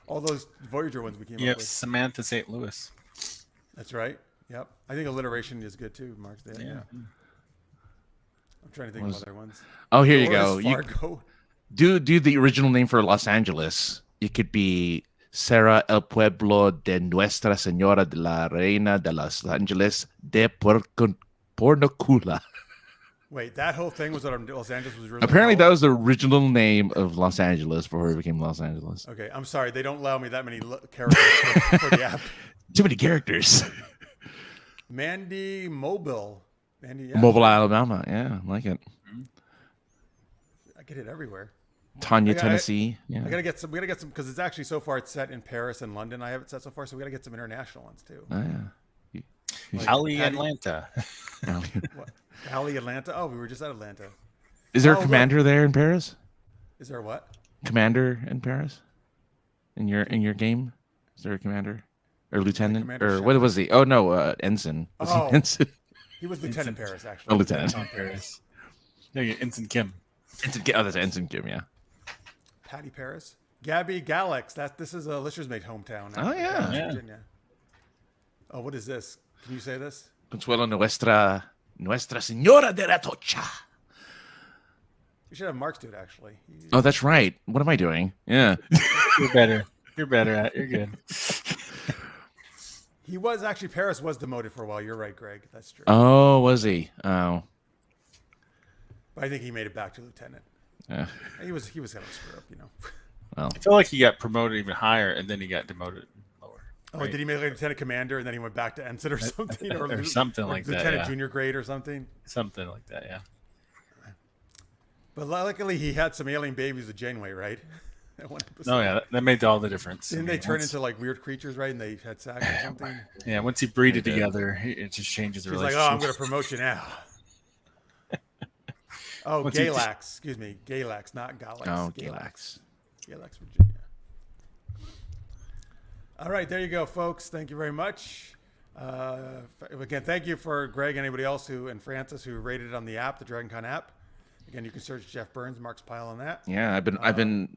All those Voyager ones we came up with. Samantha St. Louis. That's right. Yep. I think alliteration is good too, Mark. Yeah. I'm trying to think of other ones. Oh, here you go. Fargo. Do the original name for Los Angeles. It could be Serra el Pueblo de Nuestra Señora de la Reina de Los Angeles de Pornocula. Wait, that whole thing was what Los Angeles was really Apparently, called? that was the original name of Los Angeles before it became Los Angeles. Okay, I'm sorry. They don't allow me that many characters for the app. Too many characters. Mandy Mobile. Yeah. Mobile, Alabama. Yeah, I like it. I get it everywhere. Tanya, Tennessee. Yeah. We gotta get some because it's actually so far it's set in Paris and London. I have it set so far, so we gotta get some international ones too. Oh, yeah. Like Ali Atlanta. What? Ali Atlanta. Oh, we were just at Atlanta. Is there a commander there in Paris? Is there what? Commander in Paris? In your game? Is there a commander? Or lieutenant? Commander Or what was he? Oh no, ensign. Was he ensign? He was Lieutenant Paris, actually. Oh, Lieutenant. Paris. No, you're Ensign Kim. Oh, that's Ensign Kim, yeah. Patty Paris. Gabby Galax. This is a Lister's Mate hometown. Oh, yeah. Virginia. Oh, what is this? Can you say this? Consuelo Nuestra Señora de la Tocha. You should have Marx do it, actually. Oh, that's right. What am I doing? Yeah. You're better. You're better at it. You're good. He was actually, Paris was demoted for a while. You're right, Greg. That's true. Oh, was he? Oh. But I think he made it back to lieutenant. Yeah. He was kind of screwed up, you know. Well. I feel like he got promoted even higher, and then he got demoted lower. Oh, right? did he make like lieutenant commander, and then he went back to ensign or something, or something like that? Lieutenant Yeah. junior grade or something. Something like that, yeah. But luckily, he had some alien babies with Janeway, right? Oh yeah, that made all the difference. Didn't they turn into like weird creatures, right? And they had sex or something. Yeah, once he breeded together, it just changes the He's relationship. like, "Oh, I'm going to promote you now." Oh, Galax. Excuse me, Galax, not Galax. Oh, Galax. Galax, Virginia. All right, there you go, folks. Thank you very much. Again, thank you for Greg and anybody else and Francis who rated it on the app, the DragonCon app. Again, you can search Jeff Burns, Marx Pyle on that. Yeah, I've been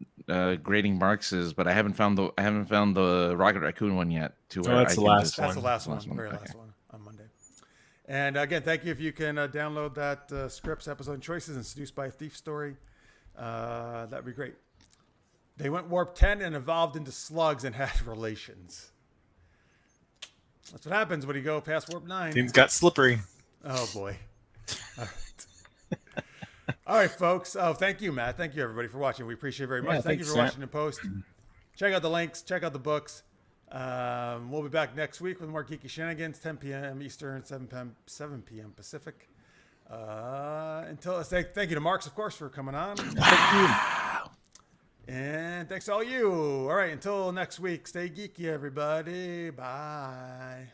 grading Marx's, but I haven't found the Rocket Raccoon one yet. That's the last one. That's the last one. Very last one on Monday. And again, thank you if you can download that Scripps episode choices and Seduced by a Thief story. That'd be great. They went warp 10 and evolved into slugs and had relations. That's what happens when you go past warp 9. Things got slippery. Oh boy. All right. All right, folks. Oh, thank you, Matt. Thank you, everybody, for watching. We appreciate it very much. Thank you for watching the post. Check out the links. Check out the books. We'll be back next week with more geeky shenanigans, 10 p.m. Eastern, 7 p.m. Pacific. Thank you to Marx, of course, for coming on. Thank you. And thanks to all you. All right, until next week, stay geeky, everybody. Bye.